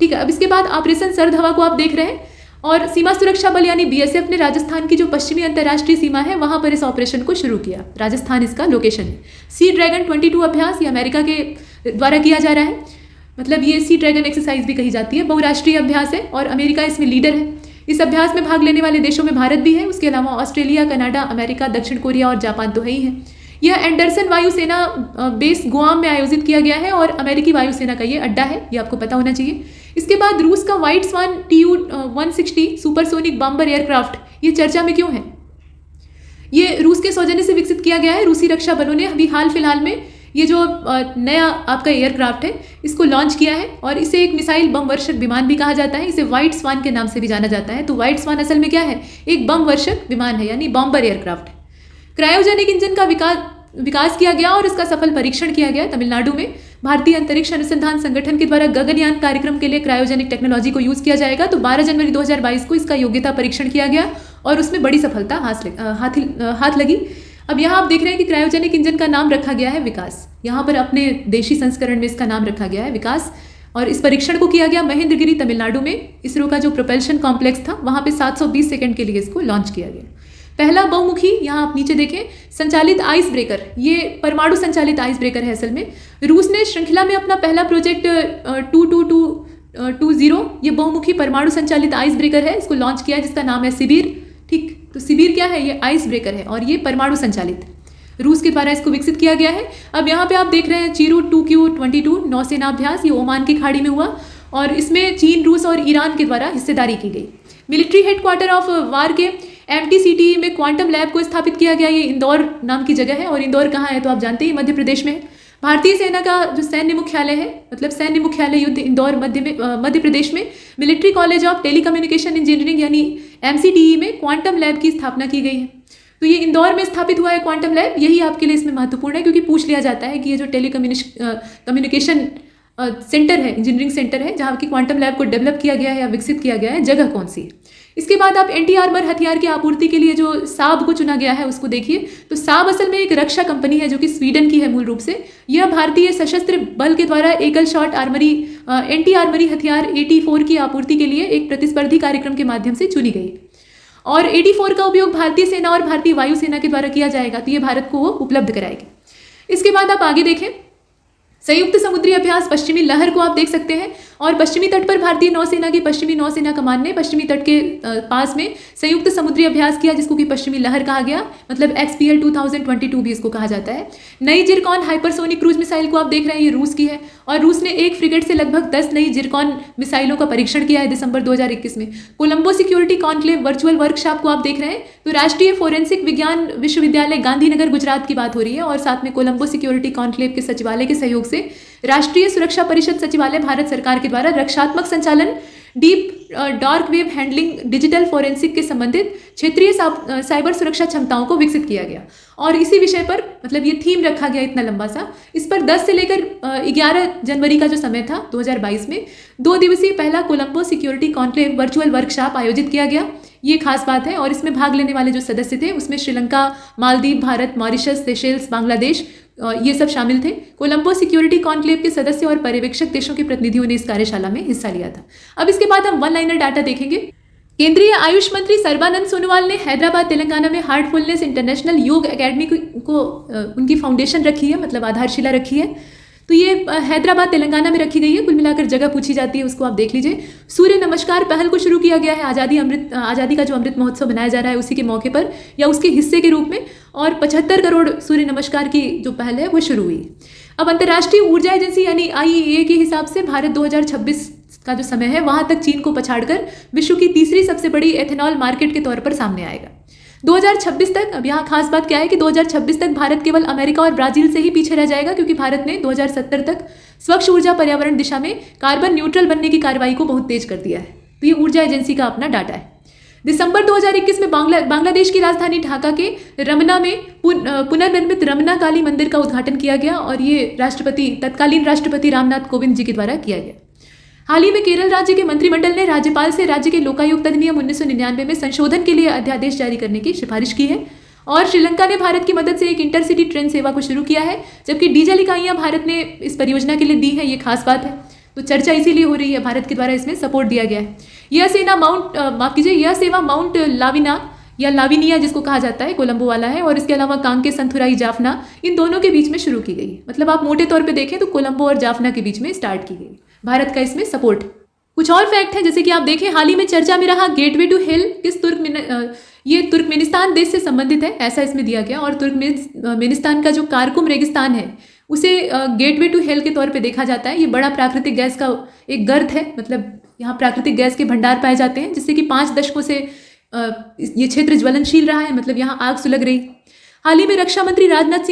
ठीक है, अब इसके बाद ऑपरेशन सर्द हवा को आप देख रहे हैं, और सीमा सुरक्षा बल यानी BSF ने राजस्थान की जो पश्चिमी अंतर्राष्ट्रीय सीमा है वहां पर इस ऑपरेशन को शुरू किया। राजस्थान इसका लोकेशन है। सी ड्रैगन 22 अभ्यास ये अमेरिका के द्वारा किया जा रहा है। मतलब ये सी ड्रैगन एक्सरसाइज भी कही जाती है। बहुराष्ट्रीय अभ्यास है और अमेरिका इसमें लीडर है। इस अभ्यास में भाग लेने वाले देशों में भारत भी है। उसके अलावा ऑस्ट्रेलिया, कनाडा, अमेरिका, दक्षिण कोरिया और जापान तो है ही है। यह एंडरसन वायुसेना बेस गुआम में आयोजित किया गया है, और अमेरिकी वायुसेना का ये अड्डा है, ये आपको पता होना चाहिए। इसके बाद रूस का व्हाइट स्वान TU-160 सुपरसोनिक बॉम्बर एयरक्राफ्ट ये चर्चा में क्यों है? ये रूस के सौजन्य से विकसित किया गया है। रूसी रक्षा बलों ने अभी हाल फिलहाल में ये जो नया आपका एयरक्राफ्ट है इसको लॉन्च किया है, और इसे एक मिसाइल बम वर्षक विमान भी कहा जाता है। इसे व्हाइट स्वान के नाम से भी जाना जाता है। तो व्हाइट स्वान असल में क्या है? एक बम वर्षक विमान है, यानी बॉम्बर एयरक्राफ्ट है। क्रायोजेनिक इंजन का विकास किया गया और इसका सफल परीक्षण किया गया तमिलनाडु में। भारतीय अंतरिक्ष अनुसंधान संगठन के द्वारा गगनयान कार्यक्रम के लिए क्रायोजेनिक टेक्नोलॉजी को यूज किया जाएगा। तो 12 जनवरी 2022 को इसका योग्यता परीक्षण किया गया और उसमें बड़ी सफलता हाथ लगी। अब यहाँ आप देख रहे हैं कि क्रायोजेनिक इंजन का नाम रखा गया है विकास। यहाँ पर अपने देशी संस्करण में इसका नाम रखा गया है विकास, और इस परीक्षण को किया गया महेंद्रगिरी तमिलनाडु में। इसरो का जो प्रोपल्शन कॉम्प्लेक्स था वहाँ पे 720 सेकंड के लिए इसको लॉन्च किया गया। पहला बहुमुखी, यहाँ आप नीचे देखें, संचालित आइस ब्रेकर, ये परमाणु संचालित आइस ब्रेकर है। असल में रूस ने श्रृंखला में अपना पहला प्रोजेक्ट 2220 ये बहुमुखी परमाणु संचालित आइस ब्रेकर है, इसको लॉन्च किया, जिसका नाम है सिबीर। ठीक, तो सिबीर क्या है? ये आइस ब्रेकर है और ये परमाणु संचालित रूस के द्वारा इसको विकसित किया गया है। अब यहाँ पे आप देख रहे हैं चीरू 2Q-22 नौसेना अभ्यास, ये ओमान की खाड़ी में हुआ। और इसमें चीन, रूस और ईरान के द्वारा हिस्सेदारी की गई। मिलिट्री हेडक्वार्टर ऑफ वार के MTCTE में क्वांटम लैब को स्थापित किया गया। ये इंदौर नाम की जगह है, और इंदौर कहाँ है तो आप जानते ही, मध्य प्रदेश में है। भारतीय सेना का जो सैन्य मुख्यालय है, मतलब सैन्य मुख्यालय युद्ध इंदौर मध्य प्रदेश में military college of telecommunication engineering यानी MCTE में क्वांटम लैब की स्थापना की गई है। तो ये इंदौर में स्थापित हुआ है क्वांटम लैब। यही आपके लिए इसमें महत्वपूर्ण है, क्योंकि पूछ लिया जाता है कि ये जो कम्युनिकेशन सेंटर है, इंजीनियरिंग सेंटर है, जहाँ की क्वांटम लैब को डेवलप किया गया है या विकसित किया गया है, जगह कौन सी है। इसके बाद आप एंटी आर्मर हथियार की आपूर्ति के लिए जो साब को चुना गया है उसको देखिए। तो साब असल में एक रक्षा कंपनी है जो कि स्वीडन की है मूल रूप से। यह भारतीय सशस्त्र बल के द्वारा एकल शॉट एंटी आर्मरी हथियार 84 की आपूर्ति के लिए एक प्रतिस्पर्धी कार्यक्रम के माध्यम से चुनी गई, और 84 का उपयोग भारतीय सेना और भारतीय वायुसेना के द्वारा किया जाएगा। तो ये भारत को वो उपलब्ध कराएगी। इसके बाद आप आगे देखें, संयुक्त समुद्री अभ्यास पश्चिमी लहर को आप देख सकते हैं, और पश्चिमी तट पर भारतीय नौसेना की पश्चिमी नौसेना कमान ने पश्चिमी तट के पास में संयुक्त समुद्री अभ्यास किया, जिसको कि पश्चिमी लहर कहा गया, मतलब XPL 2022 भी इसको कहा जाता है। नई जिरकॉन हाइपरसोनिक क्रूज मिसाइल को आप देख रहे हैं, ये रूस की है, और रूस ने एक फ्रिगेट से लगभग 10 नई जिरकॉन मिसाइलों का परीक्षण किया है दिसंबर 2021 में। Colombo security conclave virtual workshop को आप देख रहे हैं। तो राष्ट्रीय फोरेंसिक विज्ञान विश्वविद्यालय गांधीनगर गुजरात की बात हो रही है, और साथ में कोलंबो सिक्योरिटी कॉन्क्लेव के सचिवालय के सहयोग से राष्ट्रीय सुरक्षा परिषद सचिवालय भारत सरकार के द्वारा रक्षात्मक संचालन, deep dark web handling, digital forensic के संबंधित क्षेत्रीय साइबर सुरक्षा क्षमताओं को विकसित किया गया। और इसी विषय पर, मतलब ये थीम रखा गया इतना लंबा सा, इस पर 10 से लेकर 11 जनवरी का जो समय था 2022 में 2 दिवसीय पहला Colombo security conclave virtual workshop आयोजित किया गया। ये खास बात है, और इसमें भाग लेने वाले जो सदस्य थे उसमें श्रीलंका, मालदीव, भारत, मॉरिशस, सेशेल्स, बांग्लादेश, ये सब शामिल थे। कोलंबो सिक्योरिटी कॉन्क्लेव के सदस्य और पर्यवेक्षक देशों के प्रतिनिधियों ने इस कार्यशाला में हिस्सा लिया था। अब इसके बाद हम वन लाइनर डाटा देखेंगे। केंद्रीय आयुष मंत्री सर्बानंद सोनोवाल ने हैदराबाद तेलंगाना में हार्टफुलनेस इंटरनेशनल योग एकेडमी को उनकी फाउंडेशन रखी है, मतलब आधारशिला रखी है। तो ये हैदराबाद तेलंगाना में रखी गई है। कुल मिलाकर जगह पूछी जाती है, उसको आप देख लीजिए। सूर्य नमस्कार पहल को शुरू किया गया है आज़ादी का जो अमृत महोत्सव मनाया जा रहा है उसी के मौके पर या उसके हिस्से के रूप में, और 75 करोड़ सूर्य नमस्कार की जो पहल है वो शुरू हुई। अब अंतर्राष्ट्रीय ऊर्जा एजेंसी यानी IEA के हिसाब से भारत 2026 का जो समय है वहां तक चीन को पछाड़कर विश्व की तीसरी सबसे बड़ी एथेनॉल मार्केट के तौर पर सामने आएगा 2026 तक। अब यहाँ खास बात क्या है कि 2026 तक भारत केवल अमेरिका और ब्राजील से ही पीछे रह जाएगा, क्योंकि भारत ने 2070 तक स्वच्छ ऊर्जा पर्यावरण दिशा में कार्बन न्यूट्रल बनने की कार्रवाई को बहुत तेज कर दिया है। तो ये ऊर्जा एजेंसी का अपना डाटा है। दिसंबर 2021 में बांग्लादेश की राजधानी ढाका के रमना में पुनर्निर्मित रमना काली मंदिर का उद्घाटन किया गया, और ये तत्कालीन राष्ट्रपति रामनाथ कोविंद जी के द्वारा किया गया। हाल ही में केरल राज्य के मंत्रिमंडल ने राज्यपाल से राज्य के लोकायुक्त अधिनियम 1999 में संशोधन के लिए अध्यादेश जारी करने की सिफारिश की है, और श्रीलंका ने भारत की मदद से एक इंटरसिटी ट्रेन सेवा को शुरू किया है, जबकि डीजल इकाइयां भारत ने इस परियोजना के लिए दी है। ये खास बात है, तो चर्चा इसीलिए हो रही है, भारत के द्वारा इसमें सपोर्ट दिया गया है। यह सेवा माउंट लाविना या लाविनिया जिसको कहा जाता है कोलंबो वाला है, और इसके अलावा कांके, संथुराई, जाफना, इन दोनों के बीच में शुरू की गई। मतलब आप मोटे तौर पे देखें तो कोलंबो और जाफना के बीच में स्टार्ट की गई। भारत का इसमें सपोर्ट। कुछ और फैक्ट है, जैसे कि आप देखें हाल ही में चर्चा में रहा गेटवे टू हेल किस ये तुर्कमेनिस्तान देश से संबंधित है, ऐसा इसमें दिया गया। और तुर्कमेनिस्तान का जो कारकुम रेगिस्तान है उसे गेटवे टू हेल के तौर पे देखा जाता है। ये बड़ा प्राकृतिक गैस का एक गर्त है, मतलब यहाँ प्राकृतिक गैस के भंडार पाए जाते हैं, जिससे कि 5 दशकों से ये क्षेत्र ज्वलनशील रहा है, मतलब यहाँ आग सुलग रही। हाल ही में रक्षा मंत्री राजनाथ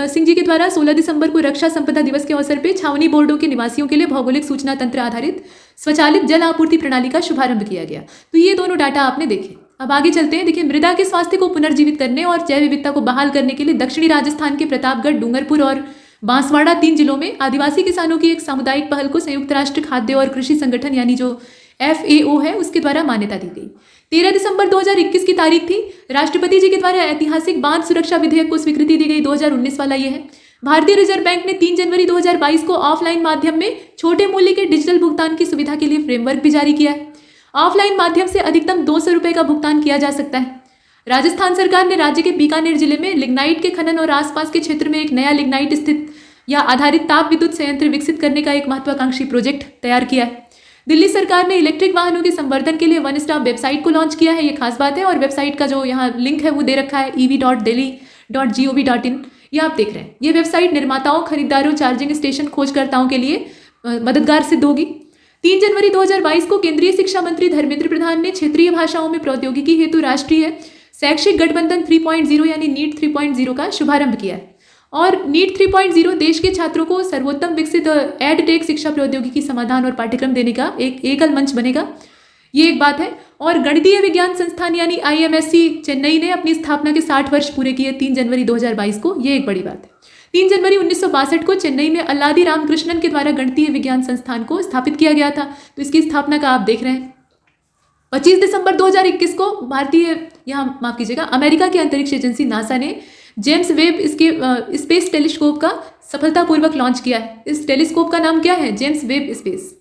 सिंह जी के द्वारा 16 दिसंबर को रक्षा संपदा दिवस के अवसर पर छावनी बोर्डों के निवासियों के लिए भौगोलिक सूचना तंत्र आधारित स्वचालित जल आपूर्ति प्रणाली का शुभारंभ किया गया। तो ये दोनों डाटा आपने देखे। अब आगे चलते हैं। देखिए, मृदा के स्वास्थ्य को पुनर्जीवित करने और जैव विविधता को बहाल करने के लिए दक्षिणी राजस्थान के प्रतापगढ़, डूंगरपुर और बांसवाड़ा 3 जिलों में आदिवासी किसानों की एक सामुदायिक पहल को संयुक्त राष्ट्र खाद्य और कृषि संगठन यानी जो FAO है उसके द्वारा मान्यता दी गई। 13 दिसंबर 2021 की तारीख थी। राष्ट्रपति जी के द्वारा ऐतिहासिक बांध सुरक्षा विधेयक को स्वीकृति दी गई, 2019 वाला ये है। भारतीय रिजर्व बैंक ने 3 जनवरी 2022 को ऑफलाइन माध्यम में छोटे मूल्य के डिजिटल भुगतान की सुविधा के लिए फ्रेमवर्क भी जारी किया है। ऑफलाइन माध्यम से अधिकतम 200 रुपये का भुगतान किया जा सकता है। राजस्थान सरकार ने राज्य के बीकानेर जिले में लिग्नाइट के खनन और आसपास के क्षेत्र में एक नया लिग्नाइट स्थित या आधारित ताप विद्युत संयंत्र विकसित करने का एक महत्वाकांक्षी प्रोजेक्ट तैयार किया है। दिल्ली सरकार ने इलेक्ट्रिक वाहनों के संवर्धन के लिए वन स्टॉप वेबसाइट को लॉन्च किया है, ये खास बात है। और वेबसाइट का जो यहाँ लिंक है वो दे रखा है ev.delhi.gov.in, ये आप देख रहे हैं। ये वेबसाइट निर्माताओं, खरीदारों, चार्जिंग स्टेशन खोजकर्ताओं के लिए मददगार सिद्ध होगी। 3 जनवरी 2022 को केंद्रीय शिक्षा मंत्री धर्मेंद्र प्रधान ने क्षेत्रीय भाषाओं में प्रौद्योगिकी हेतु राष्ट्रीय शैक्षिक गठबंधन 3.0 यानी नीट 3.0 का शुभारंभ किया है। और नीट 3.0 देश के छात्रों को सर्वोत्तम विकसित एडटेक शिक्षा प्रौद्योगिकी समाधान और पाठ्यक्रम देने का एक एकल मंच बनेगा, ये एक बात है। और गणितीय विज्ञान संस्थान यानी IMSC चेन्नई ने अपनी स्थापना के 60 वर्ष पूरे किए 3 जनवरी 2022 को, ये एक बड़ी बात है। 3 जनवरी 1962 को चेन्नई में अल्लादी रामकृष्णन के द्वारा गणितीय विज्ञान संस्थान को स्थापित किया गया था, तो इसकी स्थापना का आप देख रहे हैं। 25 दिसंबर 2021 को अमेरिका की अंतरिक्ष एजेंसी नासा ने जेम्स वेब इसके स्पेस टेलीस्कोप का सफलतापूर्वक लॉन्च किया है। इस टेलीस्कोप का नाम क्या है? James Webb space.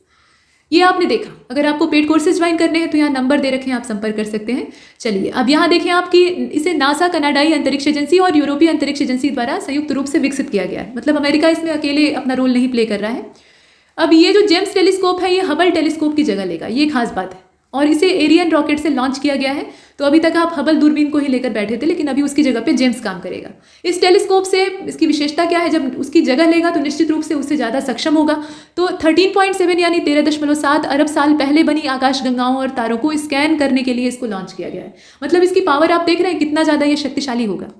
ये आपने देखा। अगर आपको पेड कोर्सेज ज्वाइन करने हैं तो यहाँ नंबर दे रखे हैं, आप संपर्क कर सकते हैं। चलिए अब यहाँ देखें आपकी इसे नासा, कनाडाई अंतरिक्ष एजेंसी और यूरोपीय अंतरिक्ष एजेंसी द्वारा संयुक्त रूप से विकसित किया गया है। मतलब अमेरिका इसमें अकेले अपना रोल नहीं प्ले कर रहा है। अब ये जो जेम्स टेलीस्कोप है ये हबल टेलीस्कोप की जगह लेगा, ये खास बात है। और इसे एरियन रॉकेट से लॉन्च किया गया है। तो अभी तक आप हबल दूरबीन को ही लेकर बैठे थे, लेकिन अभी उसकी जगह पे जेम्स काम करेगा। इस टेलीस्कोप से इसकी विशेषता क्या है? जब उसकी जगह लेगा तो निश्चित रूप से उससे ज़्यादा सक्षम होगा। तो 13.7 यानी 13.7 अरब साल पहले बनी आकाशगंगाओं और तारों को स्कैन करने के लिए इसको लॉन्च किया गया है। मतलब इसकी पावर आप देख रहे हैं कितना ज़्यादा ये शक्तिशाली होगा।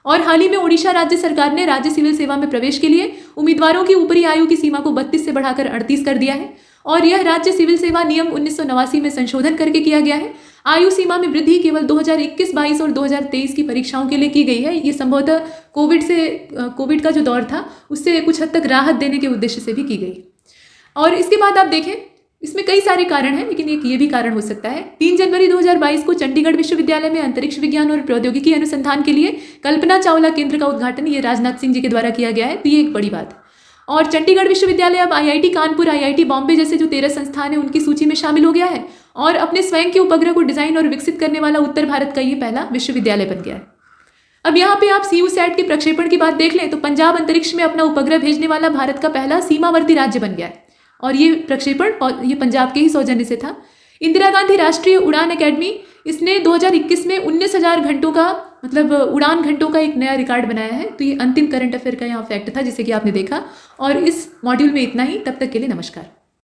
और हाल ही में उड़ीसा राज्य सरकार ने राज्य सिविल सेवा में प्रवेश के लिए उम्मीदवारों की ऊपरी आयु की सीमा को 32 से बढ़ाकर 38 कर दिया है। और यह राज्य सिविल सेवा नियम 1989 में संशोधन करके किया गया है। आयु सीमा में वृद्धि केवल 2021-22 और 2023 की परीक्षाओं के लिए की गई है। ये संभवतः कोविड का जो दौर था उससे कुछ हद तक राहत देने के उद्देश्य से भी की गई। और इसके बाद आप देखें, इसमें कई सारे कारण हैं, लेकिन एक ये भी कारण हो सकता है। 3 जनवरी 2022 को चंडीगढ़ विश्वविद्यालय में अंतरिक्ष विज्ञान और प्रौद्योगिकी अनुसंधान के लिए कल्पना चावला केंद्र का उद्घाटन ये राजनाथ सिंह जी के द्वारा किया गया है, तो ये एक बड़ी बात है। और चंडीगढ़ विश्वविद्यालय अब IIT कानपुर, IIT बॉम्बे जैसे जो 13 संस्थान हैं उनकी सूची में शामिल हो गया है और अपने स्वयं के उपग्रह को डिजाइन और विकसित करने वाला उत्तर भारत का ये पहला विश्वविद्यालय बन गया है। अब यहाँ पे आप CUSAT के प्रक्षेपण की बात देख लें तो पंजाब अंतरिक्ष में अपना उपग्रह भेजने वाला भारत का पहला सीमावर्ती राज्य बन गया है। और ये प्रक्षेपण ये पंजाब के ही सौजन्य से था। इंदिरा गांधी राष्ट्रीय उड़ान अकेडमी, इसने 2021 में 19,000 घंटों का मतलब उड़ान घंटों का एक नया रिकॉर्ड बनाया है। तो ये अंतिम करंट अफेयर का यहाँ फैक्ट था जिसे कि आपने देखा। और इस मॉड्यूल में इतना ही। तब तक के लिए नमस्कार।